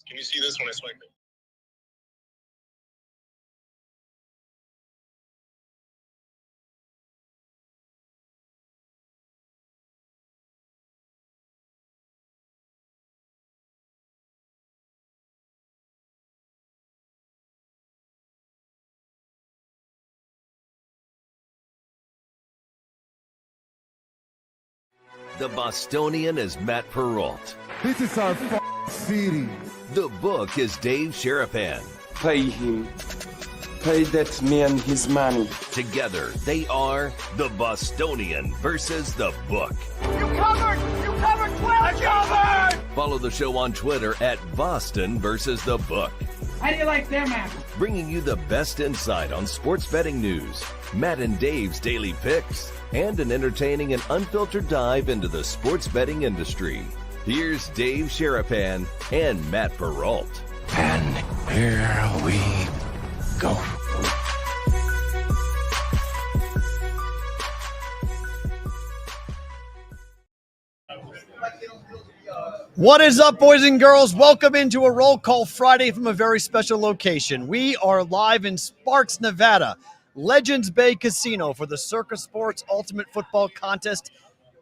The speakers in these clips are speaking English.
Can you see this when I swipe it? The Bostonian is Matt Perrault. This is our city. The book is Dave Sherapan. Pay him. Pay that man his money. Together, they are the Bostonian versus the book. You covered! You covered 12! Covered! Follow the show on Twitter at Boston versus the book. How do you like them apples? Bringing you the best insight on sports betting news, Matt and Dave's daily picks, and an entertaining and unfiltered dive into the sports betting industry. Here's Dave Sherapan and Matt Perrault. And here we go. What is up, boys and girls? Welcome into a Roll Call Friday from a very special location. We are live in Sparks, Nevada, Legends Bay Casino for the Circa Sports Ultimate Football Contest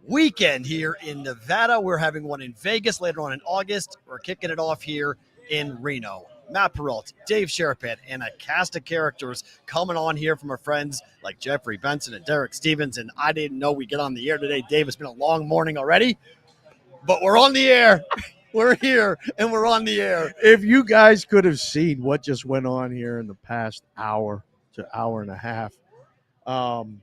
weekend here in Nevada. We're having one in Vegas later on in August. We're kicking it off here in Reno. Matt Perrault, Dave Sherapan, and a cast of characters coming on here from our friends like Jeffrey Benson and Derek Stevens. And I didn't know we'd get on the air today, Dave. It's been a long morning already. But we're on the air. We're here, and we're on the air. If you guys could have seen what just went on here in the past hour to hour and a half, I'm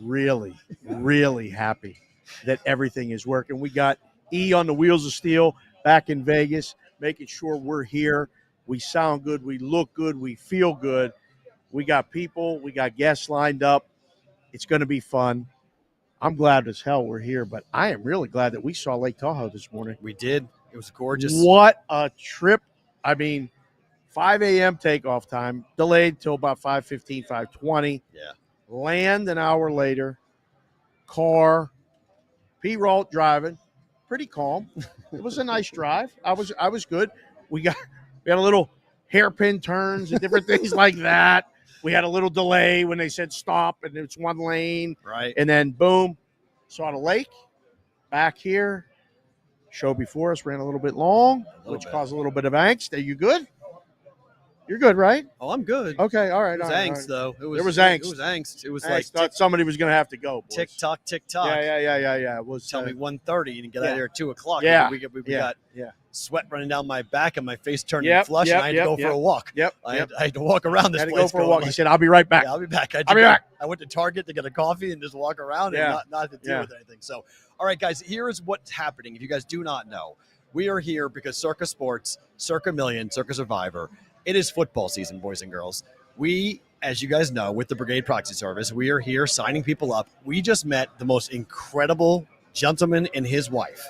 really, really happy that everything is working. We got E on the wheels of steel back in Vegas, making sure we're here. We sound good. We look good. We feel good. We got people. We got guests lined up. It's going to be fun. I'm glad as hell we're here, but I am really glad that we saw Lake Tahoe this morning. We did. It was gorgeous. What a trip. I mean, 5 a.m. takeoff time, delayed till about 5:15, 5:20. Yeah. Land an hour later. Car. Perrault driving. Pretty calm. It was a nice drive. I was good. We got a little hairpin turns and different things like that. We had a little delay when they said stop, and it's one lane. Right. And then, boom, saw the lake. Back here. Show before us ran a little bit long, which caused a little bit of angst. Are you good? You're good, right? Oh, I'm good. Okay, all right. It was all right, angst, all right. though. There was angst. It was angst. It was I like thought somebody was going to have to go. Boys. tick-tock, tick-tock. Yeah. It was, Tell me 1:30 and get out of here at 2 o'clock. Yeah. We got sweat running down my back and my face turning flush, Yep, and I had to go for a walk. I I had to walk around this had to place. go for a walk. He said, I'll be right back. Yeah, I'll be back. I'll be back. I went to Target to get a coffee and just walk around and not to deal with anything. So, all right, guys, here is what's happening. If you guys do not know, we are here because Circa Sports, Circa Million, Circa Survivor, it is football season, boys and girls. We, as you guys know, with the Brigade Proxy Service, we are here signing people up. We just met the most incredible gentleman and his wife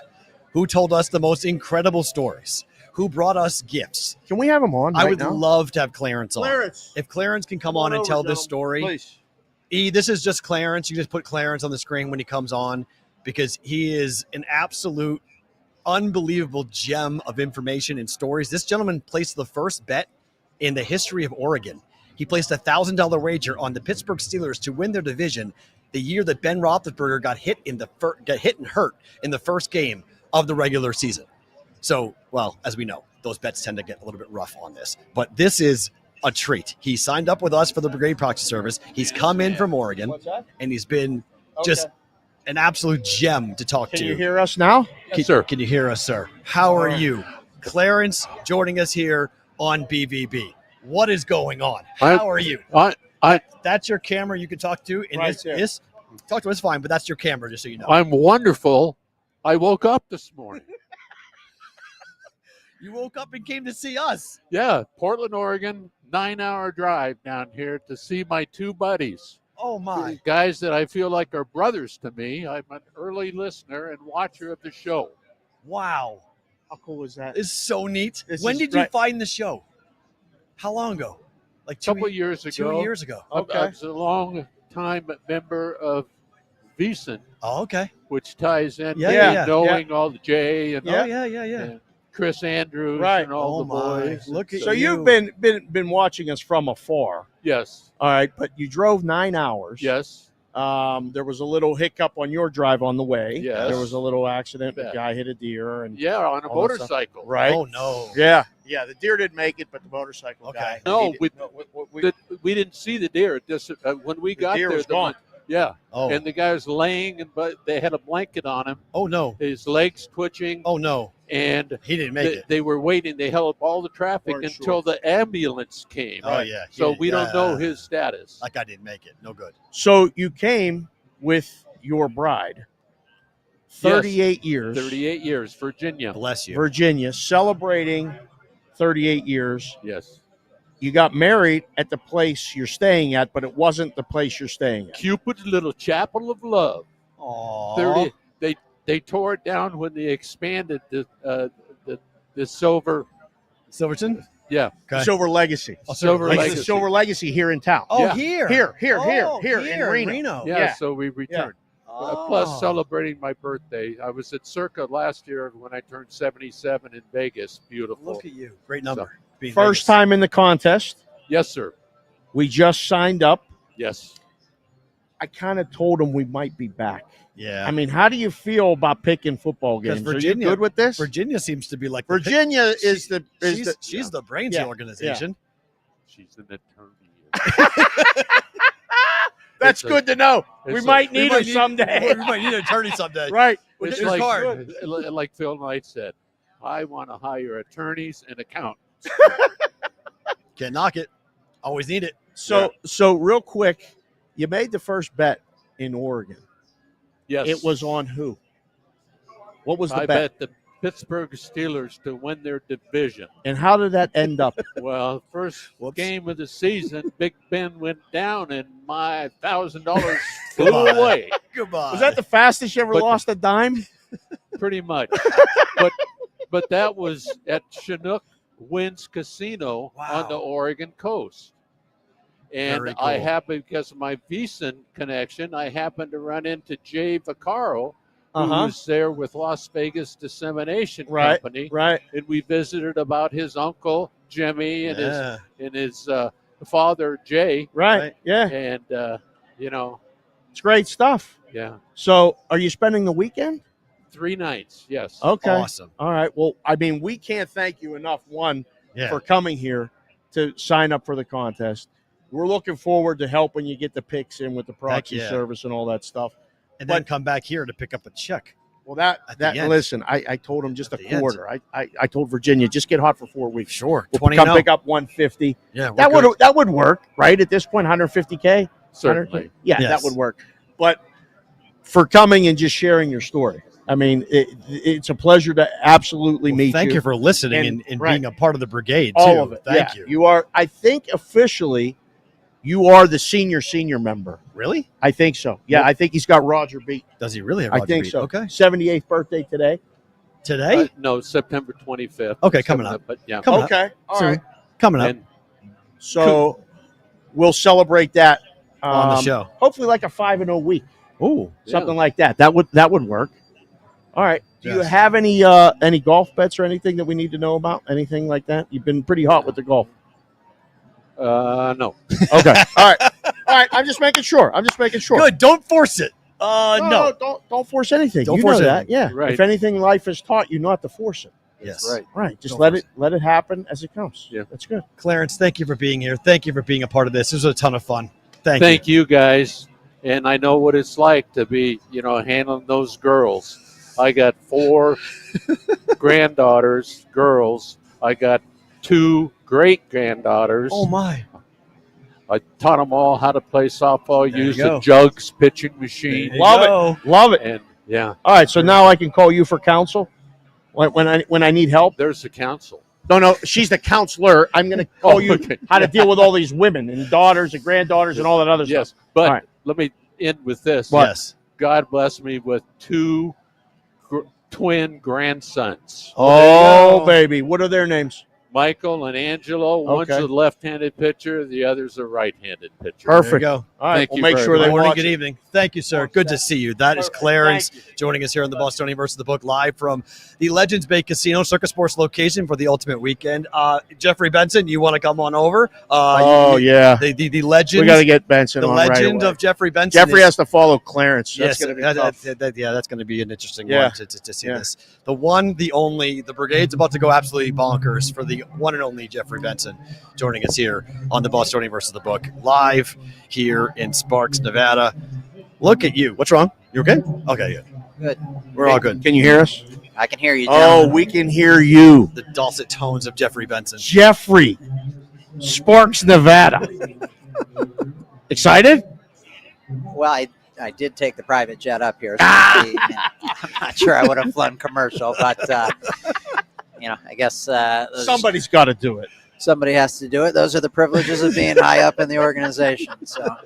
who told us the most incredible stories, who brought us gifts. Can we have him on I right would now? love to have Clarence on. Clarence. If Clarence can come on and tell this story. Please. E, this is just Clarence. You just put Clarence on the screen when he comes on because he is an absolute unbelievable gem of information and stories. This gentleman placed the first bet in the history of Oregon. He placed a $1,000 wager on the Pittsburgh Steelers to win their division the year that Ben Roethlisberger got hit and hurt in the first game of the regular season. So, well, as we know, those bets tend to get a little bit rough on this. But this is a treat. He signed up with us for the Brigade Proxy Service. He's come in from Oregon, and he's been just an absolute gem to talk to. Can you hear us now? Yes, sir. Can you hear us, sir? How are you? Clarence joining us here on BvB. What is going on? How are you? That's your camera you can talk to. And this talk to us fine, but that's your camera, just so you know. I'm wonderful. I woke up this morning. You woke up and came to see us. Yeah, Portland, Oregon, 9-hour drive down here to see my two buddies. Oh, my. Guys that I feel like are brothers to me. I'm an early listener and watcher of the show. Wow. How cool is that? It's so neat. When did you find the show? How long ago? Like a couple years ago. 2 years ago. Okay. I was a long-time member of VEASAN. Oh, okay. Which ties in knowing all the J. And yeah. Chris Andrews Right. and all the boys. Look at So you. you've been watching us from afar. Yes. All right, but you drove 9 hours. Yes. There was a little hiccup on your drive on the way. Yes. There was a little accident. The Yeah. guy hit a deer and Yeah, on a all that stuff. motorcycle. right. Oh no. Yeah. Yeah. The deer didn't make it, but the motorcycle Okay. guy. No, he we- did- we- We didn't see the deer. When we got deer there, was gone. yeah. Oh. And the guy was laying, but they had a blanket on him. Oh no. His legs twitching, Oh no. and He didn't make it. they were waiting. They held up all the traffic Weren't until sure. the ambulance came. Oh yeah. So He- we don't know yeah. his status. That guy didn't make it. No good. So you came with your bride. 38 years. 38 years, Virginia. Bless you. Virginia, celebrating 38 years. Yes. You got married at the place you're staying at, but it wasn't the place you're staying at. Cupid's Little Chapel of Love. Aw. 30. They tore it down when they expanded the Silver. Silverton. Yeah. Okay. Silver Legacy. Oh, Silver Like Legacy. the Silver Legacy here in town. Oh, Yeah. here. Here Oh, in Reno. Yeah, Yeah. So we returned. Oh. Plus, celebrating my birthday. I was at Circa last year when I turned 77 in Vegas. Beautiful. Look at you. Great number. Being First Vegas. time in the contest. Yes, sir. We just signed up. Yes. I kind of told them we might be back. Yeah. I mean, how do you feel about picking football 'Cause games? Are Virginia- you good with this? Virginia seems to be like the Virginia pick- is the she's the brains Yeah. of the organization. She's an attorney. That's It's a- good to know. We it's a- might We need might her someday. We might need an attorney someday. Right. Which It's is like, hard. like Phil Knight said, I want to hire attorneys and accountants. Can't knock it. Always need it. So real quick, you made the first bet in Oregon. Yes. It was on who? What was the I bet? bet the Pittsburgh Steelers to win their division. And how did that end up? Well, first Whoops. game of the season, Big Ben went down and my $1,000 flew Goodbye. away. Goodbye. Was that the fastest you ever But- lost a dime? Pretty much. but that was at Chinook Winds Casino on the Oregon coast. And Very I cool. happened, because of my Veasan connection, I happened to run into Jay Vaccaro, who Uh-huh. was there with Las Vegas Dissemination Right. Company. Right. And we visited about his uncle Jimmy and Yeah. his father Jay. Right. Yeah. And It's great stuff. yeah, So are you spending the weekend? 3 nights. Yes. Okay. Awesome. All right. Well, I mean, we can't thank you enough, one, Yeah. for coming here to sign up for the contest. We're looking forward to helping you get the picks in with the proxy yeah. service and all that stuff. And then come back here to pick up a check. Well, At the end. listen, I told him just At a the end. quarter. I told Virginia, just get hot for 4 weeks. Sure. We'll 20 come and pick oh. up 150. Yeah. we're That good. would work, right? At this point, 150K. Certainly. Yeah, Yes. that would work. But for coming and just sharing your story, I mean, it's a pleasure to absolutely Well, meet thank you for listening And- and right. being a part of the brigade, too. all of it. Thank Yeah. you. You are, I think, officially, you are the senior member. Really? I think so. Yeah, I think he's got Roger beat. Does he really have I Roger think beat? so. Okay. 78th birthday today. Today? No, September 25th. Okay, coming up. But yeah. Coming up. Okay. All Soon. right. Coming up And So we'll celebrate that on the show. Hopefully, like a 5-0 week, Ooh. something like that. That would work. All right. Do you Yes. have any golf bets or anything that we need to know about? Anything like that? You've been pretty hot with the golf. no. Okay. All right. I'm just making sure. Good. Don't force it. No. Don't force anything. Don't you force know anything. that. Yeah. Right. If anything life has taught you, not to force it. Yes. Right. Right. Just Don't let force it happen as it comes. Yeah. That's good. Clarence, thank you for being here. Thank you for being a part of this. This was a ton of fun. Thank you. Thank you guys. And I know what it's like to be, handling those girls. I got 4 granddaughters, girls. I got 2 great granddaughters. Oh, my. I taught them all how to play softball, There you use the go. jugs pitching machine. There you Love go. Love it. And yeah, All right. So now I can call you for counsel when I need help. there's the council. No. She's the counselor. I'm going to call you okay. how to deal with all these women and daughters and granddaughters and all that other Yes, stuff. but All right. let me end with this. Yes. God bless me with 2 twin grandsons. Oh, go. baby. What are their names? Michael and Angelo. One's Okay. a left-handed pitcher, the other's a right-handed pitcher. There you Perfect. go. All right, Thank we'll you make very sure much. they Good morning, watch good it. evening. Thank you, sir. Good to see you. That is Perfect. Clarence Thank you. joining us here in the Bostonian versus the Book live from the Legends Bay Casino, Circa Sports location for the ultimate weekend. Jeffrey Benson, you want to come on over? Yeah. The legend. We got to get Benson the on legend right away. of Jeffrey Benson. Jeffrey is- has to follow Clarence. Yes, That's going to be tough. that's going to be an interesting Yeah. one to see this. The one, the only, the Brigade's about to go absolutely bonkers for the one and only Jeffrey Benson joining us here on the Bostonian versus the Book live here in Sparks, Nevada. Look at you. What's wrong? You okay? Okay, good. Good. We're all good. Can you hear us? I can hear you, Oh, gentlemen. we can hear you. The dulcet tones of Jeffrey Benson. Jeffrey, Sparks, Nevada. Excited? Well, I did take the private jet up here. So I'm not sure I would have flown commercial, but, I guess Somebody's got to do it. somebody has to do it. Those are the privileges of being high up in the organization. So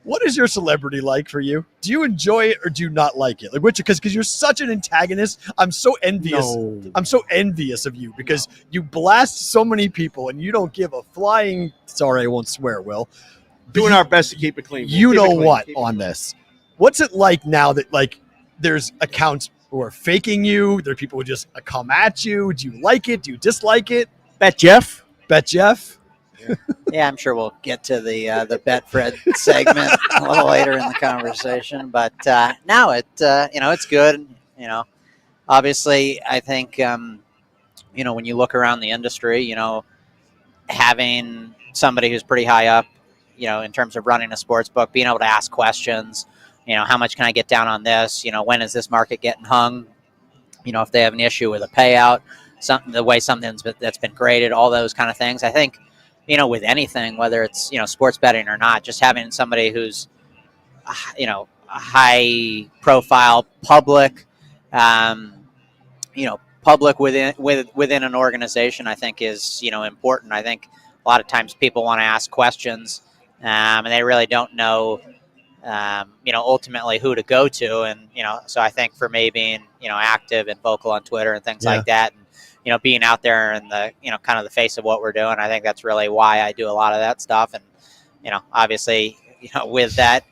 What is your celebrity like for you? Do you enjoy it or do you not like it? Like which? Because you're such an antagonist. I'm so envious. No. I'm so envious of you because you blast so many people and you don't give a flying. Sorry, I won't swear, Will. Doing our best to keep it clean. You Keep it know clean. what Keep it on clean. this? What's it like now that like there's accounts who are faking you? There are people who just come at you. Do you like it? Do you dislike it? Bet Jeff? Bet Jeff. yeah, I'm sure we'll get to the Betfred segment a little later in the conversation. But now it's good. Obviously, I think when you look around the industry, having somebody who's pretty high up, in terms of running a sports book, being able to ask questions, how much can I get down on this? When is this market getting hung? If they have an issue with a payout, the way something's that's been graded, all those kind of things. I think, with anything, whether it's, sports betting or not, just having somebody who's, a high profile public, public within an organization, I think is, important. I think a lot of times people want to ask questions, and they really don't know, ultimately who to go to. And, so I think for me being, active and vocal on Twitter and things like that, and, being out there in the, kind of the face of what we're doing, I think that's really why I do a lot of that stuff. And, obviously, with that,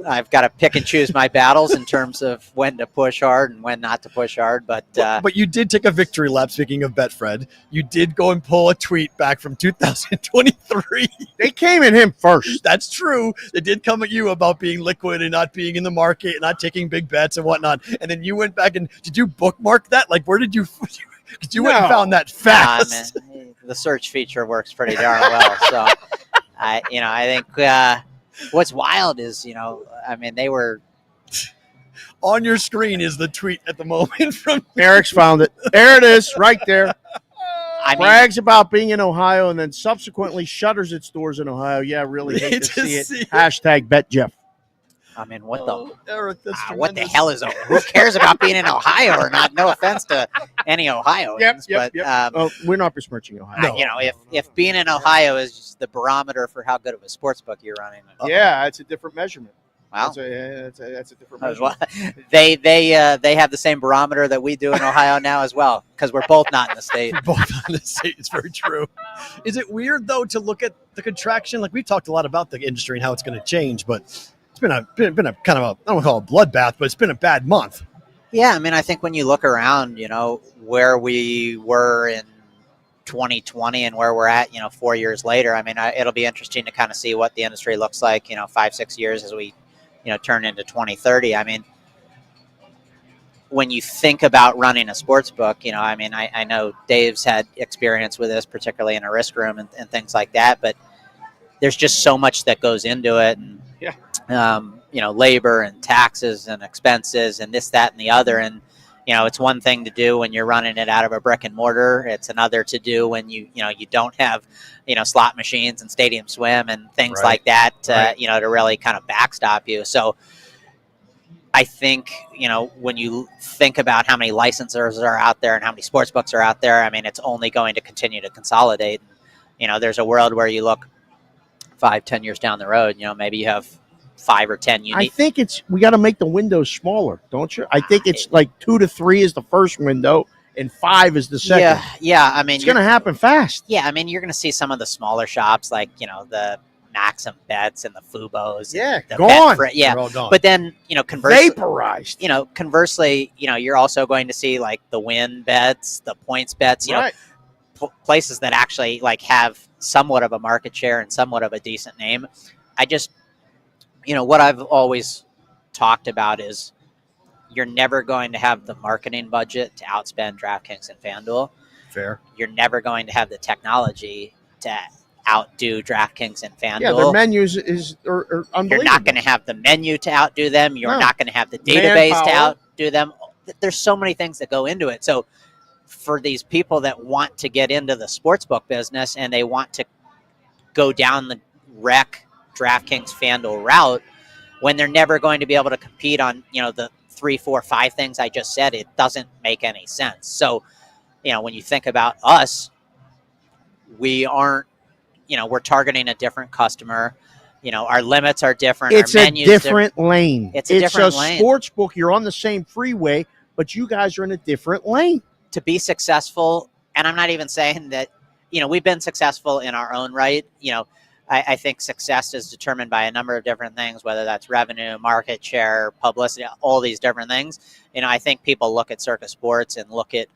I've got to pick and choose my battles in terms of when to push hard and when not to push hard. But you did take a victory lap. Speaking of Betfred, you did go and pull a tweet back from 2023. They came at him first. That's true. They did come at you about being liquid and not being in the market and not taking big bets and whatnot. And then you went back and did you bookmark that? Like, where did you? Because you went and found that fast. man, the search feature works pretty darn well. So I think. What's wild is, they were On your screen is the tweet at the moment from Eric's found it. There it is, right there. I mean, Brags about being in Ohio and then subsequently shutters its doors in Ohio. Yeah, really hate to see it. Hashtag Bet Jeff. what the Eric, that's what the tremendous. hell is who cares about being in Ohio or not? No offense to any Ohioans, but We're not besmirching Ohio. if being in Ohio is just the barometer for how good of a sports book you're running, Yeah, it's a different measurement. well, That's a different as measurement. well. They have the same barometer that we do in Ohio now as well, because we're both not in the state. Both on the state. It's very true. Is it weird though to look at the contraction? Like we've talked a lot about the industry and how it's going to change, but it's been a kind of I don't want to call it a bloodbath, but it's been a bad month. Yeah, I think when you look around, where we were in 2020 and where we're at, 4 years later, it'll be interesting to kind of see what the industry looks like, 5-6 years as we, turn into 2030. When you think about running a sports book, I know Dave's had experience with this, particularly in a risk room and things like that, but there's just so much that goes into it. And, labor and taxes and expenses and this, that, and the other. And, it's one thing to do when you're running it out of a brick and mortar. It's another to do when you don't have, slot machines and stadium swim and things like that, to really kind of backstop you. So I think, when you think about how many licensors are out there and how many sports books are out there, it's only going to continue to consolidate. There's a world where you look 5-10 years down the road, maybe you have 5 or 10 unique. I think we got to make the windows smaller, don't you? I think it's like 2 to 3 is the first window, and 5 is the second. Yeah. I mean, it's going to happen fast. Yeah, I mean, you're going to see some of the smaller shops like the Maxim Bets and the Fubos. Yeah, the gone. Yeah, They're all gone. but then conversely, Vaporized. Conversely, you're also going to see like the win bets, the points bets. Right. Places that actually like have somewhat of a market share and somewhat of a decent name. I just, what I've always talked about is you're never going to have the marketing budget to outspend DraftKings and FanDuel. Fair. You're never going to have the technology to outdo DraftKings and FanDuel. Yeah, their menus are unbelievable. You're not going to have the menu to outdo them. You're not going to have the database to outdo them. There's so many things that go into it. So for these people that want to get into the sportsbook business and they want to go down the rec DraftKings FanDuel route, when they're never going to be able to compete on, the 3, 4, 5 things I just said, it doesn't make any sense. So, when you think about us, we aren't, we're targeting a different customer. Our limits are different. It's our a menus different lane. It's a different lane. Sports book. You're on the same freeway, but you guys are in a different lane. To be successful, and I'm not even saying that, we've been successful in our own right. I think success is determined by a number of different things, whether that's revenue, market share, publicity, all these different things. I think people look at Circa Sports and look at,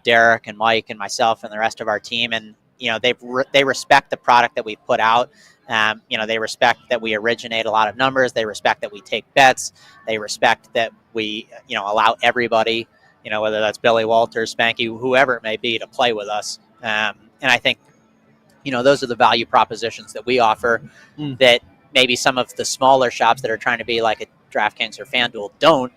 Derek and Mike and myself and the rest of our team, and they respect the product that we put out. They respect that we originate a lot of numbers. They respect that we take bets. They respect that we, allow everybody, whether that's Billy Walters, Spanky, whoever it may be, to play with us. And I think, those are the value propositions that we offer that maybe some of the smaller shops that are trying to be like a DraftKings or FanDuel don't.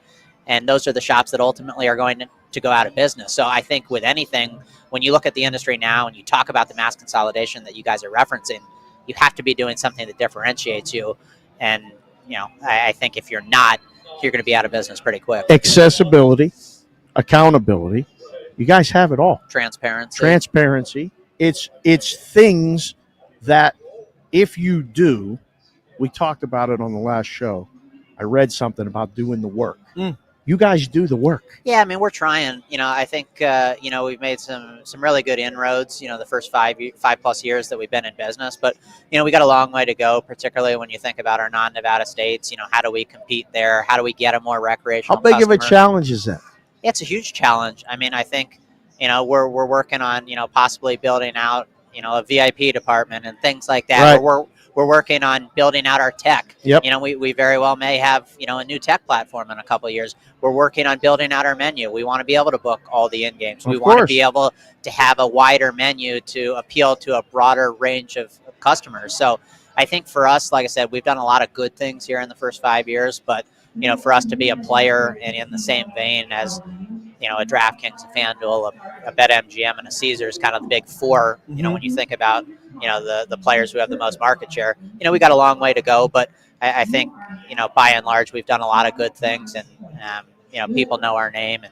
And those are the shops that ultimately are going to go out of business. So I think with anything, when you look at the industry now and you talk about the mass consolidation that you guys are referencing, you have to be doing something that differentiates you. And, I think if you're not, you're going to be out of business pretty quick. Accessibility, accountability. You guys have it all. Transparency. It's things that if you do, we talked about it on the last show. I read something about doing the work. You guys do the work. Yeah, I mean, we're trying. I think we've made some really good inroads. The first 5+ years that we've been in business, but we got a long way to go. Particularly when you think about our non-Nevada states. How do we compete there? How do we get a more recreational? How big customer? of a challenge is that? It's a huge challenge. I mean, I think we're working on possibly building out a VIP department and things like that. Right. We're working on building out our tech. Yep. We very well may have, a new tech platform in a couple of years. We're working on building out our menu. We want to be able to book all the in games. We want to be able to have a wider menu to appeal to a broader range of customers. So I think for us, like I said, we've done a lot of good things here in the first 5 years, but for us to be a player and in the same vein as, a DraftKings, a FanDuel, a BetMGM, and a Caesars, kind of the big four, when you think about, the players who have the most market share, we got a long way to go, but I think, by and large, we've done a lot of good things, and, people know our name,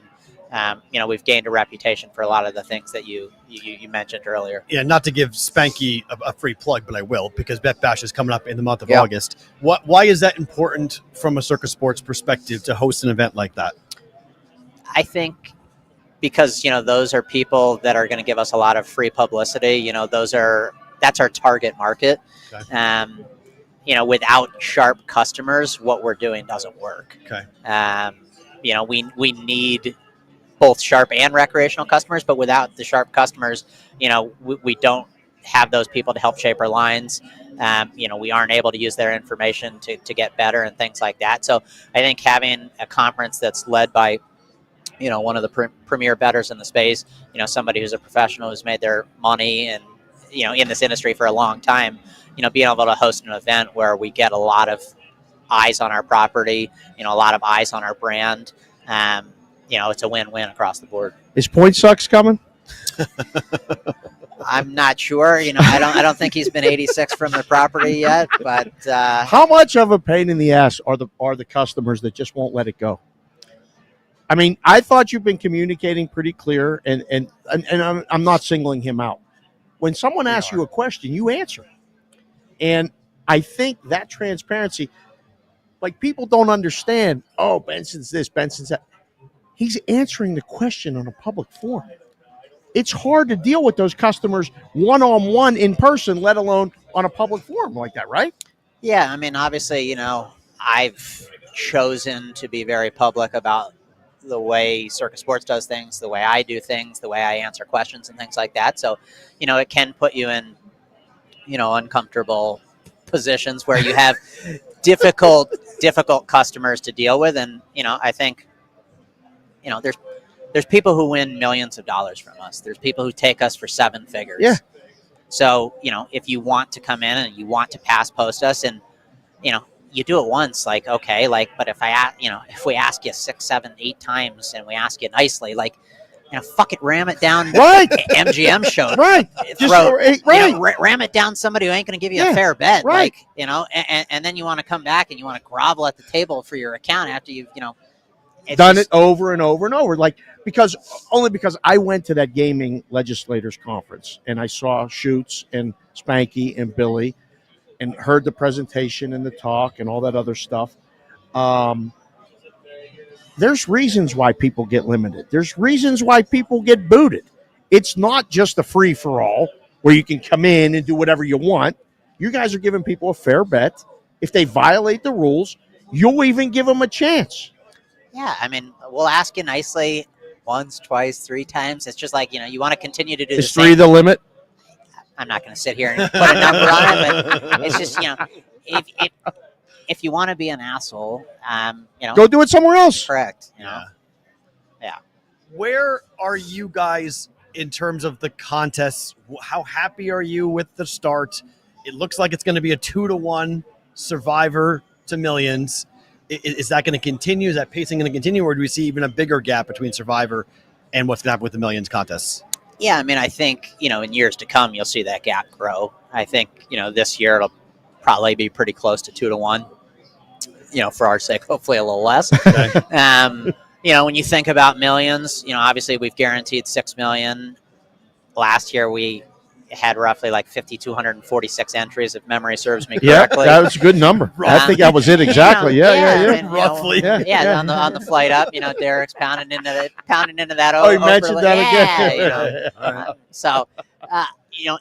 and, we've gained a reputation for a lot of the things that you mentioned earlier. Yeah, not to give Spanky a free plug, but I will, because Bet Bash is coming up in the month of August. Why is that important from a Circa Sports perspective to host an event like that? I think because, those are people that are going to give us a lot of free publicity. That's our target market. Okay. Without sharp customers, what we're doing doesn't work. Okay. We need both sharp and recreational customers, but without the sharp customers, we don't have those people to help shape our lines. We aren't able to use their information to get better and things like that. So I think having a conference that's led by one of the premier bettors in the space, somebody who's a professional who's made their money and, in this industry for a long time, being able to host an event where we get a lot of eyes on our property, a lot of eyes on our brand. It's a win-win across the board. Is Point Sucks coming? I'm not sure. I don't think he's been 86 from the property yet, but how much of a pain in the ass are the customers that just won't let it go? I mean, I thought you've been communicating pretty clear, and I'm not singling him out. When someone asks you a question, you answer. And I think that transparency, like, people don't understand, oh, Benson's this, Benson's that. He's answering the question on a public forum. It's hard to deal with those customers one-on-one in person, let alone on a public forum like that, right? Yeah, I mean, obviously, I've chosen to be very public about the way Circa Sports does things, the way I do things, the way I answer questions and things like that. So, it can put you in, uncomfortable positions where you have difficult customers to deal with. And, I think, there's people who win millions of dollars from us. There's people who take us for seven figures. Yeah. So, if you want to come in and you want to pass post us and, you do it once, like, okay, like, but if if we ask you 6, 7, 8 times and we ask you nicely, like, fuck it, ram it down. Right. MGM show. Right. Ram it down somebody who ain't going to give you a fair bet. Right. Like, and then you want to come back and you want to grovel at the table for your account after you've, done it over and over and over. Like, because I went to that gaming legislators conference and I saw Schutz and Spanky and Billy and heard the presentation and the talk and all that other stuff. There's reasons why people get limited. There's reasons why people get booted. It's not just a free for all where you can come in and do whatever you want. You guys are giving people a fair bet. If they violate the rules, you'll even give them a chance. Yeah, I mean, we'll ask you nicely once, twice, 3 times. It's just like, you want to continue to do Is 3 the limit? I'm not going to sit here and put a number on it, but it's just, if you want to be an asshole, go do it somewhere else. Correct. Yeah. Yeah. Where are you guys in terms of the contests? How happy are you with the start? It looks like it's going to be a 2-to-1 Survivor to Millions. Is that going to continue? Is that pacing going to continue, or do we see even a bigger gap between Survivor and what's going to happen with the Millions contests? Yeah, I mean, I think, in years to come, you'll see that gap grow. I think, this year it'll probably be pretty close to 2-to-1, for our sake, hopefully a little less. Okay. When you think about Millions, obviously we've guaranteed $6 million. Last year we had roughly like 5,246 entries, if memory serves me correctly. Yeah, that was a good number. I think that was it exactly. Yeah. I mean, Roughly. On the flight up, Derek's pounding into that. Oh, you mentioned that again. So,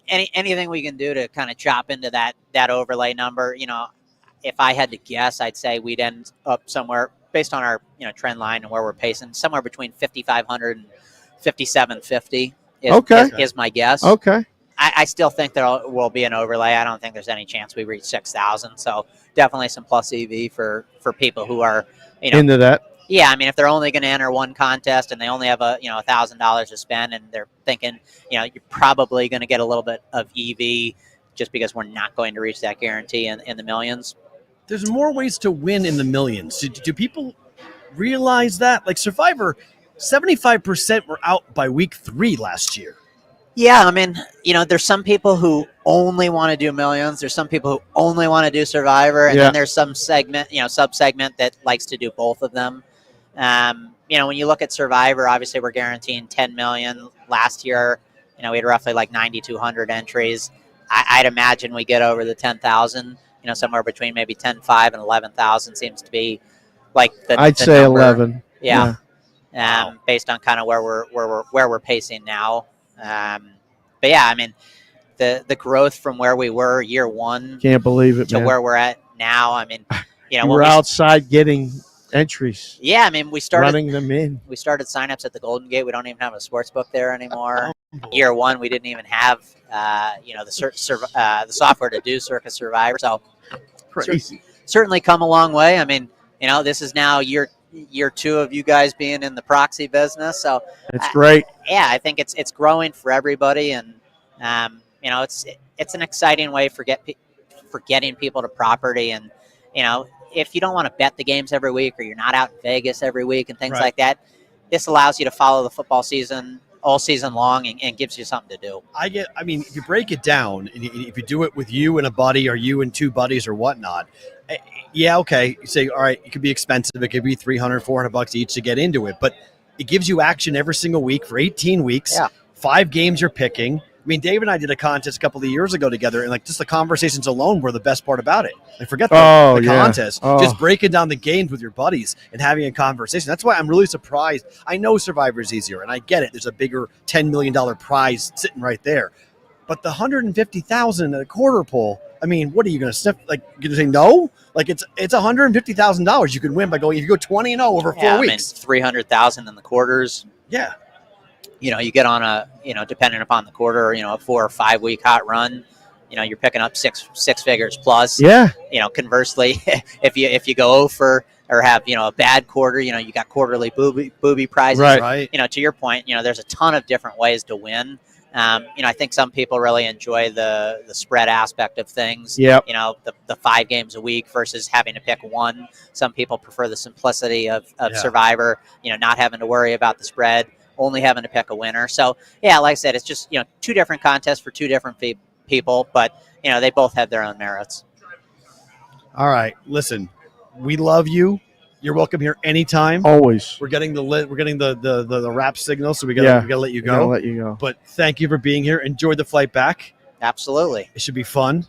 anything we can do to kind of chop into that overlay number, if I had to guess, I'd say we'd end up somewhere based on our trend line and where we're pacing, somewhere between 5,500 and 5,750 is my guess. Okay. I still think there will be an overlay. I don't think there's any chance we reach 6,000. So definitely some plus EV for people who are into that. Yeah, I mean, if they're only going to enter one contest and they only have $1,000 to spend, and they're thinking you're probably going to get a little bit of EV just because we're not going to reach that guarantee in the Millions. There's more ways to win in the Millions. Do people realize that? Like Survivor, 75% were out by week 3 last year. Yeah, I mean, there's some people who only want to do Millions. There's some people who only want to do Survivor, and then there's some sub-segment that likes to do both of them. When you look at Survivor, obviously we're guaranteeing 10 million. Last year, we had roughly like 9,200 entries. I'd imagine we get over the 10,000. Somewhere between maybe 10,500 and 11,000 seems to be like I'd say number. 11. Yeah. Based on kind of where we're pacing now. But yeah, I mean, the growth from where we were year 1, can't believe it, to where we're at now. I mean, we're outside getting entries. Yeah, I mean, we started running them in. We started signups at the Golden Gate. We don't even have a sports book there anymore. Year 1, we didn't even have the software to do Circa Survivor. So crazy. Certainly come a long way. I mean, this is now year 2 of you guys being in the proxy business. So it's great. I think it's growing for everybody, and it's an exciting way for getting people to property. And if you don't want to bet the games every week, or you're not out in Vegas every week and things like that, this allows you to follow the football season all season long and gives you something to do. I mean, if you break it down, and if you do it with you and a buddy, or you and 2 buddies or whatnot, okay, you say, all right, it could be expensive. It could be $300, $400 each to get into it, but it gives you action every single week for 18 weeks. Yeah. 5 games you're picking. I mean, Dave and I did a contest a couple of years ago together, and like just the conversations alone were the best part about it. Like, forget the contest. Just breaking down the games with your buddies and having a conversation. That's why I'm really surprised. I know Survivor is easier, and I get it. There's a bigger $10 million prize sitting right there. But the $150,000 at a quarter pole, I mean, what are you going to sniff? Like, you're going to say no? Like, it's $150,000 you can win by going, if you go 20-0 over 4 weeks. $300,000 in the quarters. Yeah. You know, you get on a, you know, depending upon the quarter, you know, a 4 or 5 week hot run, you know, you're picking up six figures plus. Yeah. You know, conversely, if you go over or have, you know, a bad quarter, you know, you got quarterly booby prizes. Right. You know, to your point, you know, there's a ton of different ways to win. You know, I think some people really enjoy the spread aspect of things. Yep. You know, the 5 games a week versus having to pick one. Some people prefer the simplicity of Survivor, you know, not having to worry about the spread, only having to pick a winner. So, yeah, like I said, it's just, you know, 2 different contests for 2 different people, but, you know, they both have their own merits. All right. Listen, we love you. You're welcome here anytime. Always. We're getting the wrap signal, so we gotta let you go. Gotta let you go. But thank you for being here. Enjoy the flight back. Absolutely. It should be fun.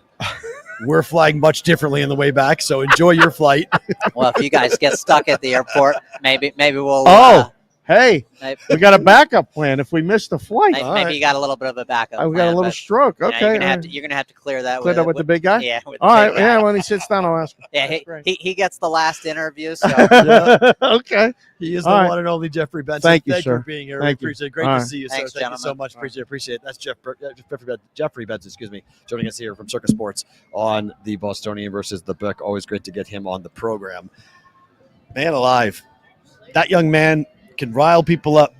We're flying much differently on the way back, so enjoy your flight. Well, if you guys get stuck at the airport, maybe we'll. Hey, we got a backup plan if we miss the flight. Maybe you got a little bit of a backup. We got a little stroke. Okay, you know, you're gonna have to clear that. Clear that with the big guy. Yeah. All right. Yeah. When he sits down, I'll ask him. Yeah. He gets the last interview. So. Okay. He is the one and only Jeffrey Benson. Thank you, sir. For being here. Thank we appreciate you. it. Great to see you, Thanks, sir. Thank you so much. Appreciate it. That's Jeffrey Benson. Excuse me, joining us here from Circa Sports on the Bostonian versus the Buck. Always great to get him on the program. Man alive, that young man can rile people up.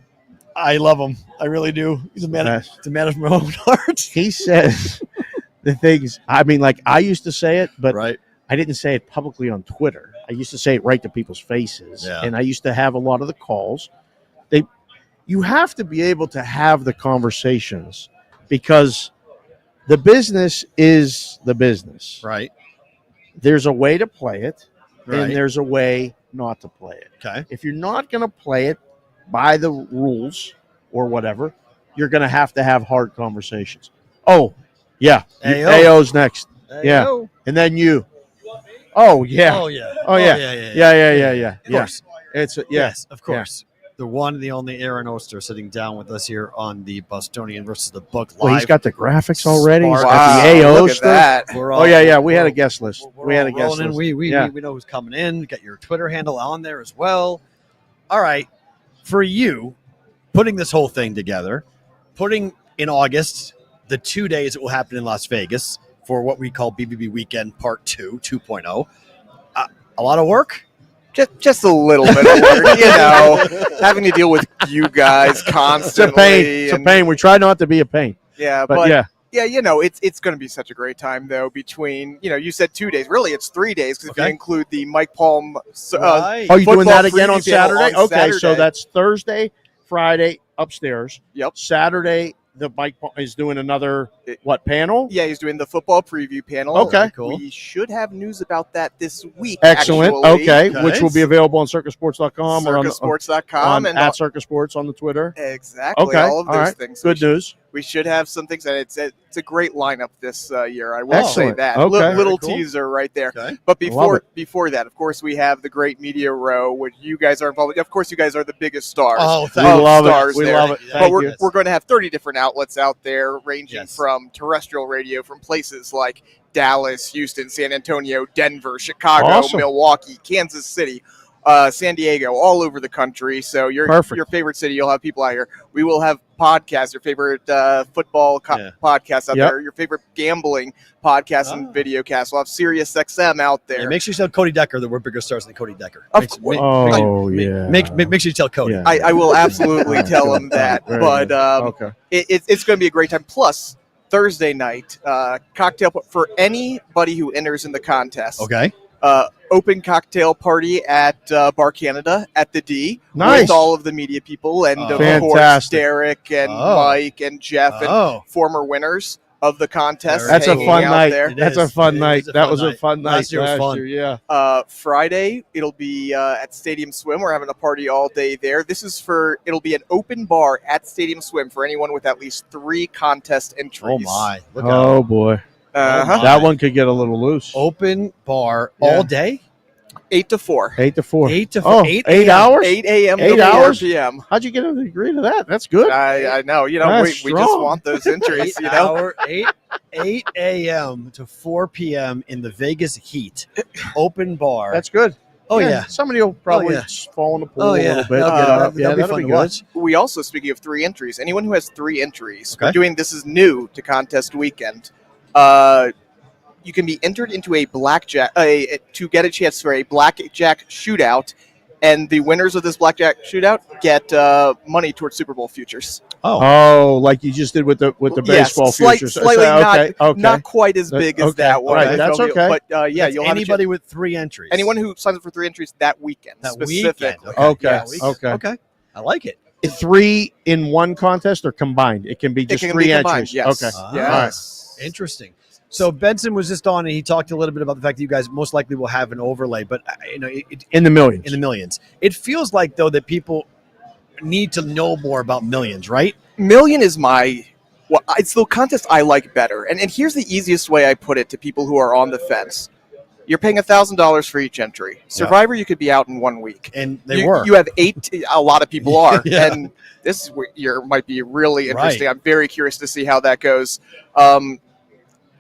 I love him. I really do. He's a man. He's a man of my own heart. He says the things. I mean, like I used to say it, but right. I didn't say it publicly on Twitter. I used to say it right to people's faces, and I used to have a lot of the calls. You have to be able to have the conversations because the business is the business. Right. There's a way to play it, right. and there's a way not to play it. Okay. If you're not going to play it by the rules or whatever, you're going to have hard conversations. Oh, yeah. AO's next. AO. Yeah. And then you. Oh, yeah. Oh, yeah. Oh, yeah. Yeah. Of course. Yes, of course. Yeah. The one and the only Aaron Oster sitting down with us here on the Bostonian versus the Buck Live. Well, he's got the graphics already. He's Wow, got the AO look at that. Yeah. We had a guest list. We had a guest list. We know who's coming in. Got your Twitter handle on there as well. All right. For you, putting this whole thing together, putting in August the 2 days it will happen in Las Vegas for what we call BvB Weekend Part 2, 2.0. A lot of work? Just a little bit of work, you know, having to deal with you guys constantly. It's a pain. We try not to be a pain. Yeah, but yeah, you know, it's going to be such a great time, though, between, you know, you said 2 days. Really, it's 3 days because if you include the Mike Palm right. you're doing that again on Saturday? On okay, Saturday. So that's Thursday, Friday, upstairs. Yep. Saturday, the Mike is doing another, panel? Yeah, he's doing the football preview panel. Okay. Cool. We should have news about that this week, Excellent. actually. Okay, which will be available on circasports.com or on circasports.com and at Circa Sports on the Twitter. Exactly. Okay. All of those things. Good news. We should have some things, and it's a great lineup this year. I will say that. Okay. Little cool. teaser right there. Okay. But before that, of course, we have the Great Media Row, which you guys are involved with. Of course, you guys are the biggest stars. Oh, We love stars it. We there. love it. But we're going to have 30 different outlets out there, ranging from terrestrial radio from places like Dallas, Houston, San Antonio, Denver, Chicago, Milwaukee, Kansas City, San Diego, all over the country. So your favorite city, you'll have people out here. We will have podcasts, your favorite football podcasts out there, your favorite gambling podcasts and video casts. We'll have Sirius XM out there. Yeah, make sure you tell Cody Decker that we're bigger stars than Cody Decker. Of course. Make sure you tell Cody. Yeah. I will absolutely tell him that. But it's going to be a great time. Plus, Thursday night, cocktail for anybody who enters in the contest. Okay. Open cocktail party at Bar Canada at the D with all of the media people and of course Derek and Mike and Jeff and former winners. of the contest. That's a fun night. There. That's a fun night. That was a fun night last year. Was fun. Yeah. Friday, it'll be at Stadium Swim. We're having a party all day there. It'll be an open bar at Stadium Swim for anyone with at least 3 contest entries. Oh my! Oh boy. That one could get a little loose. Open bar all day. 8 to 4. 8 to 4. 8 to 4. 8 hours. 8 a.m. 8 to 4 hours? p.m. How'd you get them to agree to that? That's good. I know. We just want those entries. 8 a.m. to 4 p.m. in the Vegas heat. Open bar. That's good. Oh yeah. Somebody will probably fall in the pool a little bit. That'll be fun to watch. We also, speaking of 3 entries, anyone who has 3 entries, we're doing this is new to contest weekend. You can be entered into a blackjack to get a chance for a blackjack shootout, and the winners of this blackjack shootout get money towards Super Bowl futures. Oh, like you just did with the baseball futures. Slightly not quite as big as that one. Right, that's okay. But you'll have anybody with 3 entries. Anyone who signs up for 3 entries that weekend. Specifically. Okay. I like it. 3 in one contest or combined? It can be just 3 entries. Yes. Okay. Yes. All right. Interesting. So Benson was just on, and he talked a little bit about the fact that you guys most likely will have an overlay, but in the millions. In the millions. It feels like though that people need to know more about millions, right? Million is it's the contest I like better, and here's the easiest way I put it to people who are on the fence. You're paying $1,000 for each entry. Survivor, you could be out in 1 week, and you have 8. A lot of people are, and this year might be really interesting. Right. I'm very curious to see how that goes.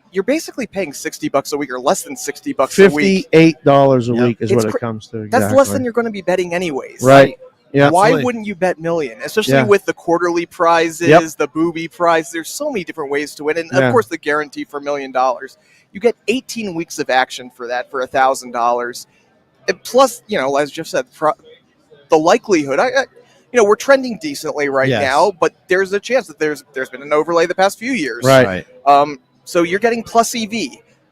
You're basically paying $60 a week or less than $60 a week. $58 a week is what it comes to. That's less than you're going to be betting anyways. Right. Yeah. Why wouldn't you bet million? Especially with the quarterly prizes, the BvB prize. There's so many different ways to win. And of course the guarantee for $1 million. You get 18 weeks of action for that for $1,000. And plus, as Jeff said, the likelihood, we're trending decently right now, but there's a chance that there's been an overlay the past few years. Right. So you're getting plus EV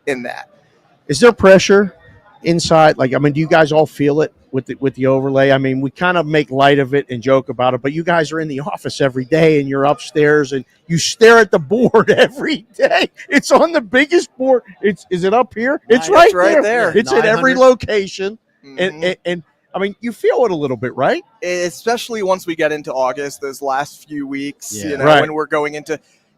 in that. Is there pressure inside? Do you guys all feel it with the overlay? I mean, we kind of make light of it and joke about it, but you guys are in the office every day and you're upstairs and you stare at the board every day. It's on the biggest board. Is it up here? It's right there. It's at every location. Mm-hmm. And I mean, you feel it a little bit, right? Especially once we get into August, those last few weeks, when we're going into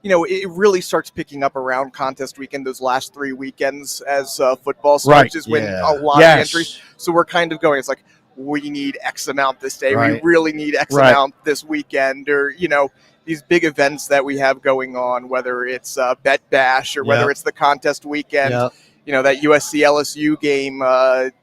it really starts picking up around contest weekend, those last 3 weekends as football starts is when a lot of entries. So we're kind of going, it's like, we need X amount this day. We really need X amount this weekend, or, these big events that we have going on, whether it's Bet Bash or whether it's the contest weekend. That USC LSU game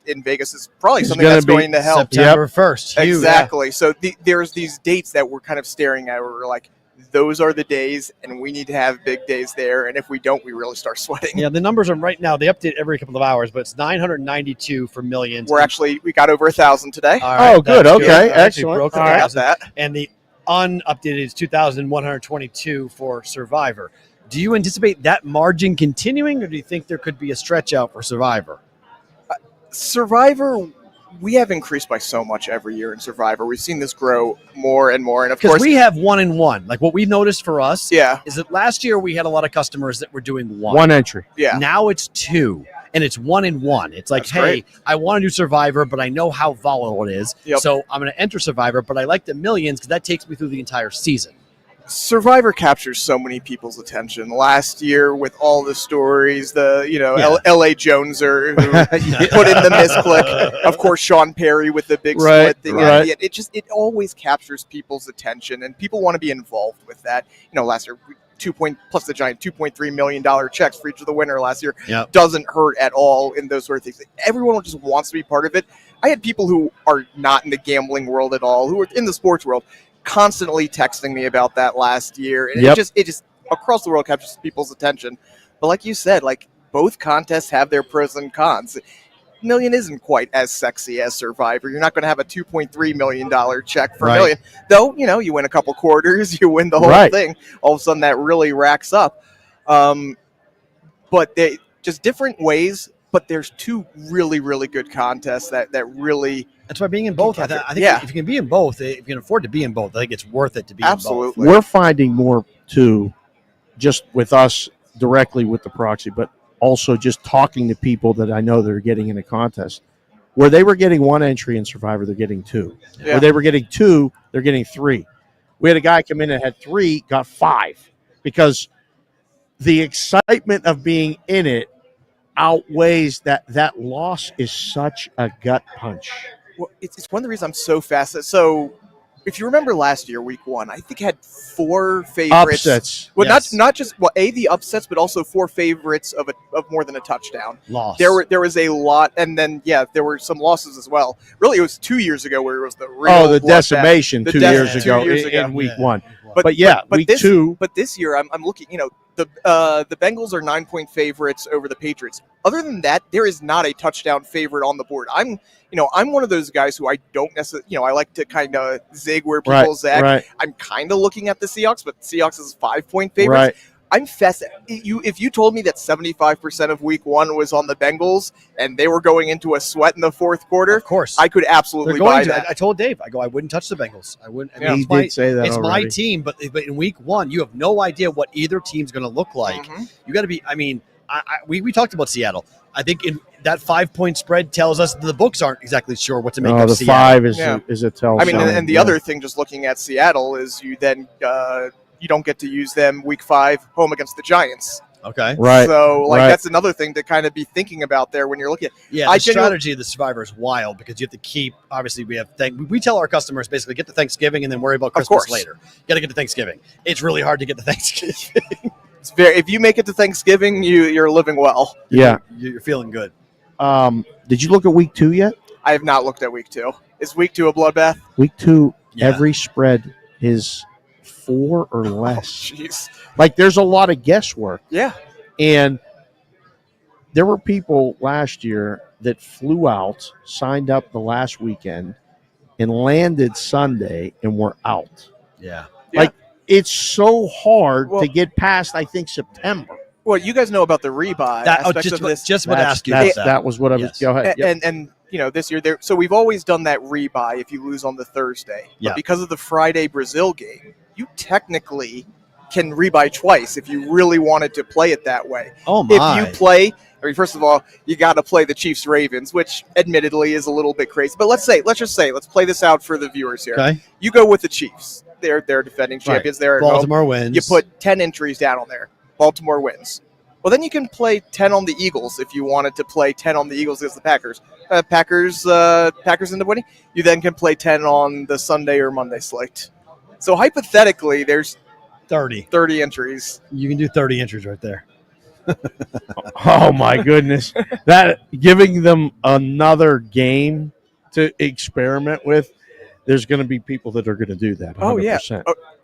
in Vegas is probably something that's going to help. September 1st. Exactly. So there's these dates that we're kind of staring at where we're like, those are the days, and we need to have big days there. And if we don't, we really start sweating. Yeah, the numbers are right now. They update every couple of hours, but it's 992 for millions. We got over 1,000 today. Right, good. Okay, excellent. That. And the unupdated is 2,122 for Survivor. Do you anticipate that margin continuing, or do you think there could be a stretch out for Survivor? Survivor, we have increased by so much every year in Survivor. We've seen this grow more and more. And of course, we have 1 and 1. Like what we noticed for us is that last year we had a lot of customers that were doing 1 entry. Yeah. Now it's 2. And it's 1 and 1. It's like, hey, I want to do Survivor, but I know how volatile it is. Yep. So I'm going to enter Survivor, but I like the millions because that takes me through the entire season. Survivor captures so many people's attention. Last year, with all the stories, L.A. Joneser who put in the misclick. Of course, Sean Perry with the big split thing. Right. It always captures people's attention, and people want to be involved with that. Last year, plus the giant $2.3 million checks for each of the winner last year doesn't hurt at all in those sort of things. Everyone just wants to be part of it. I had people who are not in the gambling world at all, who are in the sports world, constantly texting me about that last year, and it just across the world captures people's attention. But like you said, both contests have their pros and cons. Million isn't quite as sexy as Survivor. You're not going to have a $2.3 million check for a million, though. You win a couple quarters, you win the whole thing. All of a sudden, that really racks up. But they just different ways. But there's 2 really, really good contests that really. That's why being in both. I think if you can be in both, if you can afford to be in both, I think it's worth it to be in both. We're finding more too, just with us directly with the proxy, but also just talking to people that I know that are getting in a contest. Where they were getting 1 entry in Survivor, they're getting 2. Yeah. Where they were getting 2, they're getting 3. We had a guy come in that had 3, got 5, because the excitement of being in it outweighs that loss is such a gut punch. Well, it's one of the reasons I'm so fascinated. So, if you remember last year, week 1, I think had 4 favorites. Upsets. Well, Yes. not just the upsets, but also 4 favorites of more than a touchdown. Loss. There was a lot, and then there were some losses as well. Really, it was 2 years ago where it was the real the bloodbath. decimation 2 years 2 ago years ago. in week 1. But Week 2. But this year, I'm looking. The Bengals are 9-point favorites over the Patriots. Other than that, there is not a touchdown favorite on the board. I'm one of those guys who I don't necessarily. I like to kind of zig where people zag. Right. I'm kind of looking at the Seahawks, but Seahawks is 5-point favorites. Right. I'm fascinated. If you told me that 75% of week 1 was on the Bengals and they were going into a sweat in the fourth quarter, Of course. I could absolutely They're going buy to. that. I told Dave, I wouldn't touch the Bengals. I wouldn't. Yeah. He did say that It's already. my team, but in week 1, you have no idea what either team's going to look like. Mhm. You got to be. I mean, we talked about Seattle. I think in that 5-point spread tells us that the books aren't exactly sure what to make of the Seattle. 5 is a tell. I mean, sign. and the other thing, just looking at Seattle, is you then you don't get to use them week 5 home against the Giants. Okay. Right. So, right. that's another thing to kind of be thinking about there when you're looking at. Yeah, the strategy of the Survivor is wild because you have to keep. Obviously, we tell our customers basically get to Thanksgiving and then worry about Christmas later. You got to get to Thanksgiving. It's really hard to get to Thanksgiving. If you make it to Thanksgiving, you're living well. Yeah. You're feeling good. Did you look at week 2 yet? I have not looked at week 2. Is week 2 a bloodbath? Week 2, Yeah. every spread is 4 or less. Jeez. Like, there's a lot of guesswork. Yeah. And there were people last year that flew out, signed up the last weekend, and landed Sunday and were out. Yeah. Like, it's so hard Well- to get past, I think, September. Well, you guys know about the rebuy aspect of this. Just about to ask you That's- about that was what I was. Yes. Go ahead. Yep. And this year there. So we've always done that rebuy if you lose on the Thursday. Yeah. But because of the Friday Brazil game, you technically can rebuy twice if you really wanted to play it that way. Oh my! If you play, first of all, you got to play the Chiefs Ravens, which admittedly is a little bit crazy. But let's play this out for the viewers here. Okay. You go with the Chiefs. They're defending champions. They're at home. Baltimore wins. You put 10 entries down on there. Baltimore wins. Well, then you can play 10 on the Eagles if you wanted to play 10 on the Eagles against the Packers. Packers end up winning. You then can play 10 on the Sunday or Monday slate. So hypothetically, there's 30 entries. You can do 30 entries right there. Oh my goodness! That giving them another game to experiment with. There's going to be people that are going to do that. 100%. Oh yeah.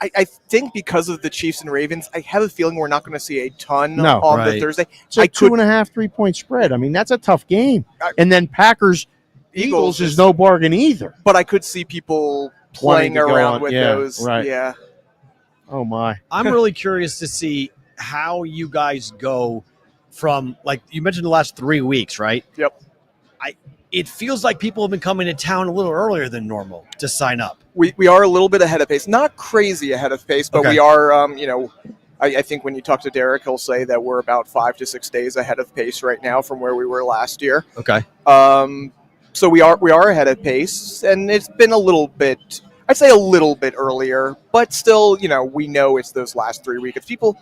I think because of the Chiefs and Ravens, I have a feeling we're not going to see a ton No, on right. the Thursday. It's a 2.5, 3-point spread. I mean, that's a tough game. And then Packers Eagles is no bargain either. But I could see people Wanting playing to go around on- with yeah, those. right. Yeah. Oh my! I'm really curious to see how you guys go from, like you mentioned, the last 3 weeks, right? Yep. It feels like people have been coming to town a little earlier than normal to sign up. We are a little bit ahead of pace. Not crazy ahead of pace, but Okay. we are, I think when you talk to Derek, he'll say that we're about 5 to 6 days ahead of pace right now from where we were last year. Okay. So we are ahead of pace, and it's been a little bit, I'd say a little bit earlier, but still, we know it's those last 3 weeks. People,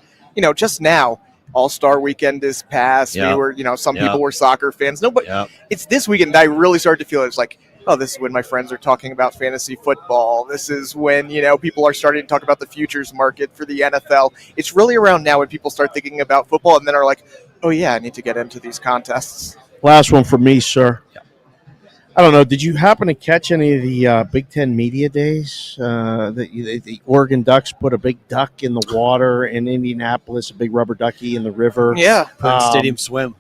just now, All-Star weekend is past. Yep. We were, some Yep. people were soccer fans. No, but Yep. it's this weekend that I really started to feel it's like, oh, this is when my friends are talking about fantasy football. This is when, people are starting to talk about the futures market for the NFL. It's really around now when people start thinking about football and then are like, oh, yeah, I need to get into these contests. Last one for me, sir. I don't know. Did you happen to catch any of the Big Ten media days? The Oregon Ducks put a big duck in the water in Indianapolis, a big rubber ducky in the river. Yeah. Stadium swim.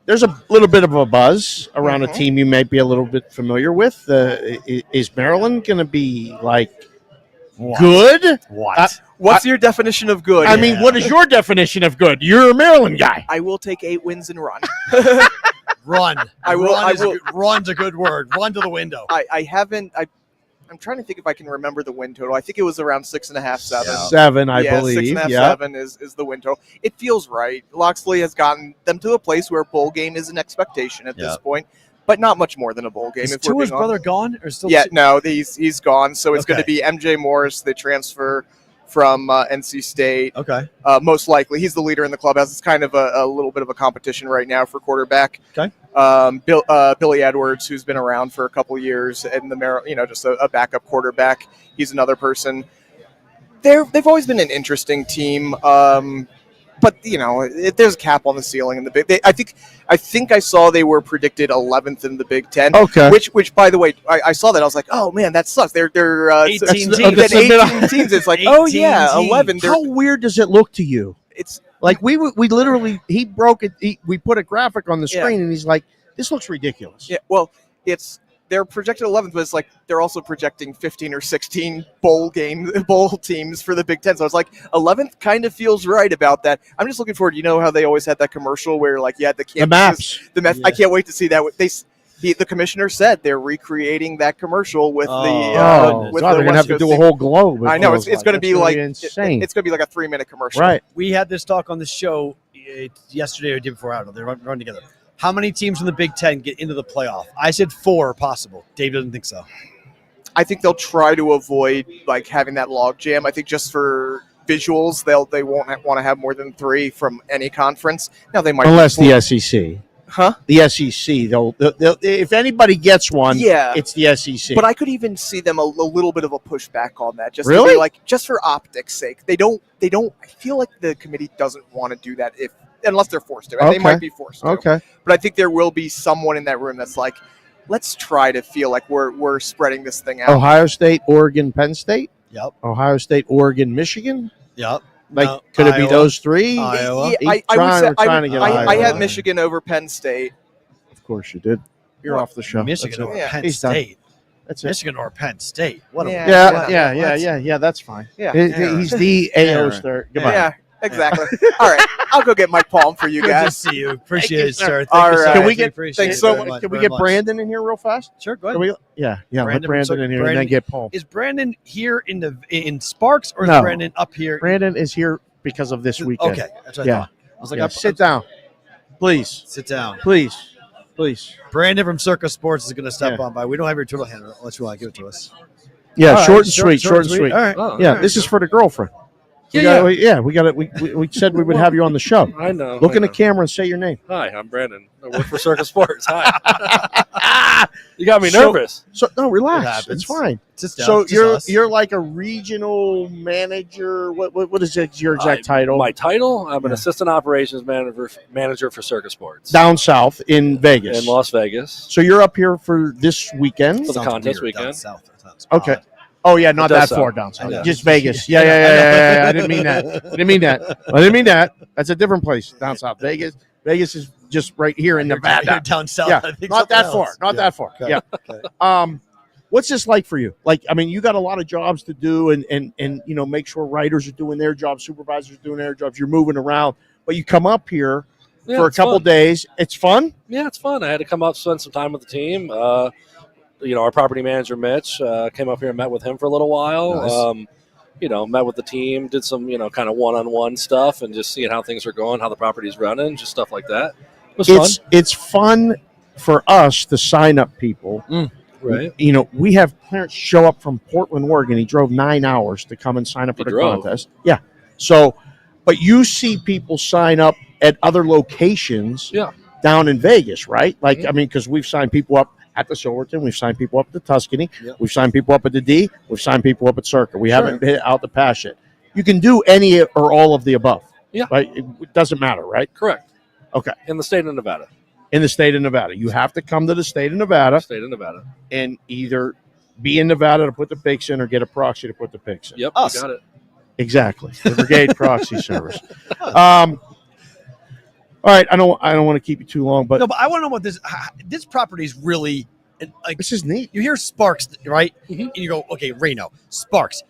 There's a little bit of a buzz around a team you might be a little bit familiar with. Is Maryland going to be good? What? What's your definition of good? I mean, what is your definition of good? You're a Maryland guy. I will take 8 wins and run. Run. I will- I will- Run's a good word. Run to the window. I haven't. I'm trying to think if I can remember the win total. I think it was around 6.5, 7. 7, I believe. 6.5, 7 is the win total. It feels right. Loxley has gotten them to a place where a bowl game is an expectation at this point, but not much more than a bowl game. Is Tua's brother gone or still? Yeah, no, he's gone. So it's going to be MJ Morris, the transfer from NC State. Okay. Most likely, he's the leader in the clubhouse. It's kind of a little bit of a competition right now for quarterback. Okay. Billy Edwards, who's been around for a couple years, and just a backup quarterback. He's another person. They've always been an interesting team. But there's a cap on the ceiling in the Big. I think I saw they were predicted 11th in the Big Ten. Okay. Which by the way, I saw that. I was like, oh man, that sucks. They're 18 teams. 18 teams. It's like, oh yeah, 11. How weird does it look to you? It's like we literally he broke it. We put a graphic on the screen, and he's like, this looks ridiculous. Yeah. Well, they're projected 11th, but it's like they're also projecting 15 or 16 bowl teams for the Big Ten. So it's like 11th kind of feels right about that. I'm just looking forward. You know how they always had that commercial where like you had the maps. I can't wait to see that. The commissioner said they're recreating that commercial with they're going to have to do a whole globe. I know it's going to be like insane. It's going to be like a 3-minute commercial. Right. We had this talk on the show yesterday or the day before. I don't know. They run together. How many teams from the Big Ten get into the playoff? I said 4 possible. Dave doesn't think so. I think they'll try to avoid like having that log jam. I think just for visuals, they won't want to have more than 3 from any conference. Now they might, unless the SEC. Huh? The SEC, they'll if anybody gets one, it's the SEC. But I could even see them a little bit of a pushback on that. Just really, to be like just for optics' sake. They don't. I feel like the committee doesn't want to do that unless they're forced to. And they might be forced to. Okay. But I think there will be someone in that room that's like, let's try to feel like we're spreading this thing out. Ohio State, Oregon, Penn State. Yep. Ohio State, Oregon, Michigan. Yep. Like, could it be those 3? Iowa. I had Michigan over Penn State. Of course you did. You're off the show. Michigan or Penn State. That's it. Michigan or Penn State. What? Yeah. That's fine. Yeah. He's the Oster. Goodbye. Yeah. Exactly. All right, I'll go get my palm for you Good guys. to see you. Appreciate it, sir. All right. Can we get? Thanks so much. Can we get Brandon in here real fast? Sure, go ahead. Yeah. Let Brandon in here and then get Paul. Is Brandon here in Sparks or is Brandon up here? Brandon is here because of this weekend. Okay, that's what I thought. I was like, sit down, please. Sit down, please. Brandon from Circa Sports is going to step on by. We don't have your Twitter handle unless you want to give it to us. Yeah, short and sweet. All right. Oh, yeah, this is for the girlfriend. We got it. We said we would have you on the show. I know. Look in the camera and say your name. Hi, I'm Brandon. I work for Circa Sports. Hi. You got me nervous. So no, relax. It's fine. So you're like a regional manager. What is your exact title? My title? I'm an assistant operations manager for Circa Sports. Down south in Vegas. In Las Vegas. So you're up here for this weekend? For the contest weekend. Okay. Oh yeah, not that far down south. Just Vegas. Yeah. I didn't mean that. That's a different place down south. Vegas is just right here in Nevada. Down south. Yeah, I think not that else. far. Not that far. Okay. Yeah. Okay. What's this like for you? Like, I mean, you got a lot of jobs to do, and make sure writers are doing their jobs, supervisors are doing their jobs. You're moving around, but you come up here for a couple days. It's fun. Yeah, it's fun. I had to come up, spend some time with the team. Our property manager, Mitch, came up here and met with him for a little while. Nice. Met with the team, did some, kind of one-on-one stuff and just seeing how things are going, how the property's running, just stuff like that. It was fun. It's fun for us to sign up people. Right. We have Clarence show up from Portland, Oregon. He drove 9 hours to come and sign up for the contest. Yeah. So, but you see people sign up at other locations down in Vegas, right? Like, I mean, because we've signed people up at the Silverton, we've signed people up at the Tuscany, we've signed people up at the D, we've signed people up at Circa. We haven't hit out the pass yet. You can do any or all of the above. Yeah. Right? It doesn't matter, right? Correct. Okay. In the state of Nevada. In the state of Nevada. You have to come to the state of Nevada. And either be in Nevada to put the picks in or get a proxy to put the picks in. Yep, you got it. Exactly. The Brigade Proxy Service. All right, I don't want to keep you too long, but I want to know what this property is really like. This is neat. You hear Sparks, right? And you go, okay, Reno, Sparks.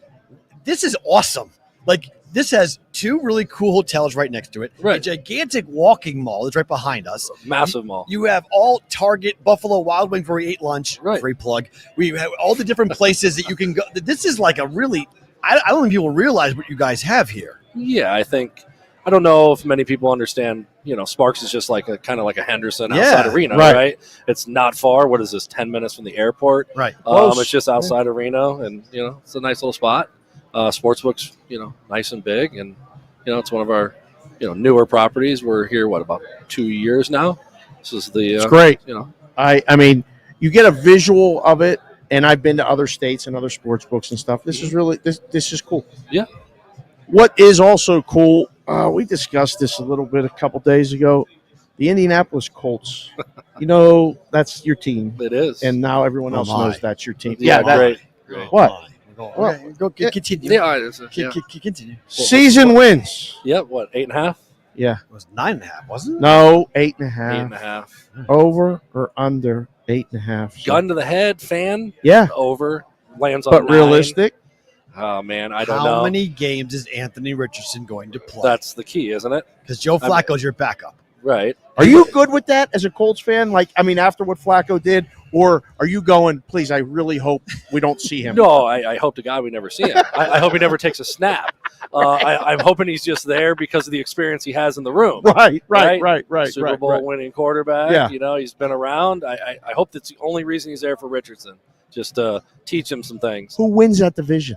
This is awesome. Like, this has 2 really cool hotels right next to it. Right. A gigantic walking mall that's right behind us. Massive mall. You have all Target, Buffalo Wild Wings where we ate lunch. Right. Free plug. We have all the different places that you can go. This is like a really, I don't think people realize what you guys have here. Yeah, I don't know if many people understand, Sparks is just like kind of like a Henderson outside Reno, right? It's not far. What is this, 10 minutes from the airport? Right. It's just outside of Reno, and, it's a nice little spot. Sportsbook's, nice and big, and, it's one of our, newer properties. We're here, about 2 years now? This is the it's great. I mean, you get a visual of it, and I've been to other states and other sports books and stuff. This is really this is cool. Yeah. What is also cool, we discussed this a little bit a couple days ago, the Indianapolis Colts. That's your team. It is. And now everyone else knows that's your team. Yeah, great. What? Go continue. Yeah, Continue. Season wins. Yep, 8.5? Yeah. It was 9.5, wasn't it? No, 8.5. 8.5. Over or under 8.5. So. Gun to the head, fan. Yeah. Over. Lands on But 9. realistic. Oh, man, I don't know. How many games is Anthony Richardson going to play? That's the key, isn't it? Because Joe Flacco's your backup. Right. Are you good with that as a Colts fan? After what Flacco did? Or are you going, please, I really hope we don't see him? No, I hope to God we never see him. I hope he never takes a snap. I'm hoping he's just there because of the experience he has in the room. Right. Super Bowl winning quarterback. Yeah. He's been around. I hope that's the only reason he's there for Richardson. Just to teach him some things. Who wins that division?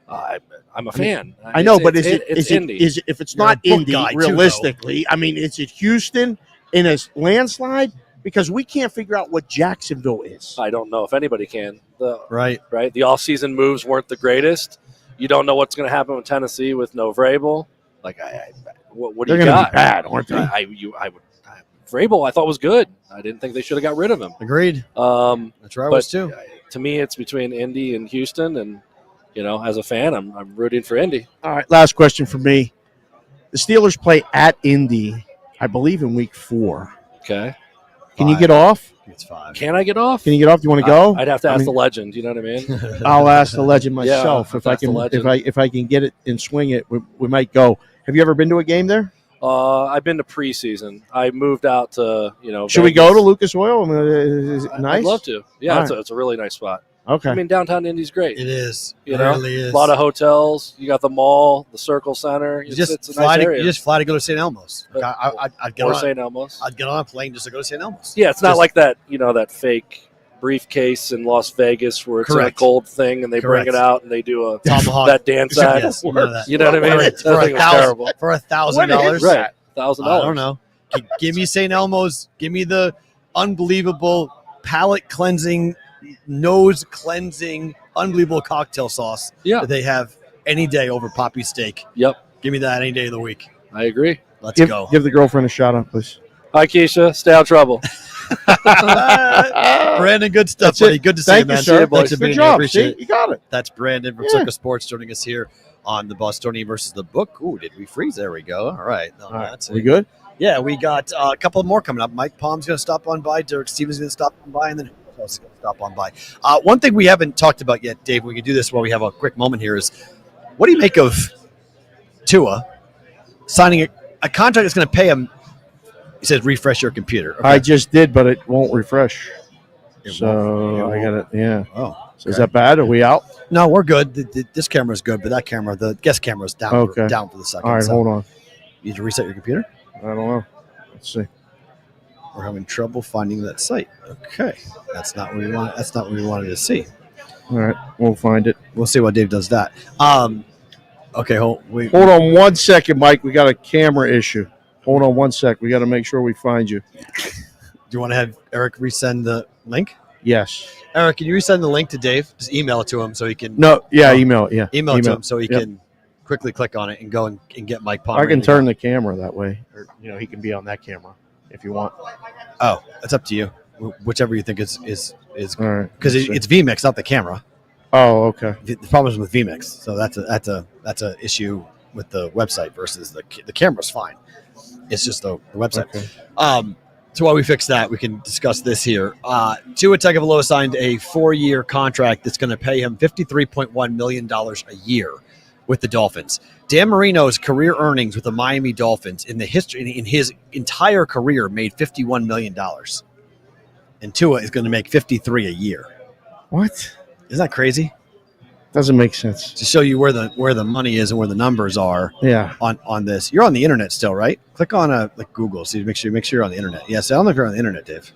I'm a fan. I know, but is it's Indy. If it's not Indy, realistically, is it Houston in a landslide? Because we can't figure out what Jacksonville is. I don't know if anybody can. Right. The off-season moves weren't the greatest. You don't know what's going to happen with Tennessee with no Vrabel. What do you got? They're going to be bad, aren't they? Vrabel, I thought was good. I didn't think they should have got rid of him. Agreed. That's where I was too. To me, it's between Indy and Houston, and as a fan, I'm rooting for Indy. All right, last question for me. The Steelers play at Indy, I believe, in week 4. Okay. Can you get off? It's 5. Can I get off? Can you get off? Do you want to go? I'd have to ask the legend. You know what I mean? I'll ask the legend myself. Yeah, if I can get it and swing it, we might go. Have you ever been to a game there? I've been to preseason. I moved out to Should we go to Lucas Oil? Is it nice? I'd love to. Yeah, All it's a really nice spot. Okay. Downtown Indy's great. It is. It really is. A lot of hotels. You got the mall, the Circle Center. It's a nice area. You just fly to go to St. Elmo's. I'd get on St. Elmo's. I'd get on a plane just to go to St. Elmo's. Yeah, it's not like that. That fake briefcase in Las Vegas where it's in a gold thing and they bring it out and they do a tomahawk that dance act. Yes, you know what I mean? That thing was terrible. For $1,000, right? $1,000. I don't know. Give me St. Elmo's. Give me the unbelievable palate cleansing, nose cleansing, unbelievable cocktail sauce that they have any day over Poppy steak. Yep. Give me that any day of the week. I agree. Let's go. Give the girlfriend a shout out, please. Hi, Keisha. Stay out of trouble. Brandon, good stuff, buddy. Good to see you, man. Thank you, sir. Thanks for being here. Appreciate it. You got it. That's Brandon from Circa Sports joining us here on the Bostonian versus the Book. Ooh, did we freeze? There we go. All right. That's we good? Yeah, we got a couple more coming up. Mike Palm's going to stop on by. Derek Stevens is going to stop on by, and then who else is going to stop on by? One thing we haven't talked about yet, Dave, we can do this while we have a quick moment here, is what do you make of Tua signing a contract that's going to pay him? He says, refresh your computer. Okay. I just did, but it won't refresh. I got it. Yeah. Oh. Okay. So is that bad? Are we out? No, we're good. This camera is good, but that camera, the guest camera is down, down for the second. All right, hold on. You need to reset your computer? I don't know. Let's see. We're having trouble finding that site. Okay. That's not what we want. That's not what we wanted to see. All right. We'll find it. We'll see why Dave does that. Okay. Hold on 1 second, Mike. We got a camera issue. Hold on 1 sec. We got to make sure we find you. Do you want to have Eric resend the link? Yes. Eric, can you resend the link to Dave? Just email it to him so he can. Email it. Yeah. Email it to him so he can quickly click on it and go and get Mike Palmer. I can turn the camera that way, or he can be on that camera if you want. Oh, it's up to you. Whichever you think is all right. Because it's vMix, not the camera. Oh, okay. The problem is with vMix, so that's a issue with the website versus the camera's fine. It's just the website. Okay. So while we fix that, we can discuss this here. Tua Tagovailoa signed a 4-year contract that's going to pay him $53.1 million a year. with the Dolphins. Dan Marino's career earnings with the Miami Dolphins in his entire career made $51 million. And Tua is going to make $53 a year. What? Isn't that crazy? Doesn't make sense. To show you where the money is and where the numbers are. Yeah. On this, you're on the internet still, right? Click on like Google. See, make sure you're on the internet. Yes, I don't know if you're on the internet, Dave.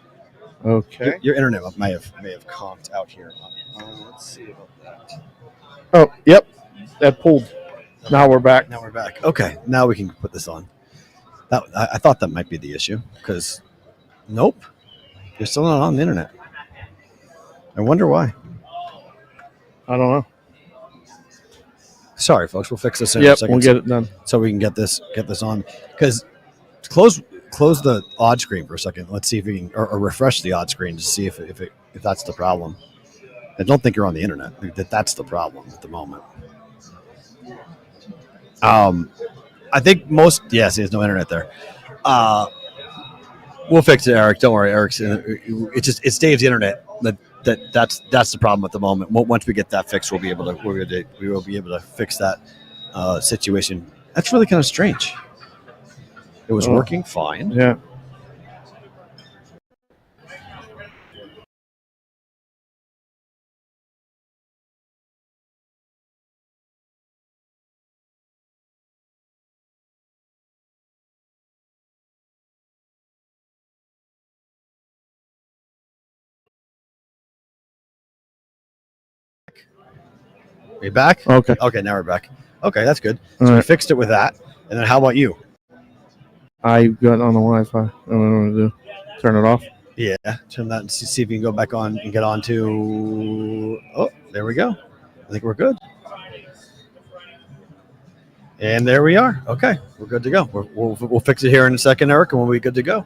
Okay. Your internet may have conked out here. Let's see about that. Oh, yep. That pulled. Now we're back. Okay, now we can put this on. I thought that might be the issue because, nope, you're still not on the internet. I wonder why. I don't know. Sorry, folks. We'll fix this in a Yep, second. we'll get it done. So we can get this on. Because close the odd screen for a second. Let's see if we can, or refresh the odd screen to see if that's the problem. I don't think you're on the internet. That's the problem at the moment. I think there's no internet there. We'll fix it, Eric. Don't worry, Eric's. It's Dave's internet. That's the problem at the moment. Once we get that fixed, we will be able to fix that situation. That's really kind of strange. It was working fine. Yeah. Are you back? Okay. Okay, now we're back. Okay, that's good. All So we right. fixed it with that. And then how about you? I got on the Wi-Fi. I don't know what to do. Turn it off. Yeah, turn that and see if you can go back on and get on to. Oh, there we go. I think we're good. And there we are. Okay, we're good to go. We'll fix it here in a second, Eric, and we'll be good to go.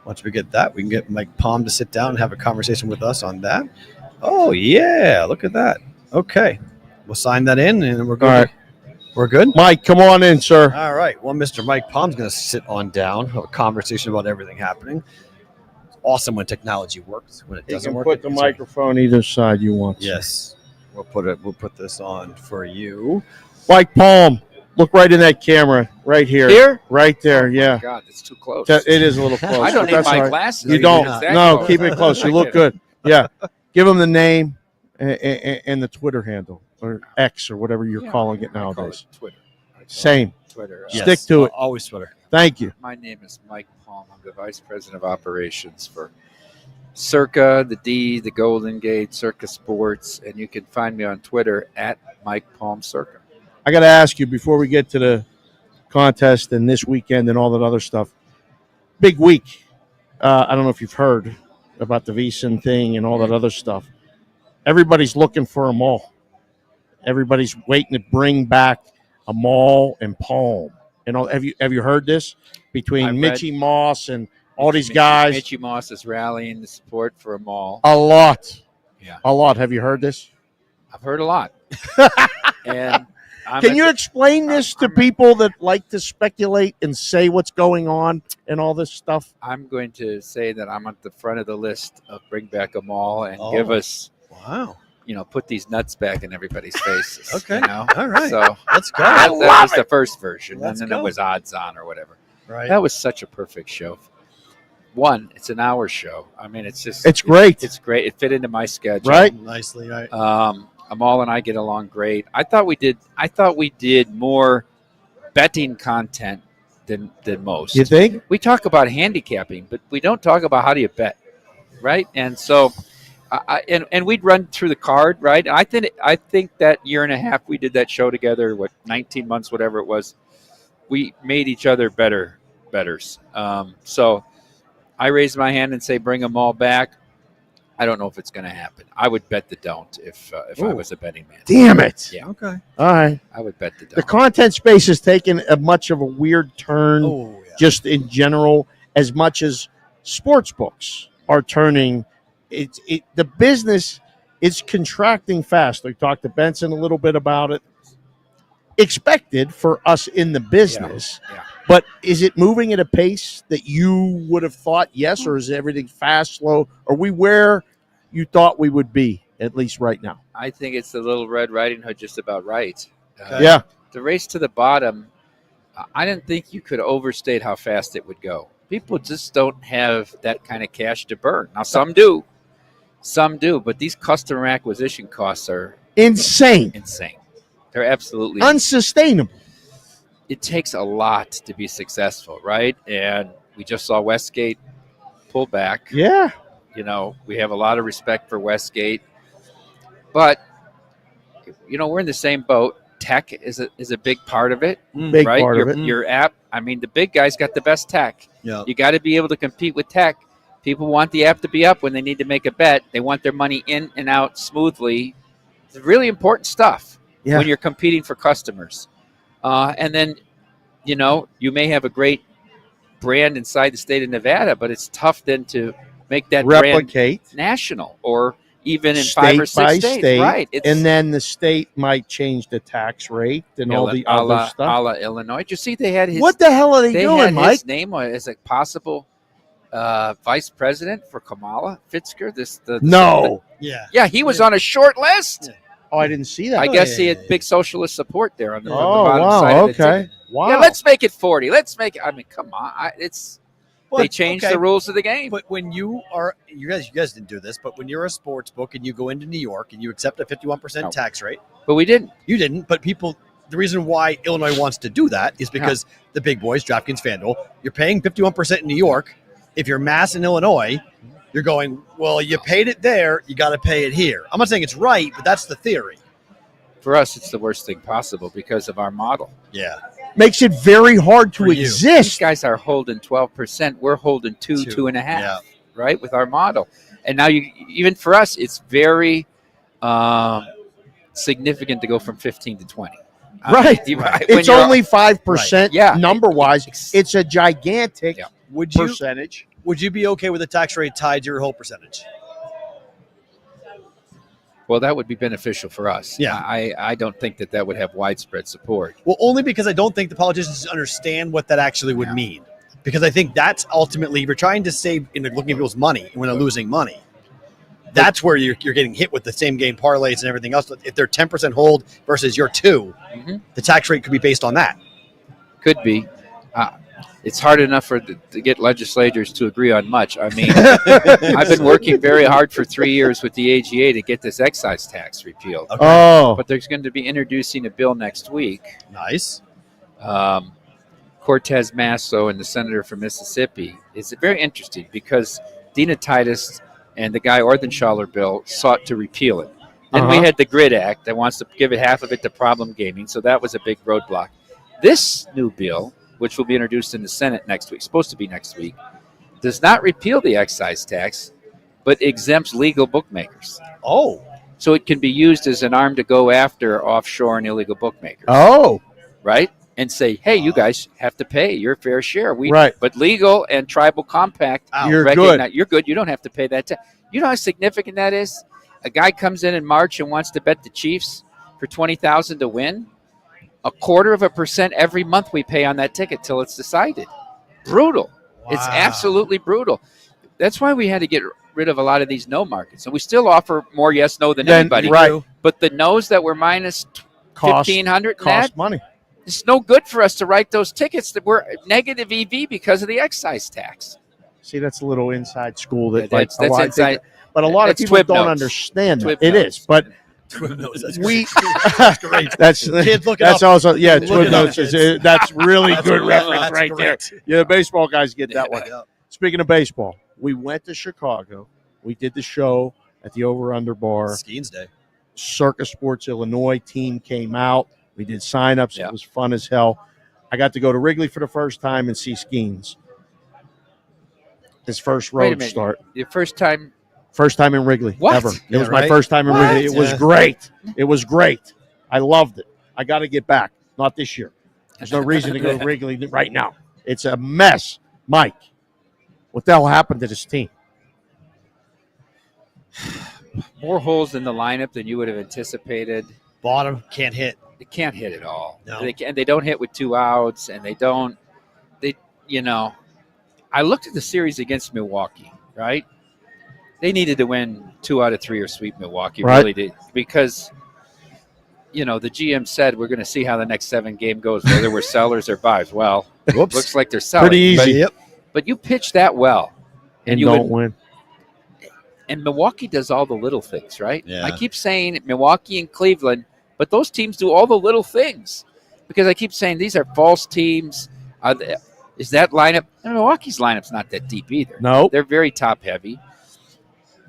Once we get that, we can get Mike Palm to sit down and have a conversation with us on that. Oh, yeah, look at that. Okay, we'll sign that in, and we're good. All right. We're good? Mike, come on in, sir. All right. Well, Mr. Mike Palm's going to sit on down, have a conversation about everything happening. It's awesome when technology works. When it You doesn't can work, put the microphone either side you want. Yes. We'll put this on for you. Mike Palm, look right in that camera, right here. Here? Right there, yeah. God, it's too close. It is a little close. I don't but need that's my all right. glasses. You No, don't. it's that No, close. keep it close. You look good. Yeah. Give him the name and the Twitter handle or X or whatever you're calling it nowadays. Twitter. Same. Twitter. Stick to it. Always Twitter. Thank you. My name is Mike Palm. I'm the Vice President of Operations for Circa, the Golden Gate, Circa Sports, and you can find me on Twitter at Mike Palm Circa. I got to ask you before we get to the contest and this weekend and all that other stuff. Big week. I don't know if you've heard about the Benson thing and all that other stuff. Everybody's looking for a mall. Everybody's waiting to bring back a mall and Palm. And all, have you heard this between Mitchie Moss and all these guys? Mitchie Moss is rallying the support for a mall. A lot. Yeah. A lot. Have you heard this? I've heard a lot. And can you explain this to people that like to speculate and say what's going on and all this stuff? I'm going to say that I'm at the front of the list of Bring Back a Mall and give us, put these nuts back in everybody's faces. Okay. All right. So let's go. That was the first version. Let's and then go. it was Odds On or whatever. Right. That was such a perfect show. One, it's an hour show. I mean, it's great. It's great. It fit into my schedule. Right. Nicely, right. Amal and I get along great. I thought we did more betting content than most. You think? We talk about handicapping, but we don't talk about how do you bet, right? And so, and we'd run through the card, right? I think that year and a half we did that show together, 19 months, whatever it was, we made each other betters. So I raise my hand and say, bring them all back. I don't know if it's going to happen. I would bet the don't if I was a betting man. Damn it. Yeah. Okay. All right. I would bet the don't. The content space has taken a much of a weird turn just in general, as much as sports books are turning. The business is contracting fast. We talked to Benson a little bit about it. Expected for us in the business. Yeah. But is it moving at a pace that you would have thought yes, or is everything fast, slow? Are we where you thought we would be, at least right now? I think it's the Little Red Riding Hood just about right. Yeah. The race to the bottom, I didn't think you could overstate how fast it would go. People just don't have that kind of cash to burn. Now, some do, but these customer acquisition costs are insane. They're absolutely unsustainable. It takes a lot to be successful, right? And we just saw Westgate pull back. Yeah. We have a lot of respect for Westgate, but we're in the same boat. Tech is a big part of it, Big right? part of it. Your app. I mean, the big guys got the best tech. Yeah. You got to be able to compete with tech. People want the app to be up when they need to make a bet. They want their money in and out smoothly. It's really important stuff when you're competing for customers. And then, you may have a great brand inside the state of Nevada, but it's tough then to make that replicate brand national or even in state 5 or 6 by states. state, Right. and then the state might change the tax rate and all the other stuff. A la Illinois. Did you see they had his? What the hell are they They doing, had Mike? his name as a possible vice president for Kamala Fitzger. No. Yeah, he was on a short list. Oh, I didn't see that. I guess he had big socialist support there on the, Oh, on the bottom wow, side of the okay. ticket. Wow. Yeah, let's make it 40. Let's make it. I mean, come on. They changed okay. the rules of the game. But when you guys didn't do this, but when you're a sports book and you go into New York and you accept a 51% tax rate. But we didn't. You didn't. But the reason why Illinois wants to do that is because the big boys, DraftKings, FanDuel, you're paying 51% in New York. If you're mass in Illinois, you're going, well, you paid it there, you got to pay it here. I'm not saying it's right, but that's the theory. For us, it's the worst thing possible because of our model. Yeah. Makes it very hard to These exist. guys are holding 12%. We're holding 2.5%, right, with our model. And now even for us, it's very significant to go from 15 to 20. Right. It's only 5%. Yeah. Number-wise, it's a gigantic percentage. Would you be okay with a tax rate tied to your whole percentage? Well, that would be beneficial for us. Yeah. I don't think that would have widespread support. Well, only because I don't think the politicians understand what that actually would mean. Because I think that's ultimately, if you're trying to save, looking at people's money and when they're losing money, that's where you're getting hit with the same game parlays and everything else. If they're 10% hold versus your 2%, the tax rate could be based on that. Could be. It's hard enough to get legislators to agree on much. I mean, I've been working very hard for 3 years with the AGA to get this excise tax repealed. Okay. Oh. But there's going to be introducing a bill next week. Nice. Cortez Masto and the senator from Mississippi. It's very interesting because Dina Titus and the Guy Orthenschaler bill sought to repeal it. Then we had the GRID Act that wants to give it half of it to problem gaming, so that was a big roadblock. This new bill, which will be introduced in the Senate next week, supposed to be next week, does not repeal the excise tax, but exempts legal bookmakers. Oh. So it can be used as an arm to go after offshore and illegal bookmakers. Oh. Right? And say, hey, you guys have to pay your fair share. Right. But legal and tribal compact, You're good. You're good. You don't have to pay that. You know how significant that is? A guy comes in March and wants to bet the Chiefs for $20,000 to win. 0.25% every month we pay on that ticket till it's decided. Brutal. Wow. It's absolutely brutal. That's why we had to get rid of a lot of these no markets. And we still offer more yes, no than anybody. Right. But the no's that were minus $1,500 cost money. It's no good for us to write those tickets that were negative EV because of the excise tax. See, that's a little inside school. That's inside. But a lot of people don't understand that. It is. But we that's kids look that's up. Also Twib Notes. That's really good reference That's right correct. there. Yeah, the baseball guys get that one. Yeah. Speaking of baseball, we went to Chicago. We did the show at the Over Under Bar. Skeens Day. Circa Sports Illinois team came out. We did signups. Yeah. It was fun as hell. I got to go to Wrigley for the first time and see Skeens. His first Wait a road minute. start. Your first time. First time in Wrigley What? ever. It Yeah, was my right? first time in What? Wrigley. It was great. It was great. I loved it. I got to get back. Not this year. There's no reason to go to Wrigley right now. It's a mess. Mike, what the hell happened to this team? More holes in the lineup than you would have anticipated. Bottom can't hit. They can't hit at all. No. They don't hit with 2 outs, and I looked at the series against Milwaukee, right? They needed to win 2 out of 3 or sweep Milwaukee, Right. really did, because the GM said we're going to see how the next 7 game goes, whether we're sellers or buyers. Well, looks like they're selling. Pretty easy. But you pitch that well, and you don't win. And Milwaukee does all the little things, right? Yeah. I keep saying Milwaukee and Cleveland, but those teams do all the little things because I keep saying these are false teams. Is that lineup? And Milwaukee's lineup's not that deep either. No, they're very top heavy.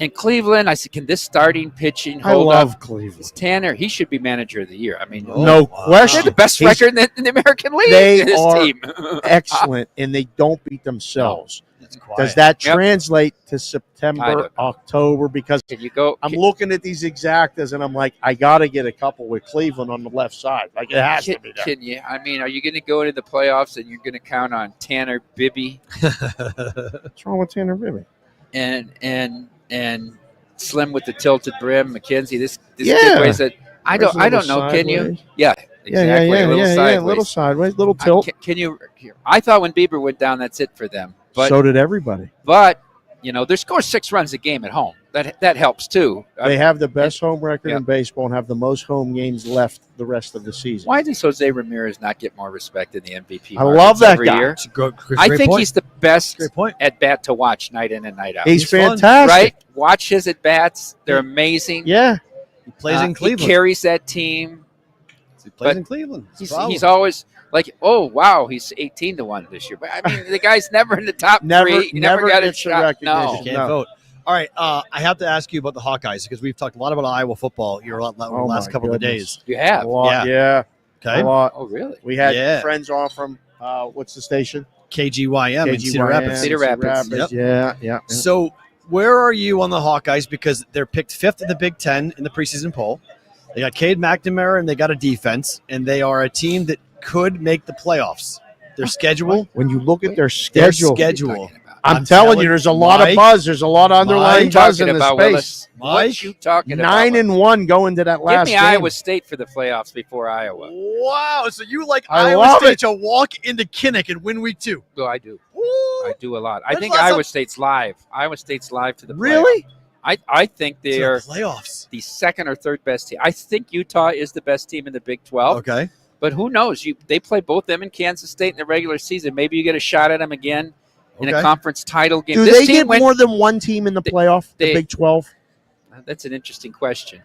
In Cleveland, I said, can this starting pitching I hold love up? Cleveland. Tanner, he should be manager of the year. I mean, no question. They're the best record in the American League. They this are team. excellent, and they don't beat themselves. No, does that Yep. translate to I September, don't know. October? Because Can you go? I'm looking at these exactas, and I'm like, I got to get a couple with Cleveland on the left side. Like, it has to be there. Can you? I mean, are you going to go into the playoffs and you're going to count on Tanner Bibby What's wrong with Tanner Bibby? and Slim with the tilted brim, McKenzie? This Yeah. kid weighs it. I There's don't a little know. Can you? sideways. Yeah, exactly. Yeah, a little sideways. little sideways, little tilt. Can you? I thought when Bieber went down, that's it for them. But So did everybody. But they score 6 runs a game at home. That helps too. They have the best home record Yeah. in baseball and have the most home games left the rest of the season. Why does Jose Ramirez not get more respect in the MVP? I love markets that every guy. year? It's a great I think point. he's the best Great point. at bat to watch night in and night out. He's fun, fantastic. right? Watch his at bats; they're amazing. Yeah. He plays in Cleveland. He carries that team. He plays but in Cleveland. He's always like, oh wow, he's 18-1 this year. But I mean, the guy's never in the top Never- 3. He never never got a gets the shot. recognition. No. You can't No. vote. All right, I have to ask you about the Hawkeyes because we've talked a lot about Iowa football here the Oh, last my couple of goodness. days. You have. A lot, yeah. Okay, A lot. Oh really? We had Yeah. friends on from, what's the station? KGYM in Cedar Rapids. Cedar Rapids. Yep. Yeah. So, where are you on the Hawkeyes? Because they're picked 5th in the Big Ten in the preseason poll. They got Cade McNamara and they got a defense, and they are a team that could make the playoffs. Their schedule, When you look at their schedule, I'm telling you, there's a lot of buzz. There's a lot of underlying Mike, buzz in talking this about space. Willis. What you talking about? 9-1 going to that Give last me game. Iowa State for the playoffs before Iowa. Wow! So you like I Iowa love State it. to walk into Kinnick and win week 2? Well, I do. Woo! I do a lot. I That's think lots Iowa of- State's live. Iowa State's live to the Really? playoffs. I think To the they're playoffs. the second or third best team. I think Utah is the best team in the Big 12. Okay. But who knows? They play both them and Kansas State in the regular season. Maybe you get a shot at them again in a Okay. conference title game. Do This they team get went- more than one team in the playoff, the they- Big 12? That's an interesting question.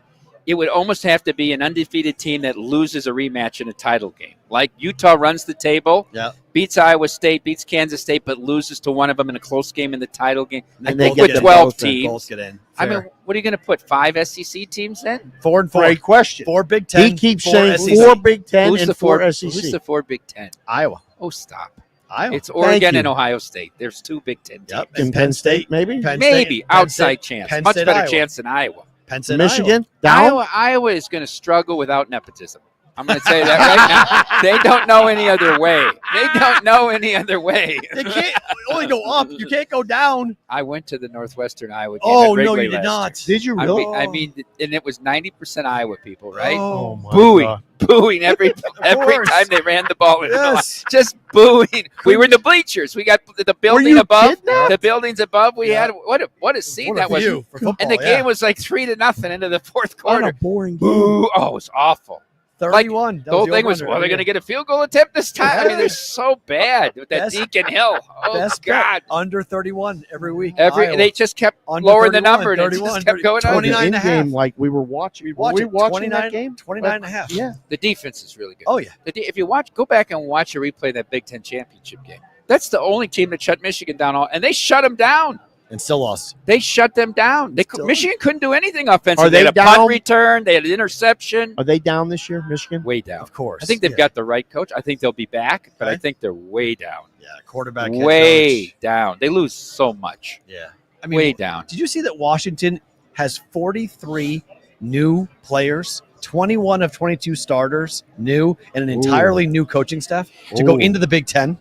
It would almost have to be an undefeated team that loses a rematch in a title game. Like Utah runs the table, Yeah. beats Iowa State, beats Kansas State, but loses to one of them in a close game in the title game. I And they think get with them 12 Both teams, get in. I Fair. mean, what are you going to put, 5 SEC teams in? 4 and 4. Great question. 4 Big Ten. He keeps 4 saying SEC. 4 Big Ten Who's and the 4 four? SEC. Who's the 4 Big Ten? Iowa. Oh, stop. Iowa. It's Oregon you. and Ohio State. There's 2 Big Ten teams. Yep. And Penn State, maybe? Penn Maybe State, Penn outside State, chance. Penn Much State, better Iowa. chance than Iowa. Penn State, Michigan? Down? Iowa is going to struggle without nepotism. I'm going to say that right now. They don't know any other way. They don't know any other way. They can't only go up. You can't go down. I went to the Northwestern Iowa game. Oh, at no, Wrigley you did last not. Did you year. really? I mean, and it was 90% Iowa people, right? Oh, my booing, God. booing every course. time they ran the ball. Yes. Just booing. We were in the bleachers. We got the building you above. kidnapped? The buildings above. We Yeah. had what a scene What a that was. view for football, And the yeah. game was like 3-0 into the fourth What quarter. a boring game. Boo! Oh, it was awful. 31. The whole thing was, well, they're going to get a field goal attempt this time. I mean, they're so bad with that Best- Deacon Hill. Oh, Best God. bet. Under 31 every week. They just kept Under lowering the 31, number, and it 31, just kept going 29 on. The and a half. in-game, like we were watching. Were Watch we it. watching 29 that game? 29 and a half. Yeah. The defense is really good. Oh, yeah. If you go back and watch a replay of that Big Ten championship game. That's the only team that shut Michigan down, and they shut them down. And still lost. They shut them down. Michigan couldn't do anything offensively. Are they had a down? punt return. They had an interception. Are they down this year, Michigan? Way down. Of course. I think they've Yeah. got the right coach. I think they'll be back, but I Okay. think they're way down. Yeah, quarterback. head Way coach. down. They lose so much. Yeah. I mean, Way down. did you see that Washington has 43 new players, 21 of 22 starters new, and an entirely new coaching staff to go Ooh. into the Big Ten?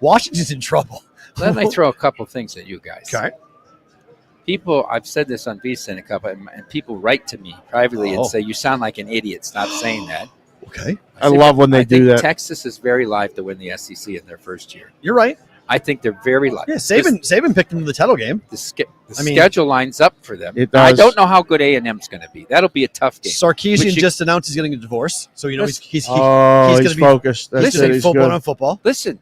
Washington's in trouble. Let me throw a couple things at you guys. Okay. People, I've said this on VSiN a couple, and people write to me privately Oh. and say, "You sound like an idiot. Stop saying that." Okay. I say, love when they I do think that. Texas is very live to win the SEC in their first year. You're right. I think they're very live. Yeah, Saban picked them to the title game. The schedule lines up for them. It does. I don't know how good A&M's going to be. That'll be a tough game. Sarkisian just announced he's getting a divorce, so he's going to be focused. He's going to be full blown on football. Listen,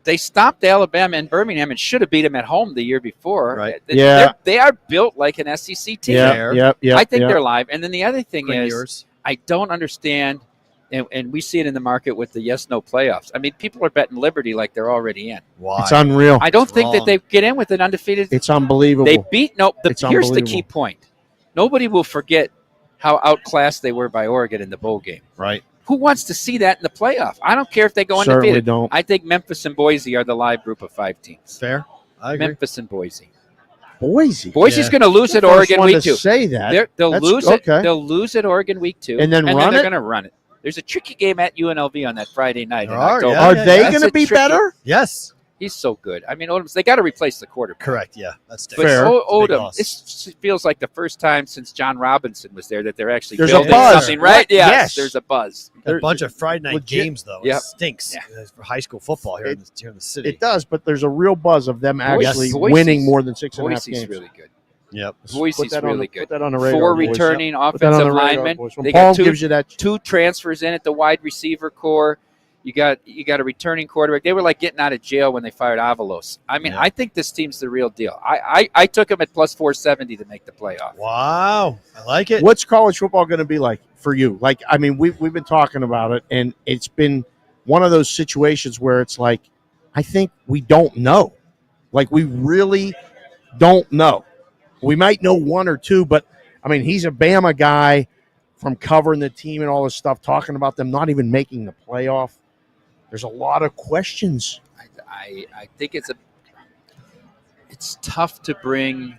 they stopped Alabama and Birmingham and should have beat them at home the year before. Right. They are built like an SEC team. Yeah. I think they're live. And then the other thing is, I don't understand, and we see it in the market with the yes/no playoffs. I mean, people are betting Liberty like they're already in. Why? It's unreal. I don't think that they get in with an undefeated. It's unbelievable. They beat It's here's the unbelievable. key point. Nobody will forget how outclassed they were by Oregon in the bowl game. Right. Who wants to see that in the playoff? I don't care if they go Certainly undefeated. don't. I think Memphis and Boise are the live group of 5 teams. Fair. I agree. Memphis and Boise. Boise's going to lose at Oregon week 2. Say that. They'll That's lose okay. it. They'll lose at Oregon week 2, And then run they're it? going to run it. There's a tricky game at UNLV on that Friday night. in Are, October. yeah, Are yeah, they yeah. going to be better? Yes. He's so good. I mean, Odom's, they got to replace the quarterback. Correct. Yeah. That's But Fair. Odom, this feels like the first time since John Robinson was there that they're actually There's a building buzz. something, right? Yes. There's a buzz. A bunch of Friday night legit- games, though. Yep. It stinks for high school football here in the city. It does, but there's a real buzz of them actually Boise's- winning more than 6.5 Boise's games. really good. Yep. Boise's really good. Put that on the radar. 4 boys. returning Put that on offensive the radar, linemen. boys. When They Paul got gives you that. 2 transfers in at the wide receiver core. You got a returning quarterback. They were like getting out of jail when they fired Avalos. I mean, I think this team's the real deal. I took them at plus 470 to make the playoff. Wow. I like it. What's college football going to be like for you? Like, I mean, we've been talking about it, and it's been one of those situations where it's like, I think we don't know. Like, we really don't know. We might know 1 or 2, but, I mean, he's a Bama guy from covering the team and all this stuff, talking about them not even making the playoff. There's a lot of questions. I think it's tough to bring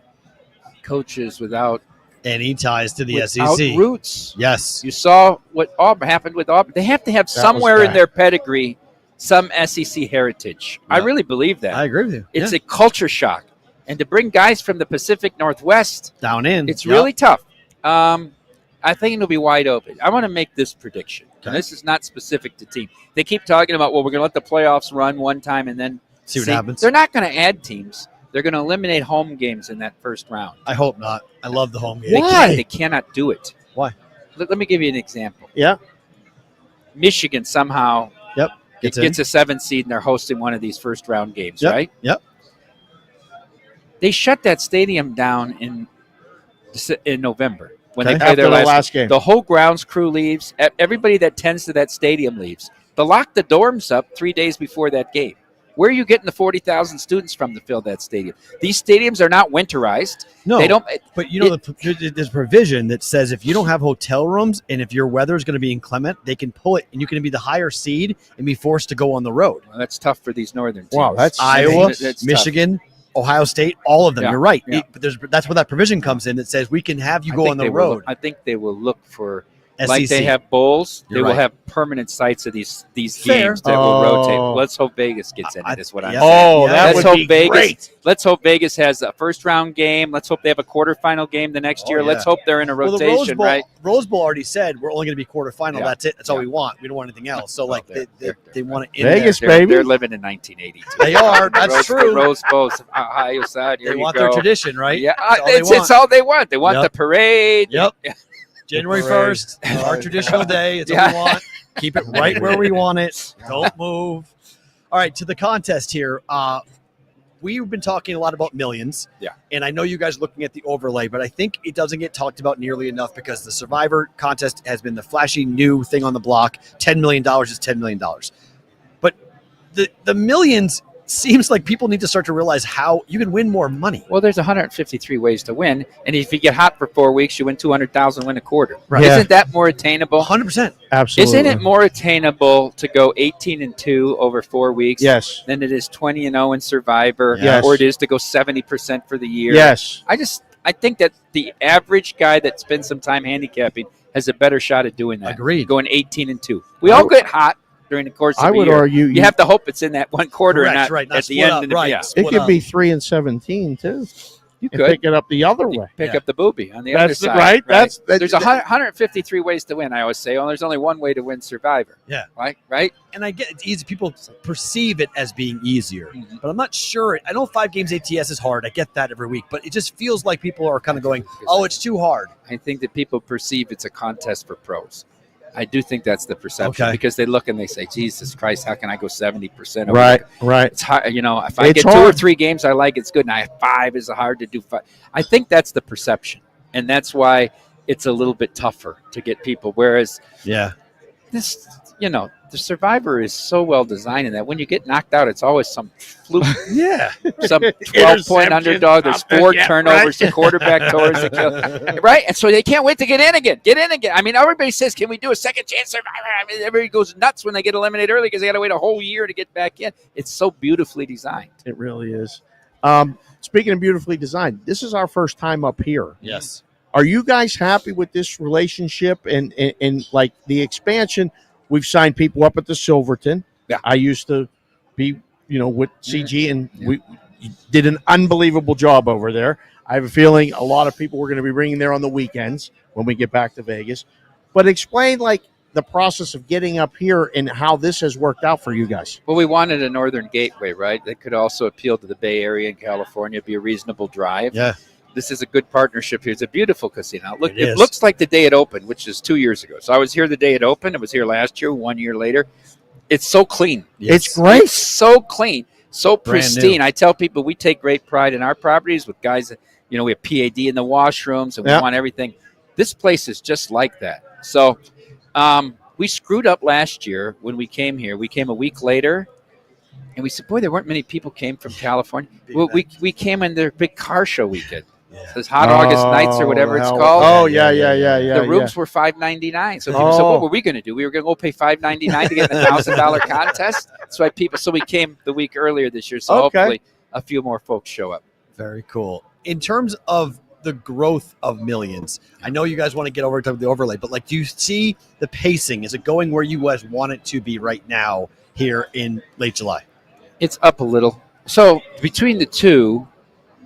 coaches without any ties to the without SEC. roots. Yes. You saw what happened with Auburn. They have to have somewhere in their pedigree some SEC heritage. Yeah. I really believe that. I agree with you. It's a culture shock. And to bring guys from the Pacific Northwest down in, it's really tough. I think it'll be wide open. I want to make this prediction. And this is not specific to team. They keep talking about, well, we're going to let the playoffs run one time and then see what happens. They're not going to add teams. They're going to eliminate home games in that first round. I hope not. I love the home game. Why? They cannot do it. Why? Let me give you an example. Yeah. Michigan somehow gets a 7 seed and they're hosting one of these first round games, Yep. right? Yep. They shut that stadium down in November when they play After their the last last game. The whole grounds crew leaves. Everybody that tends to that stadium leaves. They lock the dorms up 3 days before that game. Where are you getting the 40,000 students from to fill that stadium? These stadiums are not winterized. No, they don't. But you know, there's provision that says if you don't have hotel rooms and if your weather is going to be inclement, they can pull it, and you can be the higher seed and be forced to go on the road. Well, that's tough for these northern teams. Wow, that's Iowa, that's Michigan, Ohio State, all of them. Yeah, You're right. yeah. But that's where that provision comes in that says we can have you I go think on the they will road. look- I think they will look for. SEC. Like they have bowls, You're they will right. have permanent sites of these Fair. games that will rotate. Let's hope Vegas gets in it. Is what I'm saying. Oh, that Let's would hope be Vegas. great. Let's hope Vegas has a first round game. Let's hope they have a quarterfinal game the next year. yeah. Let's hope they're in a Well, the rotation, right? Rose Bowl already said we're only going to be quarterfinal. Yeah. That's it. That's all Yeah. we want. We don't want anything else. So, like, they want it in Vegas, there. baby. They're living in 1982. They are. That's true. Rose Bowl's Ohio side. Here They you want go. their tradition, right? Yeah, That's all they it's want. all they want. They want Yep. the parade. Yep. January 1st, our traditional day. It's what we want. Keep it right where we want it. Don't move. All right, to the contest here. We've been talking a lot about millions. Yeah. And I know you guys are looking at the overlay, but I think it doesn't get talked about nearly enough because the Survivor contest has been the flashy new thing on the block. $10 million is $10 million. But the millions seems like people need to start to realize how you can win more money. Well, there's 153 ways to win, and if you get hot for 4 weeks, you win 200,000, win a quarter. Right. Isn't that more attainable? 100%. Absolutely. Isn't it more attainable to go 18-2 over 4 weeks? Yes. Than it is 20-0 in Survivor, Yes. or it is to go 70% for the year. Yes. I think that the average guy that spends some time handicapping has a better shot at doing that. Agreed. Going 18-2. We all get hot during the course of I the would year. argue you have to hope it's in that one quarter Correct, and not right, not at the split end. up, of the, right. yeah. It Split could up. be 3-17 too. and could. pick it up the other way. Pick up the booby on the other side. Right. That's there's 153 ways to win. I always say, there's only one way to win Survivor. Yeah. Right. And I get it's easy. People perceive it as being easier, but I'm not sure. I know 5 games ATS is hard. I get that every week, but it just feels like people are kind of going, "Oh, it's too hard." I think that people perceive it's a contest for pros. I do think that's the perception because they look and they say, "Jesus Christ, how can I go 70%?" Right. It's hard. If I get 2 or 3 games I like, it's good. And I have 5 is hard to do 5. I think that's the perception, and that's why it's a little bit tougher to get people. Whereas, this, the Survivor is so well designed in that when you get knocked out, it's always some fluke. Some 12-point underdog. There's 4 turnovers. The quarterback towards the kill. Right? And so they can't wait to get in again. I mean, everybody says, can we do a second chance Survivor? I mean, everybody goes nuts when they get eliminated early because they got to wait a whole year to get back in. It's so beautifully designed. It really is. Speaking of beautifully designed, this is our first time up here. Yes. Are you guys happy with this relationship and like the expansion? We've signed people up at the Silverton. Yeah. I used to be, with CG, and we did an unbelievable job over there. I have a feeling a lot of people we're going to be bringing there on the weekends when we get back to Vegas. But explain, the process of getting up here and how this has worked out for you guys. Well, we wanted a northern gateway, right? That could also appeal to the Bay Area in California, be a reasonable drive. Yeah. This is a good partnership here. It's a beautiful casino. Look, it looks like the day it opened, which is 2 years ago. So I was here the day it opened. I was here last year, 1 year later. It's so clean. Yes. It's great. It's so clean, so pristine. I tell people we take great pride in our properties with guys that, we have PAD in the washrooms and we want everything. This place is just like that. So we screwed up last year when we came here. We came a week later. And we said, boy, there weren't many people came from California. Well, we came in their big car show weekend. Those Hot August Nights or whatever it's called. Oh, yeah. The rooms were $599. So people said, what were we going to do? We were going to go pay $599 to get in a $1,000 contest. That's why so we came the week earlier this year. So hopefully a few more folks show up. Very cool. In terms of the growth of Millions, I know you guys want to get over to the overlay, but do you see the pacing? Is it going where you guys want it to be right now here in late July? It's up a little. So between the two,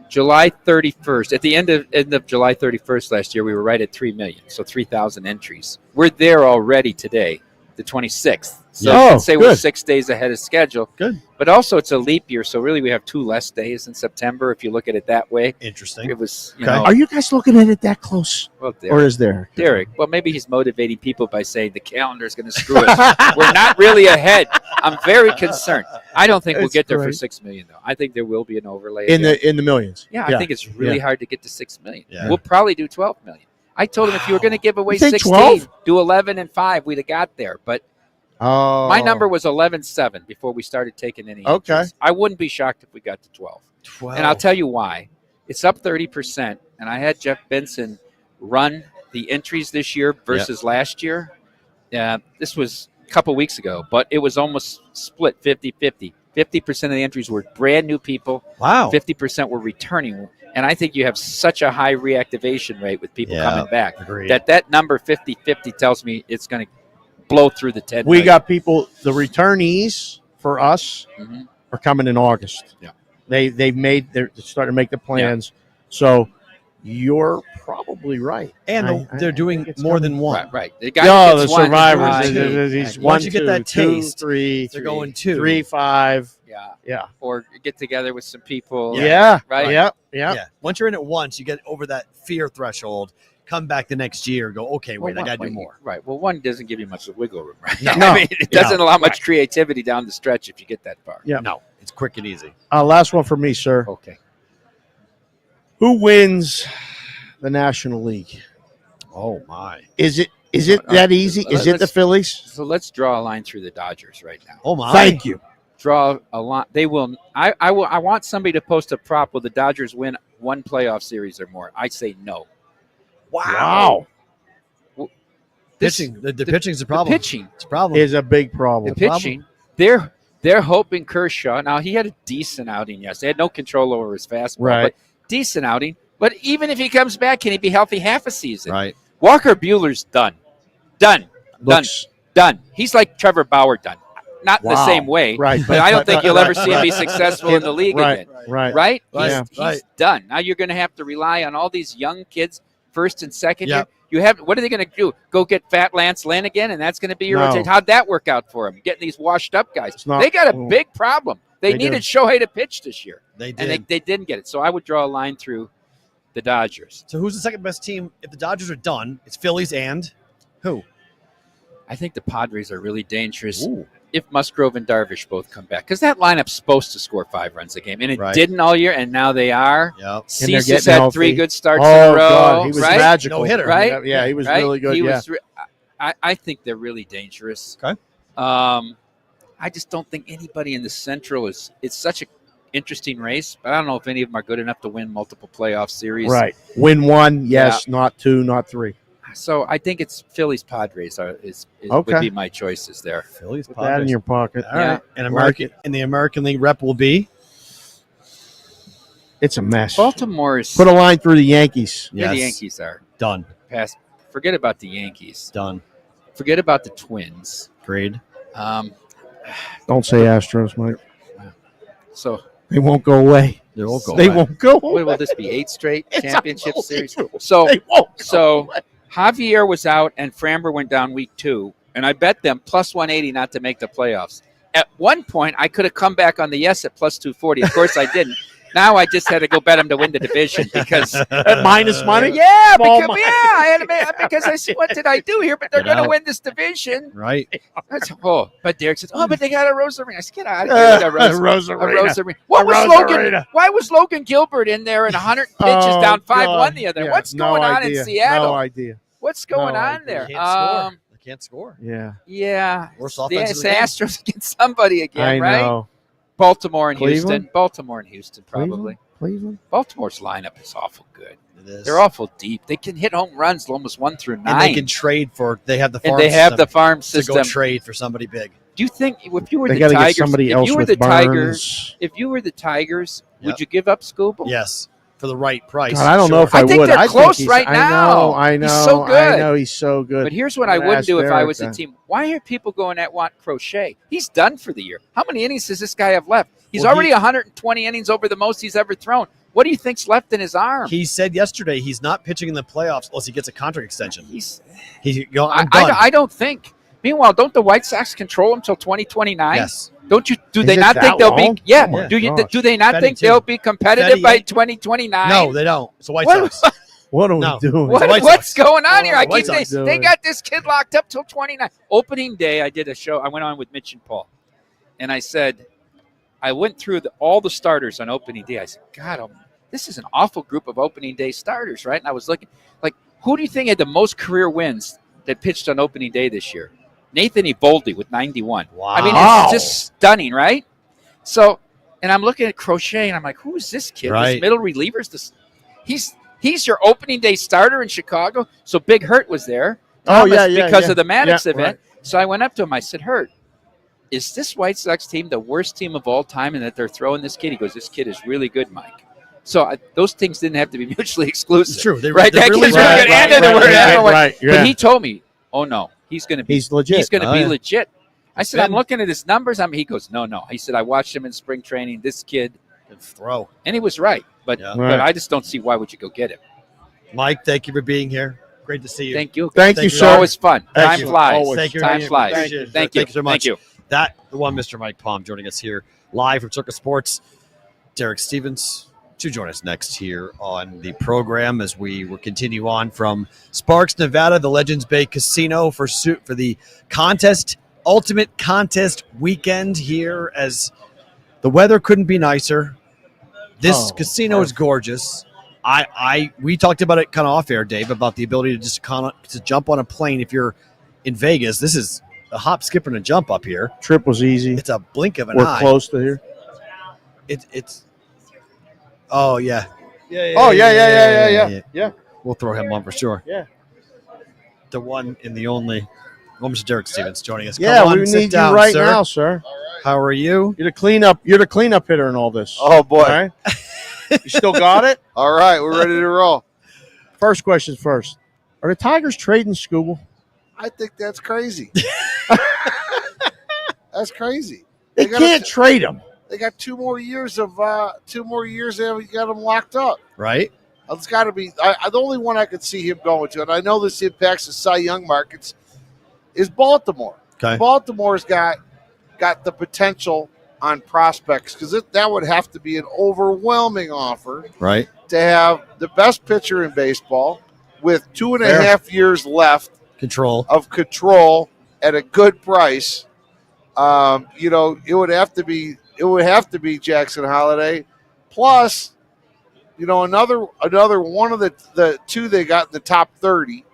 July 31st, at the end of July 31st last year, we were right at 3 million, so 3,000 entries. We're there already today, the 26th. So you can say we're 6 days ahead of schedule. Good. But also it's a leap year, so really we have 2 less days in September if you look at it that way. Interesting. It was, Are you guys looking at it that close? Well, or is there? Derek, well, maybe he's motivating people by saying the calendar is going to screw us. We're not really ahead. I'm very concerned. I don't think we'll get there for 6 million, though. I think there will be an overlay in the millions. Yeah, I think it's really hard to get to 6 million. Yeah. We'll probably do 12 million. I told him if you were going to give away 16, 12? do 11 and 5. We'd have got there, but my number was 11.7 before we started taking any entries. I wouldn't be shocked if we got to 12. And I'll tell you why. It's up 30%, and I had Jeff Benson run the entries this year versus last year. This was a couple weeks ago, but it was almost split 50-50. 50% of the entries were brand new people. Wow. 50% were returning. And I think you have such a high reactivation rate with people coming back that number 50-50 tells me it's going to blow through the 10 We got people, the returnees for us are coming in August. Yeah. They're starting to make the plans. So you're probably right. And they're doing more than one. Right. The guy gets the one, survivors. He's Once 1, you get 2, that 2, taste, 3, they're going 2, 3, 5. Yeah. Or get together with some people. Yeah. Right. Yeah. Once you're in it once, you get over that fear threshold. Come back the next year, go, okay, wait, I got to do more. Right. Well, one doesn't give you much wiggle room, right? No. I mean, it doesn't allow much creativity down the stretch if you get that far. Yeah. No, it's quick and easy. Last one for me, sir. Okay. Who wins the National League? Oh, my. Is it that easy? Is it the Phillies? So let's draw a line through the Dodgers right now. Oh, my. Thank you. Draw a line. They will. I want somebody to post a prop. Will the Dodgers win one playoff series or more? I say no. Wow. Well, pitching. The pitching is a problem. The pitching it's a problem. Is a big problem. The pitching. They're hoping Kershaw. Now he had a decent outing yesterday. They had no control over his fastball, but decent outing. But even if he comes back, can he be healthy half a season? Right. Walker Buehler's done. Done. He's like Trevor Bauer done. not in the same way. Right. But I don't think you'll ever see him be successful in the league again. Right. He's done. Now you're going to have to rely on all these young kids, first and second year. What are they going to do? Go get Fat Lance Lynn again, and that's going to be your rotation? How'd that work out for him? Getting these washed-up guys. They got a big problem. They needed Shohei to pitch this year. They did. And they didn't get it. So I would draw a line through the Dodgers. So who's the second best team? If the Dodgers are done, it's Phillies and who? I think the Padres are really dangerous if Musgrove and Darvish both come back. Because that lineup's supposed to score 5 runs a game. And it didn't all year, and now they are. Yep. Cease's had 3 good starts in a row. God, he was magical. No hitter. Right? Yeah, he was really good. I think they're really dangerous. Okay. I just don't think anybody in the Central it's such an interesting race, but I don't know if any of them are good enough to win multiple playoff series. Right. Win 1, yes, not 2, not 3. So I think it's Phillies Padres would be my choices there. Phillies Put that in your pocket. All right. And the American League rep will be? It's a mess. Baltimore's put a line through the Yankees. Yeah, the Yankees are done. Pass. Forget about the Yankees. Done. Forget about the Twins. Agreed. Don't say Astros, Mike. So they won't go away. They won't go They away. won't go away. What will this be? 8 straight championship series. They So won't go away. Javier was out and Framber went down week 2, and I bet them plus 180 not to make the playoffs. At one point, I could have come back on the yes at plus 240. Of course, I didn't. Now I just had to go bet them to win the division because at minus money. Yeah, I had to because I said, what did I do here? But they're going to win this division, right? But Derek says, but they got a Rosarina. I said, get out of here with a Rosarina. Why was Logan Gilbert in there and 100 pitches down 5-1 the other? What's going on in Seattle? No idea. What's going on there? They can't score. Yeah. Worst The offense in the game. Astros get somebody again, right? know. Baltimore and Cleveland? Houston. Baltimore and Houston, probably. Cleveland. Baltimore's lineup is awful good. It is. They're awful deep. They can hit home runs almost 1 through 9. And they can trade for. They have the farm. And they have the farm to system go trade for somebody big. Do you think if you were They the got to get Tigers, somebody if else you were with the Burns. Tigers, would Yep. you give up Skubal? Yes, for the right price. God, I don't know if I I think would. they're I close think right now. I know. He's so good. I know he's so good. But here's what I But wouldn't ask do if I Derek was the then. team. Why are people going at want Crochet? He's done for the year. How many innings does this guy have left? He's Well, already 120 innings over the most he's ever thrown. What do you think's left in his arm? He said yesterday he's not pitching in the playoffs unless he gets a contract extension. He's. I'm done. I don't think. Meanwhile, don't the White Sox control him till 2029? Yes. Don't you? Do Is they it not that think they'll long? be? Yeah. Oh my Do you? gosh. Do they not Fetty think too. they'll be competitive Fetty by ain't- 2029? No, they don't. It's the White What- Sox. What are No. we doing? What? White What's Sox. going on here? I White keep Sox they doing. got this kid locked up till 29. Opening day, I did a show. I went on with Mitch and Paul, and I said, I went through all the starters on opening day. I said, God, this is an awful group of opening day starters, right? And I was looking, like, who do you think had the most career wins that pitched on opening day this year? Nathan Eovaldi with 91. Wow. I mean, it's just stunning, right? So, and I'm looking at Crochet, and I'm like, who is this kid? Right. This middle reliever's this. He's your opening day starter in Chicago. So Big Hurt was there. Oh, Thomas, yeah, because yeah. of the Maddox Yeah, event. right. So I went up to him. I said, Hurt, is this White Sox team the worst team of all time and that they're throwing this kid? He goes, this kid is really good, Mike. So those things didn't have to be mutually exclusive. It's true. Right? That really kid's really good. And they were everyone. right, yeah. But he told me, oh, no, he's going to be He's legit. He's going to Oh, be yeah. legit. I said, I'm looking at his numbers. He goes, no. He said, I watched him in spring training. This kid. Can throw. And he was right. But Yeah. but I just don't see why would you go get him. Mike, thank you for being here. Great to see you. Thank you. Thank you, It's sir. always fun. Thank Time you. flies. Always. Thank you. Time flies. Thank you. Thank you. Thank you so much. Thank you. The one, Mr. Mike Palm, joining us here live from Circa Sports. Derek Stevens to join us next here on the program as we will continue on from Sparks, Nevada, the Legends Bay Casino for the contest, ultimate contest weekend here. As the weather couldn't be nicer. This casino is gorgeous. We talked about it kind of off air, Dave, about the ability to just to jump on a plane if you're in Vegas. This is a hop, skip, and a jump up here. Trip was easy. It's a blink of an We're eye. close to here. It's. Oh yeah. Yeah. We'll throw him on for sure. Yeah. The one and the only. Well, Mr. Derek Stevens joining us. Yeah, Come on, we sit need down, you right sir. now, sir. How are you? You're the cleanup hitter in all this. Oh, boy. All right? You still got it? All right, we're ready to roll. First question first. Are the Tigers trading Skubal? I think that's crazy. That's crazy. They can't trade him. They got 2 more years of They got him locked up. Right. It's got to be the only one I could see him going to, and I know this impacts the Cy Young markets, is Baltimore. Okay. Baltimore's got the potential on prospects because that would have to be an overwhelming offer, Right. to have the best pitcher in baseball with 2.5 years left of control at a good price. It would have to be Jackson Holiday, plus, another one of the 2 they got in the top 30.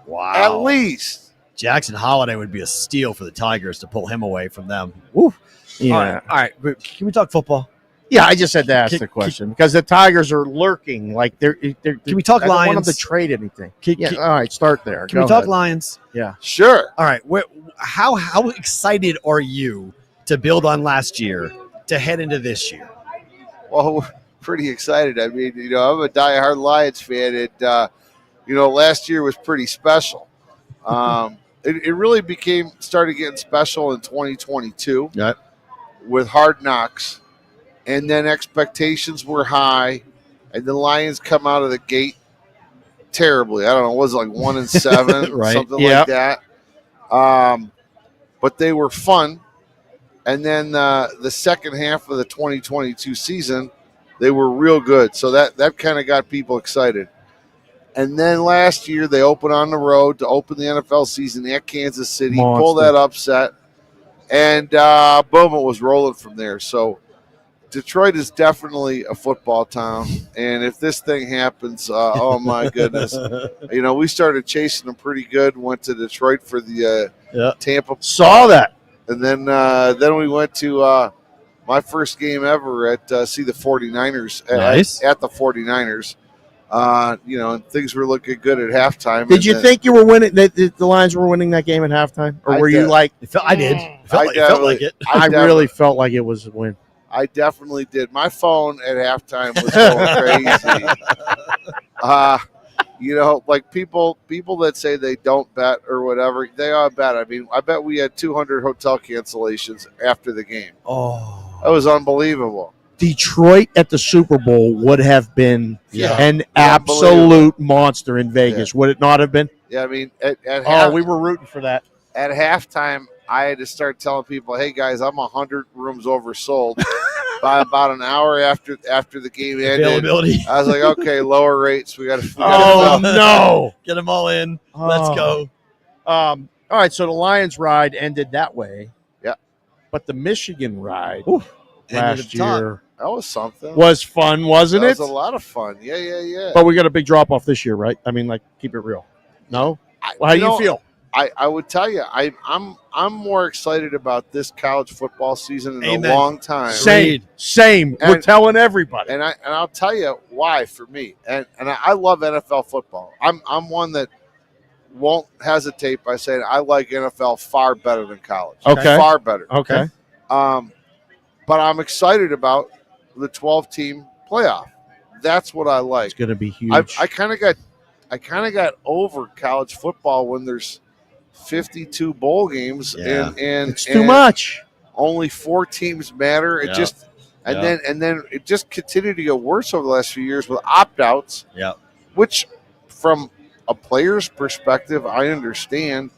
Wow. At least. Jackson Holiday would be a steal for the Tigers to pull him away from them. Woo. Yeah. All right. But can we talk football? Yeah, I just had to ask the question because the Tigers are lurking. Like they're can we talk I don't want Lions? them to trade anything. All right, start there. Can we talk Lions? Yeah. Sure. All right. How excited are you to build on last year to head into this year? Well, we're pretty excited. I mean, I'm a diehard Lions fan, and last year was pretty special. It really started getting special in 2022 with Hard Knocks, and then expectations were high, and the Lions come out of the gate terribly. I don't know, was it like 1-7, Right. something like that. But they were fun, and then the second half of the 2022 season, they were real good. So that kind of got people excited. And then last year, they opened on the road to open the NFL season at Kansas City, pull that upset, and boom, it was rolling from there. So Detroit is definitely a football town, and if this thing happens, oh my goodness. We started chasing them pretty good, went to Detroit for the Tampa. Saw that. And then we went to my first game ever at see the 49ers, at the 49ers. And things were looking good at halftime. Did you think you were winning? The Lions were winning that game at halftime, or were you like? I did. It felt like it. I really felt like it was a win. I definitely did. My phone at halftime was going crazy. Like people that say they don't bet or whatever, they all bet. I mean, I bet we had 200 hotel cancellations after the game. Oh, that was unbelievable. Detroit at the Super Bowl would have been an absolute monster in Vegas. Would it not have been? Yeah, I mean, we were rooting for that. At halftime, I had to start telling people, "Hey guys, I'm 100 rooms oversold." By about an hour after the game ended, availability. I was like, "Okay, lower rates. We got to." No! Get them all in. Let's go. All right, so the Lions ride ended that way. Yeah, but the Michigan ride top. last year. That was something. Was fun, wasn't it? It was a lot of fun. Yeah. But we got a big drop off this year, right? I mean, like, keep it real. No? How do you feel? I would tell you, I'm more excited about this college football season in a long time. Same. We're telling everybody. And I'll tell you why for me. And I love NFL football. I'm one that won't hesitate by saying I like NFL far better than college. Okay. Far better. Okay. But I'm excited about the 12-team playoff. That's what I like. It's going to be huge. I kind of got over college football when there's 52 bowl games and it's too much. Only 4 teams matter. It just and then it just continued to get worse over the last few years with opt-outs. Yeah. Which from a player's perspective, I understand.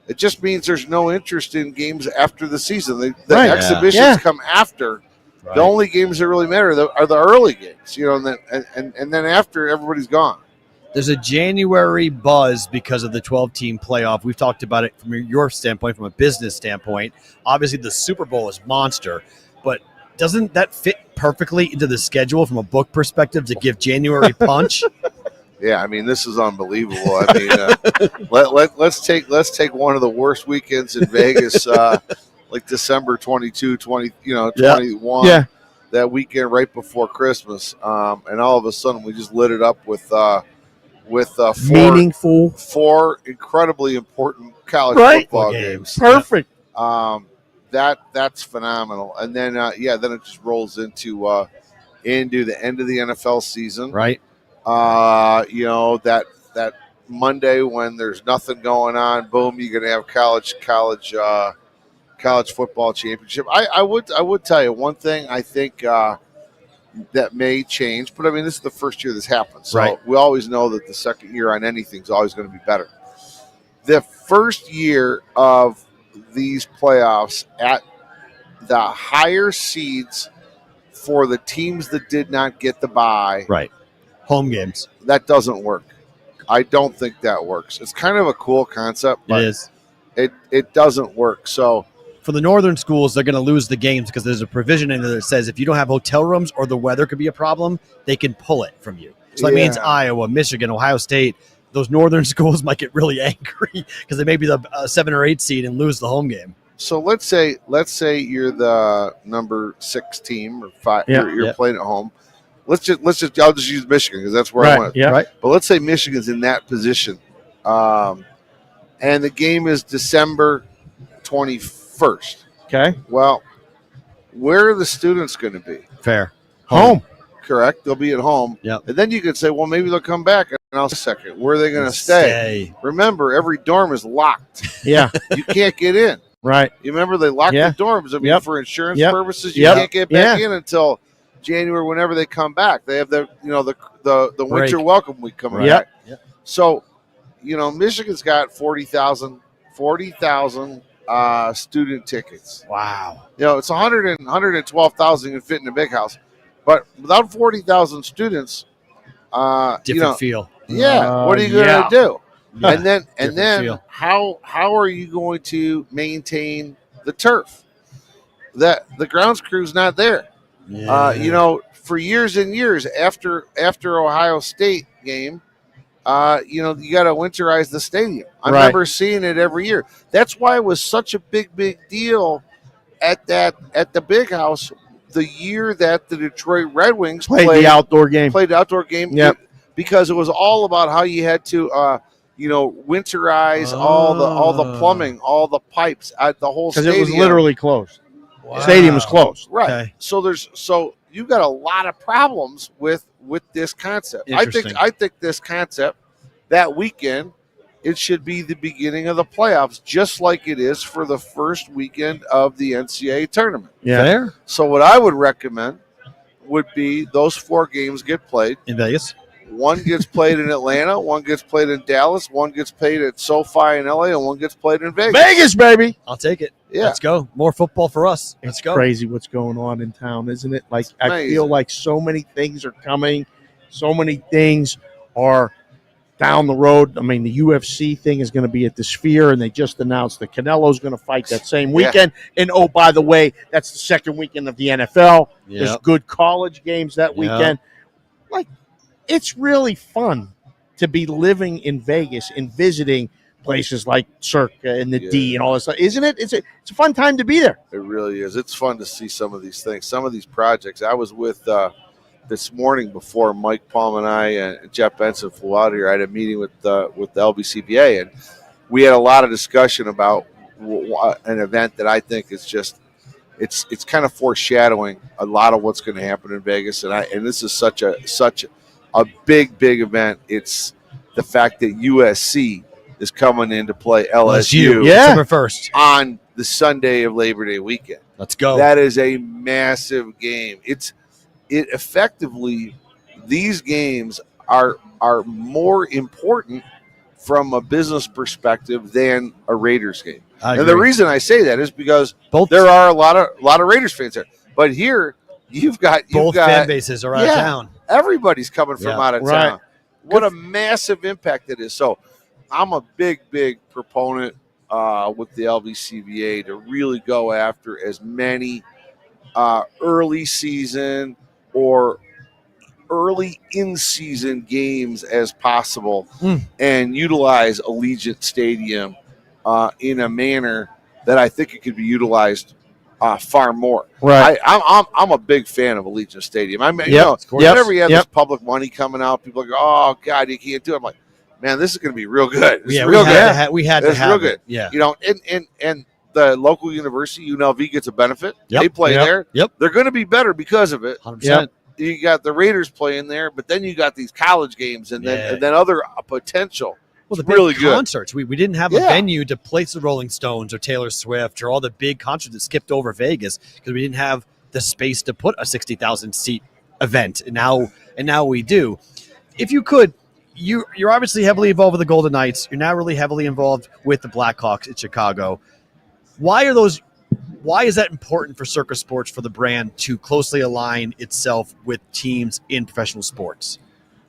It just means there's no interest in games after the season. The exhibitions come after. Right. The only games that really matter are the early games, and then after everybody's gone. There's a January buzz because of the 12-team playoff. We've talked about it from your standpoint, from a business standpoint. Obviously, the Super Bowl is monster, but doesn't that fit perfectly into the schedule from a book perspective to give January punch? Yeah, I mean, this is unbelievable. I mean, let's take one of the worst weekends in Vegas, like December 22, 21. Yeah. That weekend right before Christmas, and all of a sudden we just lit it up with meaningful, 4 incredibly important college football games. Perfect. That's phenomenal. And then then it just rolls into the end of the NFL season. Right. That Monday when there's nothing going on, boom, you're gonna have college college football championship. I would tell you one thing. I think that may change, but I mean, this is the first year this happened, so Right. we always know that the second year on anything is always going to be better. The first year of these playoffs at the higher seeds for the teams that did not get the bye, Right. Home games. that doesn't work. I don't think that works. It's kind of a cool concept, but It is. It doesn't work. So For the northern schools, they're going to lose the games because there's a provision in there that says if you don't have hotel rooms or the weather could be a problem, they can pull it from you. So that means Yeah. Iowa, Michigan, Ohio State, those northern schools might get really angry because they may be the 7 or 8 seed and lose the home game. So let's say you're the number 6 team or 5. Yeah. You're playing at home. I'll just use Michigan because that's where I want it. Yeah. Right. But let's say Michigan's in that position, and the game is December 21st. Okay. Well, where are the students going to be? Fair. Home. Correct. They'll be at home. Yep. And then you could say, well, maybe they'll come back. And I'll second. Where are they going to stay? Remember, every dorm is locked. Yeah. You can't get in. Right. You remember they locked Yeah. the dorms. I mean, Yep. for insurance Yep. purposes, you Yep. can't get back Yeah. in until January. Whenever they come back, they have the winter Break. welcome week coming Yep. back. Yep. So, Michigan's got 40,000 student tickets. Wow. It's 112,000 can fit in a big house, but without 40,000 students, Different feel. yeah, what are you going to Yeah. do? Yeah. And then Different feel. how are you going to maintain the turf? That the grounds crew's not there. For years and years after Ohio State game, you got to winterize the stadium. I Right. remember seeing it every year. That's why it was such a big deal at the big house the year that the Detroit Red Wings Played the outdoor game. played the outdoor game. Yep. Because it was all about how you had to winterize all the plumbing, all the pipes at the whole Because stadium. it was literally closed. Wow. Stadium was closed. Right. Okay. So you've got a lot of problems with this concept. Interesting. I think this concept that weekend, it should be the beginning of the playoffs, just like it is for the first weekend of the NCAA tournament. Yeah. Fair. So what I would recommend would be those 4 games get played. In Vegas. One gets played in Atlanta, one gets played in Dallas, one gets played at SoFi in LA, and one gets played in Vegas. Vegas, baby. I'll take it. Yeah. Let's go. More football for us. Let's It's go. crazy what's going on in town, isn't it? Like, I amazing. feel like so many things are coming. So many things are down the road. I mean, the UFC thing is going to be at the Sphere, and they just announced that Canelo's going to fight that same weekend. And, oh, by the way, that's the second weekend of the NFL. There's Yep. good college games that Yep. weekend. Like, it's really fun to be living in Vegas and visiting places like Circa and the D and all this stuff, isn't it? It's a fun time to be there. It really is. It's fun to see some of these things, some of these projects. I was with this morning before Mike Palm and I and Jeff Benson flew out here. I had a meeting with the LBCBA, and we had a lot of discussion about an event that I think is just it's kind of foreshadowing a lot of what's going to happen in Vegas. And this is such a big event. It's the fact that USC is coming in to play LSU December 1st. on the Sunday of Labor Day weekend. Let's go. That is a massive game. It effectively, these games are more important from a business perspective than a Raiders game. I And the agree. reason I say that is because Both- there are a lot of Raiders fans there. But here you've got Both fan bases are out of town. Everybody's coming from Yeah. out of Right. town. What a massive impact it is. So I'm a big proponent with the LBCBA to really go after as many early season or early in-season games as possible and utilize Allegiant Stadium in a manner that I think it could be utilized far more. Right. I'm a big fan of Allegiant Stadium. I mean, whenever you have this public money coming out, people go, "Oh God, you can't do it." I'm like, man, this is going to be real good. It's real good. We had to It's have real it. good. Yeah. And the local university, UNLV, gets a benefit. Yep. They play Yep. there. Yep. They're going to be better because of it. 100%. You got the Raiders playing there, but then you got these college games and then other potential Well, the It's big really good. concerts. We didn't have a venue to place the Rolling Stones or Taylor Swift or all the big concerts that skipped over Vegas because we didn't have the space to put a 60,000 seat event. And now we do. If you could, you're obviously heavily involved with the Golden Knights. You're now really heavily involved with the Blackhawks in Chicago. Why is that important for Circa Sports, for the brand to closely align itself with teams in professional sports?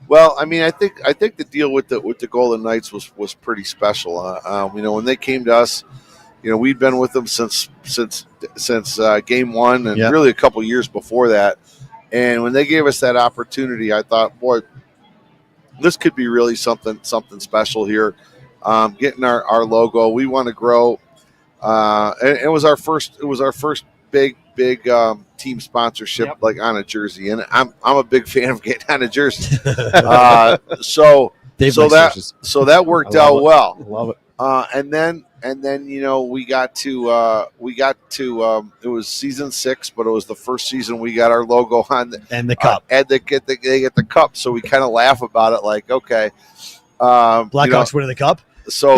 Well, I mean, I think the deal with the Golden Knights was pretty special. When they came to us, we'd been with them since game one, and really a couple years before that. And when they gave us that opportunity, I thought, boy, this could be really something special here. Getting our logo, we want to grow. And it was our first big team sponsorship, like on a jersey, and I'm a big fan of getting on a jersey. So that worked out well. I love it. And then we got to it was season 6, but it was the first season we got our logo on and the cup. And they get the cup, so we kind of laugh about it, like, okay, Blackhawks winning the cup. So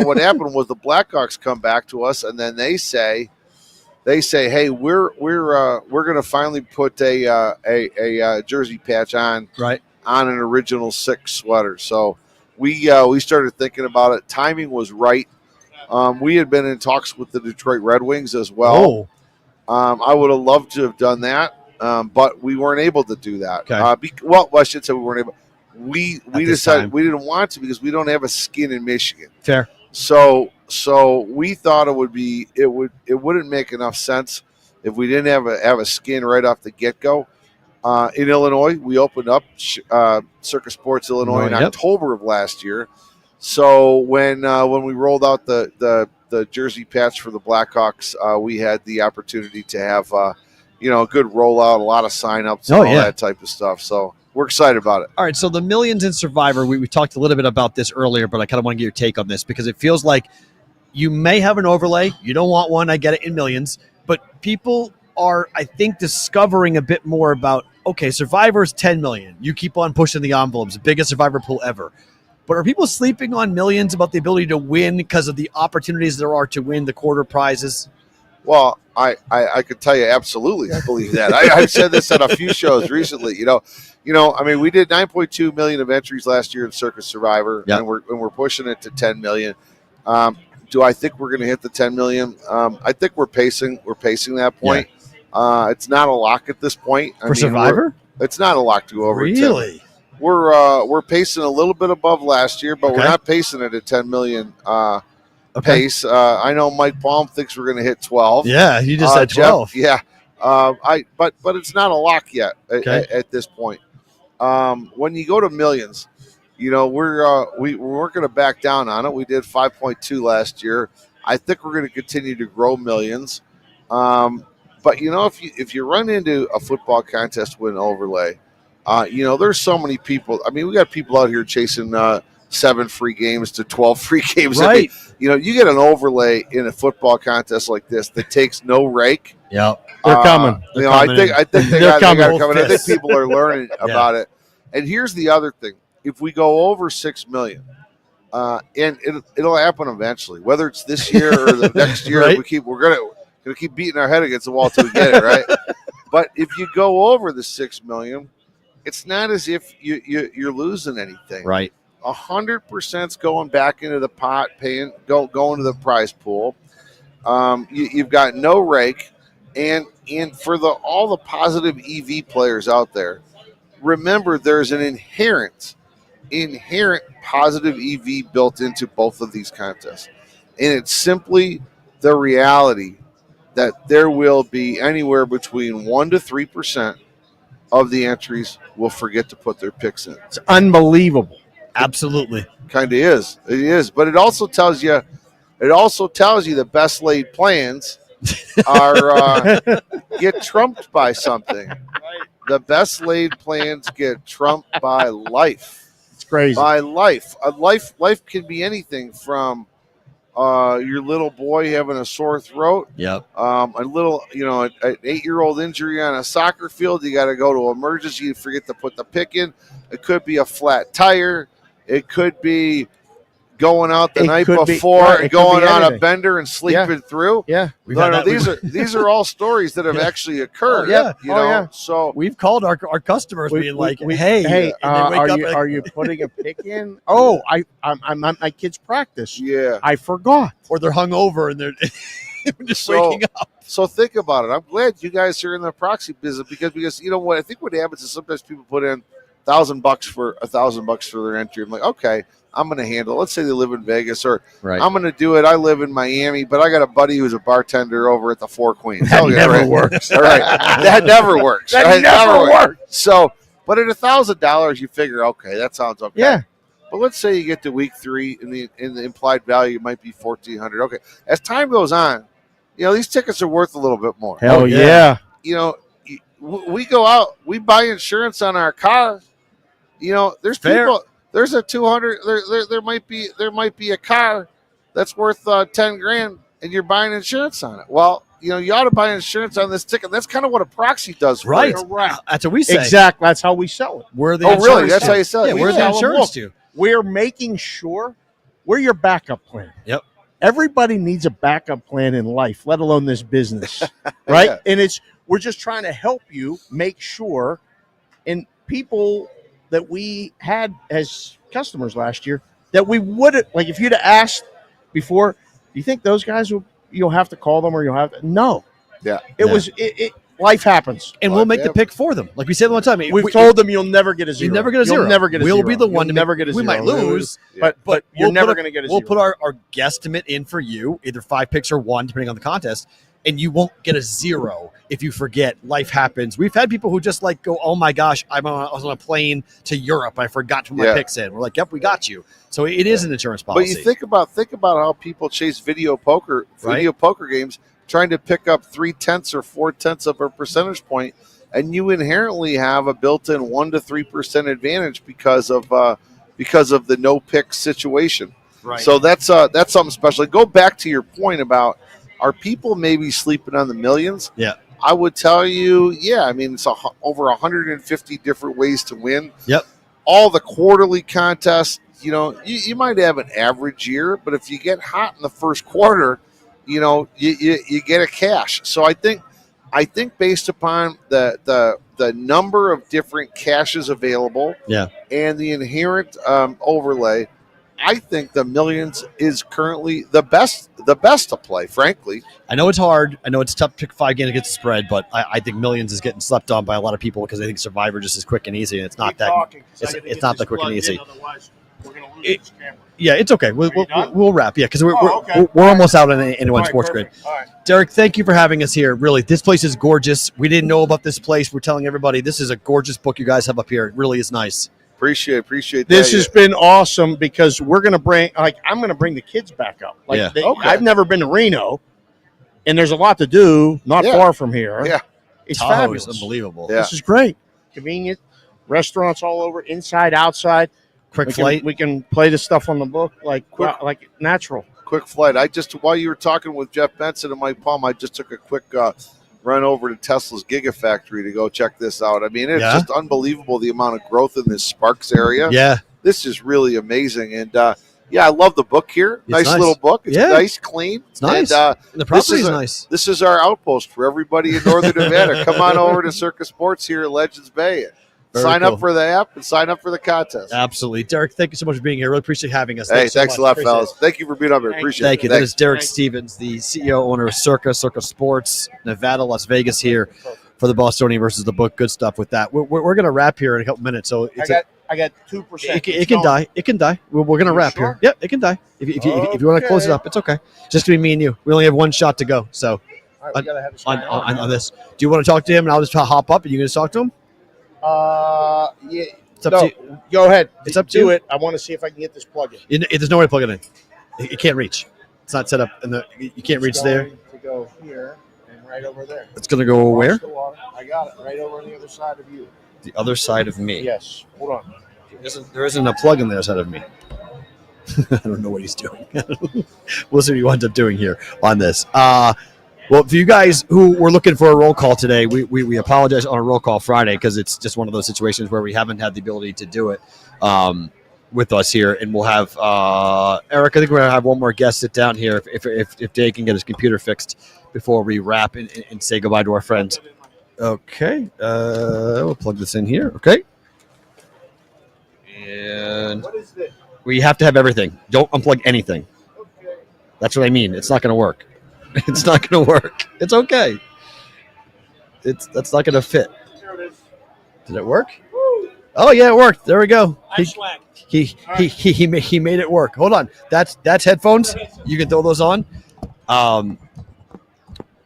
what happened was the Blackhawks come back to us, and then they say, hey, we're going to finally put a jersey patch on an original 6 sweater. So we started thinking about it. Timing was right. We had been in talks with the Detroit Red Wings as well. I would have loved to have done that, but we weren't able to do that. Okay. I should say we weren't able. We decided we didn't want to because we don't have a skin in Michigan. Fair. So we thought it wouldn't make enough sense if we didn't have a skin right off the get-go. In Illinois, we opened up Circa Sports Illinois in October of last year. So when we rolled out the jersey patch for the Blackhawks, we had the opportunity to have a good rollout, a lot of sign-ups, and all that type of stuff. So we're excited about it. All right, so the millions in Survivor, we talked a little bit about this earlier, but I kind of want to get your take on this because it feels like you may have an overlay. You don't want one. I get it, in millions. But people are, I think, discovering a bit more about, okay, Survivor's 10 million. You keep on pushing the envelopes, the biggest Survivor pool ever. But are people sleeping on millions about the ability to win because of the opportunities there are to win the quarter prizes? Well, I could tell you absolutely I believe that. I've said this at a few shows recently. I mean, we did 9.2 million of entries last year in Circa Survivor, and we're pushing it to 10 million. Do I think we're going to hit the 10 million? I think we're pacing that point. It's not a lock at this point. For Survivor? It's not a lock to go over. Really? We're pacing a little bit above last year, but we're not pacing it at 10 million pace. I know Mike Baum thinks we're going to hit 12. Yeah, you just said 12. Jeff, but it's not a lock yet at this point. When you go to millions, we weren't going to back down on it. We did 5.2 last year. I think we're going to continue to grow millions. But if you run into a football contest with an overlay, there's so many people. I mean, we got people out here chasing 7 free games to 12 free games. Right. You get an overlay in a football contest like this that takes no rake. Yeah, they're coming. I think they got to come in. I think people are learning about it. And here's the other thing: if we go over 6 million, and it'll happen eventually, whether it's this year or the next year, we're gonna keep beating our head against the wall till we get it right. But if you go over the 6 million, it's not as if you're losing anything. Right. 100%'s going back into the pot, going to the prize pool. You've got no rake, and for all the positive EV players out there, remember there's an inherent positive EV built into both of these contests, and it's simply the reality that there will be anywhere between 1% to 3% of the entries will forget to put their picks in. It's unbelievable. Absolutely. Kind of is. It is. But it also tells you the best laid plans are get trumped by something. The best laid plans get trumped by life. It's crazy. By life. Life can be anything from your little boy having a sore throat. Yep. A little, an 8-year-old injury on a soccer field. You got to go to emergency. You forget to put the pick in. It could be a flat tire. It could be going out the night before, and going on a bender and sleeping through. Yeah, these are all stories that have actually occurred. So we've called our customers, being like, "Hey, are you putting a pick in? Oh, I'm at my kids' practice. Yeah, I forgot, or they're hungover and they're just waking up." So think about it. I'm glad you guys are in the proxy business because you know what? I think what happens is sometimes people put in $1,000 for $1,000 for their entry. I'm like, okay, I'm going to handle it. Let's say they live in Vegas, or I'm going to do it. I live in Miami, but I got a buddy who's a bartender over at the Four Queens. That never works. All right, that never works. That never works. So, but at $1,000, you figure, okay, that sounds okay. Yeah. But let's say you get to week 3, and the implied value might be $1,400. Okay, as time goes on, you know, these tickets are worth a little bit more. Hell yeah. You know, we go out, we buy insurance on our car. You know, there's people. There's a 200. There might be a car that's worth $10,000, and you're buying insurance on it. Well, you know, you ought to buy insurance on this ticket. That's kind of what a proxy does for right. you. Right. That's what we say. Exactly. That's how we sell it. We're the insurance really? That's how you sell it. Yeah, we're the insurance to. We're making sure we're your backup plan. Yep. Everybody needs a backup plan in life, let alone this business, right? Yeah. And we're just trying to help you make sure, and people that we had as customers last year, that we would have, like if you'd have asked before, do you think those guys you'll have to call them or you'll have to? No. Yeah. It life happens. And we'll make the pick for them. Like we said one time. We've told them you'll never get a zero. You never get a zero. You'll never get a zero. We'll be the one to never get a zero. We might lose, but you're never going to get a zero. We'll put our guesstimate in for you, either 5 picks or 1, depending on the contest, and you won't get a zero if you forget. Life happens. We've had people who just like go, oh my gosh, I was on a plane to Europe. I forgot to put my picks in. We're like, yep, we got you. So it is an insurance policy. But you think about how people chase video poker games, trying to pick up 0.3 or 0.4 of a percentage point, and you inherently have a built-in 1 to 3% advantage because of the no pick situation. Right. So that's something special. Go back to your point about, are people maybe sleeping on the millions? Yeah. I would tell you, I mean, it's over 150 different ways to win. Yep. All the quarterly contests, you know, you might have an average year, but if you get hot in the first quarter, you know, you get a cash. So I think based upon the number of different caches available, and the inherent overlay, I think the millions is currently the best to play, frankly. I know it's hard. I know it's tough to pick 5 games against the spread, but I think millions is getting slept on by a lot of people because they think Survivor just is quick and easy, and it's not that. It's not that quick and easy. Yeah, it's okay. We'll wrap. Yeah, because we're almost out on anyone's sports grid. Right. Derek, thank you for having us here. Really, this place is gorgeous. We didn't know about this place. We're telling everybody this is a gorgeous book you guys have up here. It really is nice. Appreciate that. This has been awesome because we're going to bring, I'm going to bring the kids back up. I've never been to Reno, and there's a lot to do not far from here. Yeah. It's Tahoe fabulous. is unbelievable. Yeah. This is great. Convenient. Restaurants all over, inside, outside. Quick flight. We can play the stuff on the book like natural. Quick flight. While you were talking with Jeff Benson and Mike Palm, I just took a quick run over to Tesla's Gigafactory to go check this out. I mean, it's just unbelievable the amount of growth in this Sparks area. Yeah. This is really amazing. And, I love the book here. Nice little book. It's nice, clean. It's nice. And the property is nice. This is our outpost for everybody in Northern Nevada. Come on over to Circa Sports here at Legends Bay. Sign up for the app and sign up for the contest. Absolutely. Derek, thank you so much for being here. Really appreciate having us. Hey, thanks a lot, fellas. Thank you for being up here. Appreciate it. Thank you. That is Derek Stevens, the CEO, owner of Circa Sports, Nevada, Las Vegas here for the Bostonian versus the book. Good stuff with that. We're going to wrap here in a couple minutes. So I got 2%. It can die. It can die. We're going to wrap here. Yep, it can die. If you want to close it up, it's okay. Just going to be me and you. We only have 1 shot to go. So on this, do you want to talk to him and I'll just hop up and you can just talk to him? Yeah. It's up to you. Go ahead. It's up to you. I want to see if I can get this plug in. There's no way to plug it in. It can't reach. It's not set up, and you can't reach there. To go here and right over there. It's going to go where? I got it right over on the other side of you. The other side of me. Yes. Hold on. There isn't a plug in the other side of me. I don't know what he's doing. We'll see what he winds up doing here on this. Well, for you guys who were looking for a roll call today, we apologize on a roll call Friday because it's just one of those situations where we haven't had the ability to do it. with us here, and we'll have Eric. I think we're gonna have one more guest sit down here if Dave can get his computer fixed before we wrap and say goodbye to our friends. Okay, we'll plug this in here. Okay, and we have to have everything. Don't unplug anything. That's what I mean. It's not going to work. It's not going to work. It's okay. That's not going to fit. Did it work? Oh yeah, it worked. There we go. He made it work. Hold on. That's headphones. You can throw those on.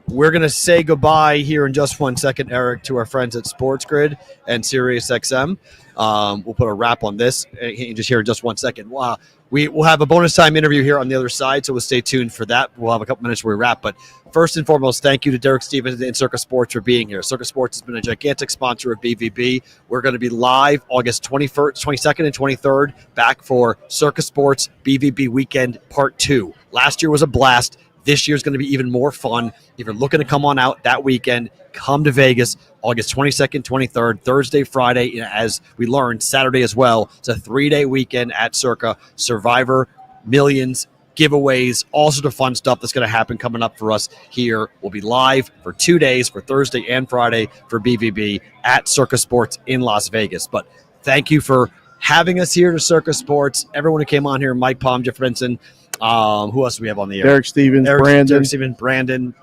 We're going to say goodbye here in just 1 second, Eric, to our friends at Sports Grid and Sirius XM. We'll put a wrap on this. You just hear in just 1 second. Wow. We'll have a bonus time interview here on the other side, so we'll stay tuned for that. We'll have a couple minutes where we wrap. But first and foremost, thank you to Derek Stevens and Circa Sports for being here. Circa Sports has been a gigantic sponsor of BvB. We're going to be live August 21st, 22nd, and 23rd, back for Circa Sports BvB Weekend Part 2. Last year was a blast. This year's going to be even more fun. If you're looking to come on out that weekend, come to Vegas, August 22nd, 23rd, Thursday, Friday, as we learned, Saturday as well. It's a 3-day weekend at Circa. Survivor, millions, giveaways, all sorts of fun stuff that's going to happen coming up for us here. We'll be live for 2 days, for Thursday and Friday for BvB at Circa Sports in Las Vegas. But thank you for having us here to Circa Sports. Everyone who came on here, Mike Palm, Jeff Benson. Who else do we have on the air? Derek Stevens, Brandon,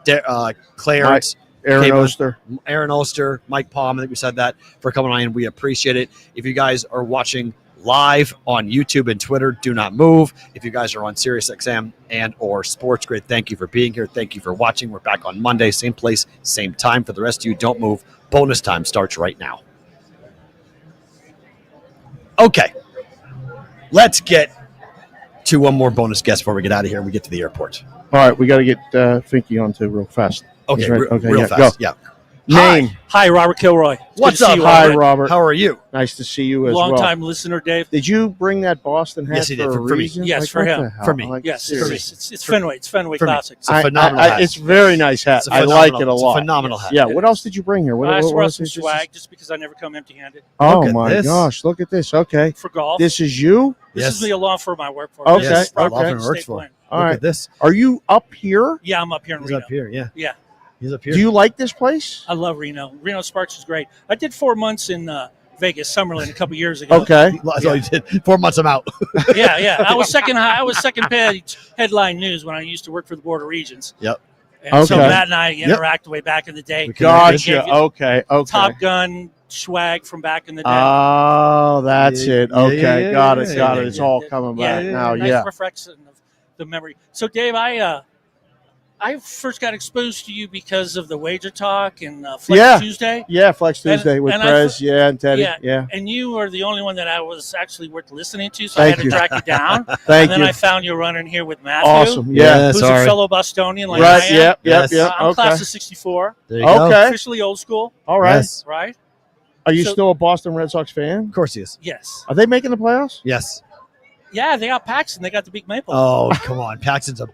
Clarence, Aaron Oster, Mike Palm. I think we said that for coming on in. We appreciate it. If you guys are watching live on YouTube and Twitter, do not move. If you guys are on Sirius XM and or Sports Grid, thank you for being here. Thank you for watching. We're back on Monday, same place, same time. For the rest of you, don't move. Bonus time starts right now. Okay, let's get to one more bonus guest before we get out of here and we get to the airport. All right, we got to get Finky on to real fast. Okay, okay, real fast. Go. Yeah. Name. Hi, Robert Kilroy. What's up? Hi, Robert. How are you? Nice to see you as well. Long-time listener, Dave. Did you bring that Boston hat Yes, he did. for a For me. reason? Yes, for him. For me. Yes, for me. it's Fenway. It's Fenway For me. Classic. It's a phenomenal hat. It's a very nice hat. It's a I like it a phenomenal- lot. It's a phenomenal hat. Yeah. What else did you bring here? I What brought was some it? swag just because I never come empty-handed. Oh Look at my this. gosh! Look at this. Okay. For golf. This is you. This is the law firm I work for. Okay. This is Law Robert firm works State for. Plan. All Look right. at this. Are you up here? Yeah, I'm up here in He's Reno. up here. Yeah. Yeah, He's up here. Do you like this place? I love Reno. Reno Sparks is great. I did 4 months in Vegas, Summerlin, a couple years ago. Okay. That's all you did. 4 months, I'm out. Yeah. I was second page headline news when I used to work for the Board of Regents. Yep. And so Okay. Matt and I interacted way back in the day. Gotcha. Okay. Top Gun swag from back in the day. Oh, that's it. Okay. yeah, got yeah, it. yeah, Got yeah, it. It's yeah. all coming back now. Nice Yeah. reflection of the memory. So, Dave, I first got exposed to you because of the Wager Talk and Flex Tuesday. Yeah, Flex Tuesday with and Prez. And Teddy. Yeah. And you are the only one that I was actually worth listening to, so Thank I had you. to track you down. Thank and then you. I found you running here with Matthew. Awesome. Yeah. Who's a fellow Bostonian like Right. I am. Yep. Yes. I'm Okay. class of 64. There you go. Okay. Officially old school, All right. Yes. right? Are you So- still a Boston Red Sox fan? Of course he is. Yes. Are they making the playoffs? Yes. Yeah, they got Paxton. They got the big maple. Oh, come on. Paxton's a.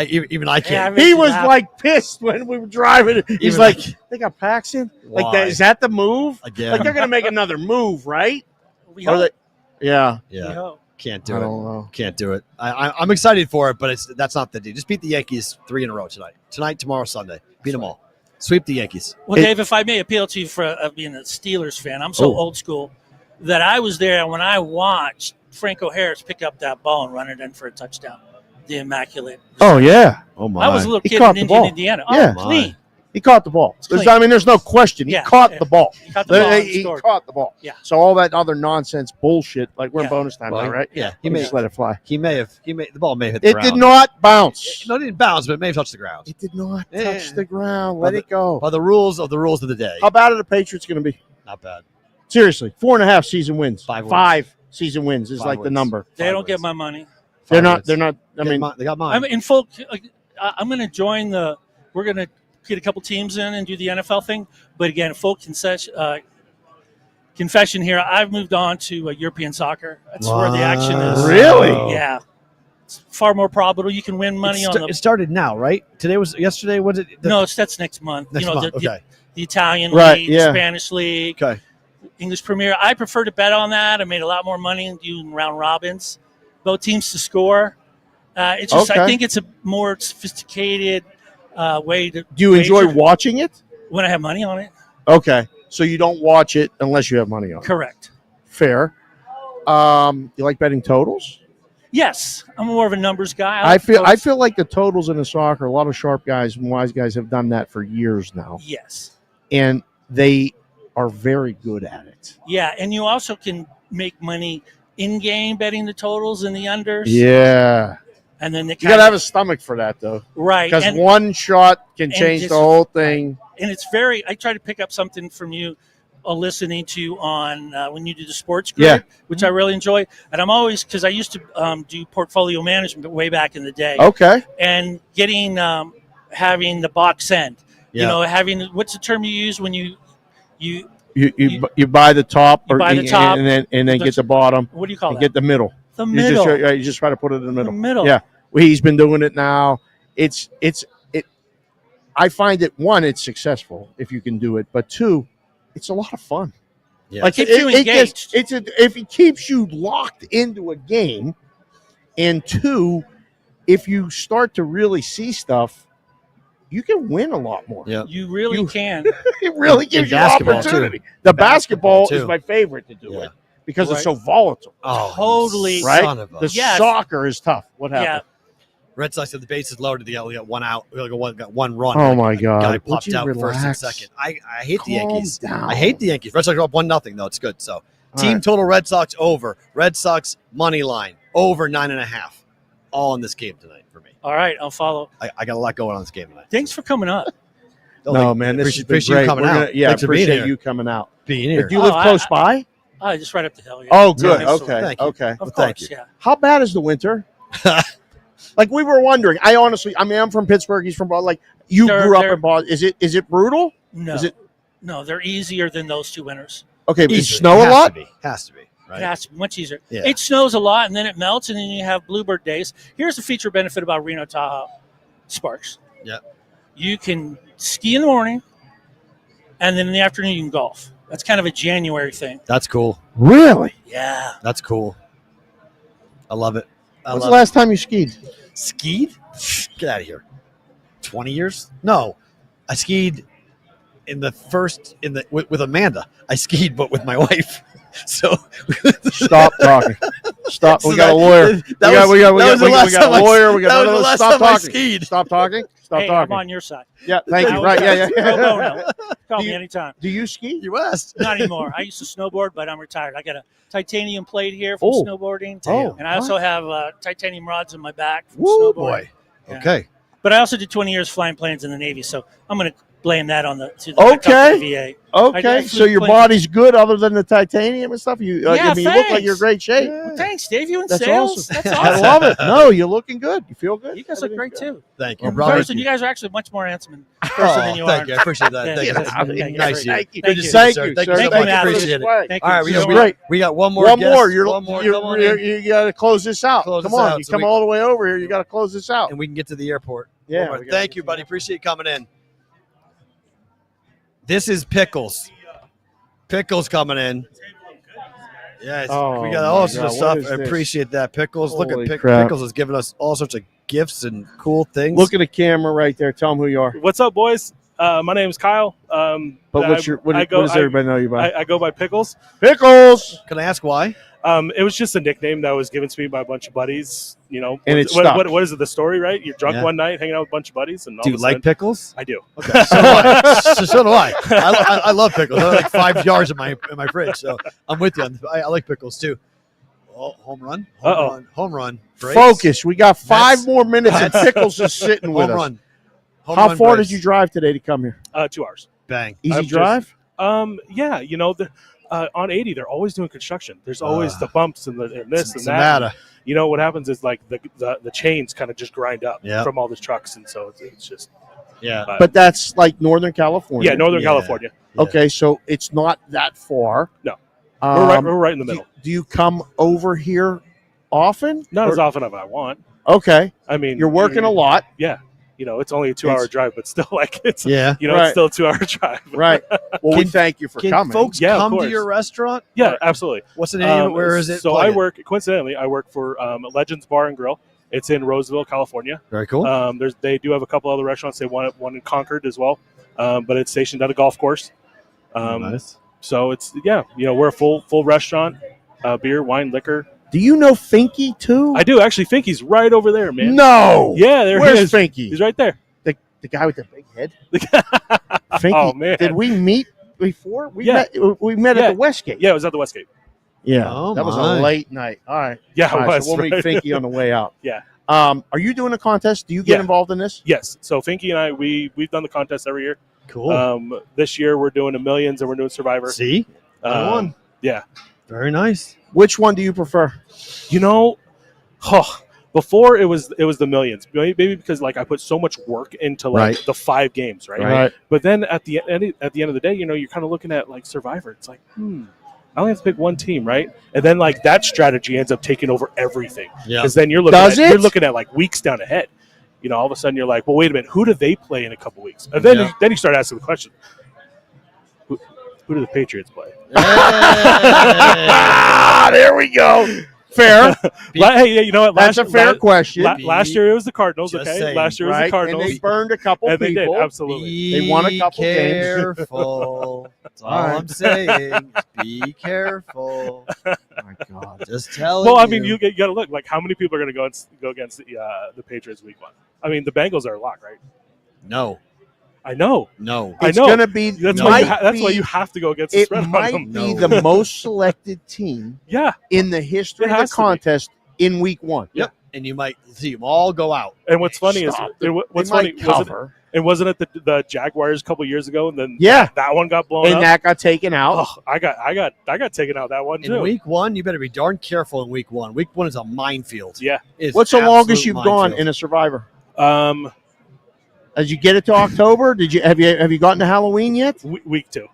Even I Yeah, can't. I He mean, was yeah. like pissed when we were driving. He's Even like, like- they got Paxton? Like Why? that? Is that the move? Again. Like they're gonna make another move, right? We Or hope. yeah. We Yeah. hope. Can't I do it. don't know. Can't do it. I'm excited for it, but that's not the deal. Just beat the Yankees 3 in a row tonight. Tonight, tomorrow, Sunday. Beat them all. Sweep the Yankees. Well, Dave, if I may appeal to you for being a Steelers fan, I'm so old school that I was there when I watched Franco Harris pick up that ball and run it in for a touchdown. The immaculate. Oh yeah. Oh my! I was a little He kid caught in the ball. Indiana. Yeah. Oh, clean. He caught the ball. clean. I mean, there's no question. He Yeah, caught yeah. the ball. He caught the ball and He scored. caught the ball. Yeah. So all that other nonsense bullshit, like we're in Yeah. bonus time Well, now, right? yeah, He just let it fly. The ball may have hit the It ground. did not bounce. No, it didn't bounce, but it may have touched the ground. It did not Yeah. touch the ground. Let it go. By the rules of the day. How bad are the Patriots going to be? Not bad. Seriously, 4.5 season wins. 5 wins. 5 season wins is 5 like the wins. number. They 5 don't get wins. my money. They're 5 not. wins. They're not. I mean, They got mine. I'm in full. I'm going to join the. We're going to get a couple teams in and do the NFL thing. But again, full confession here. I've moved on to European soccer. That's where the action is. Really? Yeah. It's far more probable. You can win money on It started now, right? Yesterday. Was it? No, that's next month. Next you know, month. Okay. the Italian Right, league, yeah. the Spanish league. Okay. English Premier. I prefer to bet on that. I made a lot more money doing round robins, both teams to score. It's just I think it's a more sophisticated way to. Do you enjoy watching it? When I have money on it. Okay, so you don't watch it unless you have money on it. Correct. Fair. You like betting totals? Yes, I'm more of a numbers guy. I feel like the totals in the soccer, a lot of sharp guys and wise guys have done that for years now. Yes. And they are very good at it. Yeah, and you also can make money in-game betting the totals and the unders. Yeah. And then you got to have a stomach for that, though. Right. Because one shot can change the whole thing. And it's I try to pick up something from you listening to on when you do the sports grid, which I really enjoy. And I'm always, because I used to do portfolio management way back in the day. Okay. And getting, having the box end. Yeah. You know, having, what's the term you use when you buy the top, buy the top, and then get the bottom. What do you call that? Get the middle. The middle. You just try to put it in the middle. The middle. Yeah. Well, he's been doing it now. I find that one, it's successful if you can do it, but two, it's a lot of fun. Yeah. Like keeps you engaged. If it keeps you locked into a game, and two, if you start to really see stuff, you can win a lot more. Yeah. You really can. It really gives you opportunity. Too. The basketball is my favorite to do it because it's so volatile. Oh, totally. Right? Son of a- The soccer is tough. What happened? Yeah. Red Sox have the bases loaded. We got one out. We got one run. Oh, my God. Guy Would popped you out relax? first and second. I hate the Calm Yankees. down. I hate the Yankees. Red Sox are up 1-0 though. It's good. So All team right. total Red Sox over. Red Sox money line over 9.5. All in this game tonight for me. All right, I'll follow. I got a lot going on this game tonight. Thanks for coming up. No, man, this has been appreciate great. you coming We're out. gonna- yeah, Thanks for being appreciate here. you coming out. Being here. Do you live close by? Just right up the hill. Yeah. Oh, good. Yeah, Okay. Thank you. Okay. Of Thank course, you. yeah. How bad is the winter? Like we were wondering. I'm from Pittsburgh. He's from Boston. Like you grew up in Boston. Is it brutal? No. Is it No, they're easier than those two winters. okay? Does it Easily. snow a Has lot? to be. Has to be. Right. It has to be much easier. Yeah. It snows a lot, and then it melts, and then you have bluebird days. Here's the feature benefit about Reno Tahoe Sparks. Yep. You can ski in the morning, and then in the afternoon you can golf. That's kind of a January thing. That's cool. Really? Yeah. That's cool. I love it. When's the last time you skied? Skied? Get out of here. 20 years? No. I skied with Amanda. I skied, but with my wife. So Stop talking. Stop. So We got that- a lawyer. that was- We that was the got last a time I- lawyer. We got that was another. the last Stop time I talking. skied. Stop talking. Stop Hey, talking. I'm on your side. Yeah. Thank you. Right. Yeah. Pro bono. Yeah. Call Do me you- anytime. Do you ski? You asked. Not anymore. I used to snowboard, but I'm retired. I got a titanium plate here from Oh. snowboarding. Oh, and I also have titanium rods in my back from Woo, snowboarding. Boy. Yeah. Okay. But I also did 20 years flying planes in the Navy, so I'm going to blame that on the Okay. VA. Okay. I So flew your planes. body's good, other than the titanium and stuff. You. Yeah, I mean, you look like thanks. you're in great shape. Well, thanks, Dave. You in That's sales? awesome. That's I awesome. love it. No, you're looking good. You feel good. You guys look great too. Thank you, In Robert. person, you guys are actually much more handsome in person than you are. Thank you. I appreciate that. Yeah, Thank you. yeah, That's yeah, yeah, nice of you. thank you. Good to see Thank you, you, sir. sir. Thank you so Thank much. you, Matt. Appreciate it. Thank All right, you. we got one more. One guest. more. One more. Come on in. You got to close this out. Close Come this on. out You so come we- all the way over here. You got to close this out. And we can get to the airport. Yeah, One more. we gotta Thank get you, to buddy. Appreciate you coming in. This is Pickles. Pickles coming in. Yes, Oh, we got all my sorts God, of what stuff. is I this? appreciate that. Pickles. Look Holy at crap. Pickles is giving us all sorts of gifts and cool things. Look at the camera right there. Tell them who you are. What's up, boys? My name's Kyle. But what does everybody know you by? I go by Pickles. Pickles. Can I ask why? It was just a nickname that was given to me by a bunch of buddies. You know, And what, it stuck. what is it? The story, right? You're drunk Yeah. one night, hanging out with a bunch of buddies, and all Do you of a like sudden- pickles? I do. Okay, so do I. So do I. I love pickles. I have like 5 jars in my fridge, so I'm with you. I like pickles too. Oh, home run! Home run! Braves. Focus. We got 5 Mets. more minutes, and Pickles is sitting with Home us. run. Home How run far Braves. did you drive today to come here? 2 hours. Bang. Easy I'm just- drive? Yeah. You know, on 80, they're always doing construction. There's always the bumps and this What's and the that. matter? You know what happens is like the chains kind of just grind up Yeah. from all the trucks, and so it's just Yeah. But that's like Northern California. yeah, Northern Yeah. California. Yeah. Okay, so it's not that far. No, Um, we're right in the middle. Do you come over here often? Not Or- as often as I want. Okay. I mean, You're working a lot. Yeah. it's only a 2-hour drive, but still, like, it's Yeah. it's still a 2-hour drive. Right. Well, we thank you for Can coming. folks Yeah, of come to course. your restaurant? Yeah, absolutely. What's the name? Where is it? So Plug it. coincidentally, I work for Legends Bar and Grill. It's in Roseville, California. Very cool. They do have a couple other restaurants. They want one in Concord as well, but it's stationed at a golf course. Nice. So it's we're a full restaurant, beer, wine, liquor. Do you know Finky too? I do actually. Finky's right over there, man. No. Yeah, there Where's he is. Finky? He's right there. The guy with the big head. Finky. Oh man, Did we meet before? We Yeah. met at the Westgate. Yeah, it was at the Westgate. Yeah, Oh, that was my. a late night. All right. Yeah, All it right, was, so we'll meet right? Finky on the way out. Yeah. Are you doing a contest? Do you get Yeah. involved in this? Yes. So Finky and I, we've done the contest every year. Cool. This year we're doing a Millions and we're doing Survivor. See? I won. Yeah. Very nice. Which one do you prefer? Before it was the Millions, maybe because like I put so much work into like Right. the 5 games, right? But then at the end of the day, you're kind of looking at like Survivor. It's like, I only have to pick one team, right? And then like that strategy ends up taking over everything. Yeah. Because then you're looking at like weeks down ahead. All of a sudden you're like, well, wait a minute, who do they play in a couple weeks? And then you start asking the question, who do the Patriots play? There we go. Fair. Hey, you know what? That's a fair question. Last year it was the Cardinals, Just okay? saying, Last year it was Right? the Cardinals. And they burned a couple And they people. did, absolutely. They won a couple games. Careful. That's all All right. I'm saying. Be careful. Oh my God. Just tell Well, I mean, you got to look like how many people are going to go against the Patriots week 1. I mean, the Bengals are a lock, right? No. I know. No. I It's know. going to be. That's might why be- you have to go against the It spread on might them. be the most selected team Yeah. in the history It of has the to be. contest in week 1. Yep. And you might see them all go out. And what's funny Stop. is what's They funny might cover. wasn't it the Jaguars a couple years ago, and then Yeah. that one got blown And up. that got taken out. Oh, I got taken out that one In too. week 1, you better be darn careful in week 1. Week 1 is a minefield. Yeah. It's What's the longest absolute you've gone minefield. in a Survivor? As you get it to October? Have you gotten to Halloween yet? Week 2.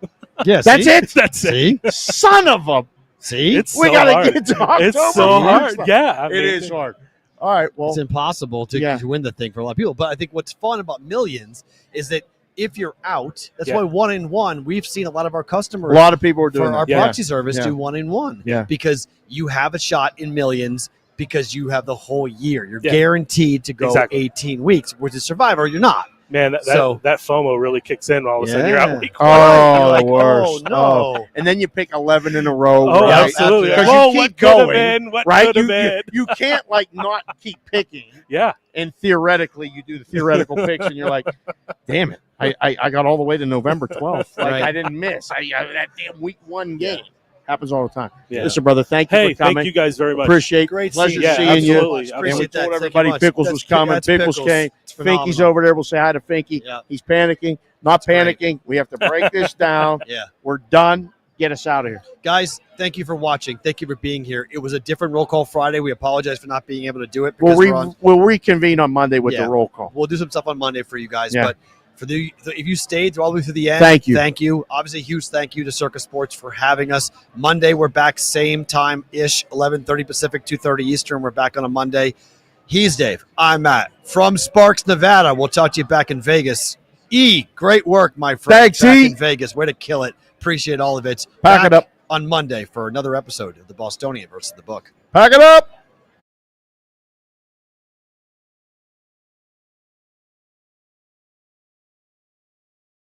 Yeah, That's see? it. That's it. See? Son of a. See? It's We so gotta hard. get to October. It's so hard. Yeah, It is hard. All right. Well, It's impossible to win the thing for a lot of people. But I think what's fun about Millions is that if you're out, that's Yeah. why 1-in-1, we've seen a lot of our customers. a lot of people are doing for our that. Yeah. proxy service Yeah. do 1-in-1. Yeah. Because you have a shot in Millions because you have the whole year. You're Yeah. guaranteed to go Exactly. 18 weeks. With the Survivor, you're not. Man, that FOMO really kicks in. All of a sudden, you're Yeah. out week 1. Oh, You're like, the worst. oh, no. And then you pick 11 in a row. Oh, right? absolutely. Because Whoa, you keep what could have going. been? What right? could have been? You can't like not keep picking. Yeah. And theoretically, you do the theoretical picks, and you're like, "Damn it! I got all the way to November 12th. Like Right. I didn't miss. That damn week 1 game happens all the time." Yeah. Listen, brother, thank you Hey, for coming. thank you guys very much. Appreciate. Great Pleasure seeing you. seeing absolutely. you. Absolutely. And we Appreciate that. told Thank you everybody much. Pickles That's- was coming. that's Pickles Pickles. came. It's Finky's phenomenal. over there. We'll say hi to Finky. Yeah. He's panicking. Not great. panicking. We have to break this down. Yeah. We're done. Get us out of here. Guys, thank you for watching. Thank you for being here. It was a different roll call Friday. We apologize for not being able to do it. Because We'll reconvene on Monday with Yeah. the roll call. We'll do some stuff on Monday for you guys. Yeah. But for if you stayed all the way through the end, Thank you. Thank you. Obviously, huge thank you to Circa Sports for having us. Monday, we're back same time-ish, 11:30 Pacific, 2:30 Eastern. We're back on a Monday. He's Dave. I'm Matt from Sparks, Nevada. We'll talk to you back in Vegas. Great work, my friend. Thanks, back E. in Vegas. Way to kill it. Appreciate all of it. Pack it Back up. on Monday for another episode of the Bostonian versus the Book. Pack it up.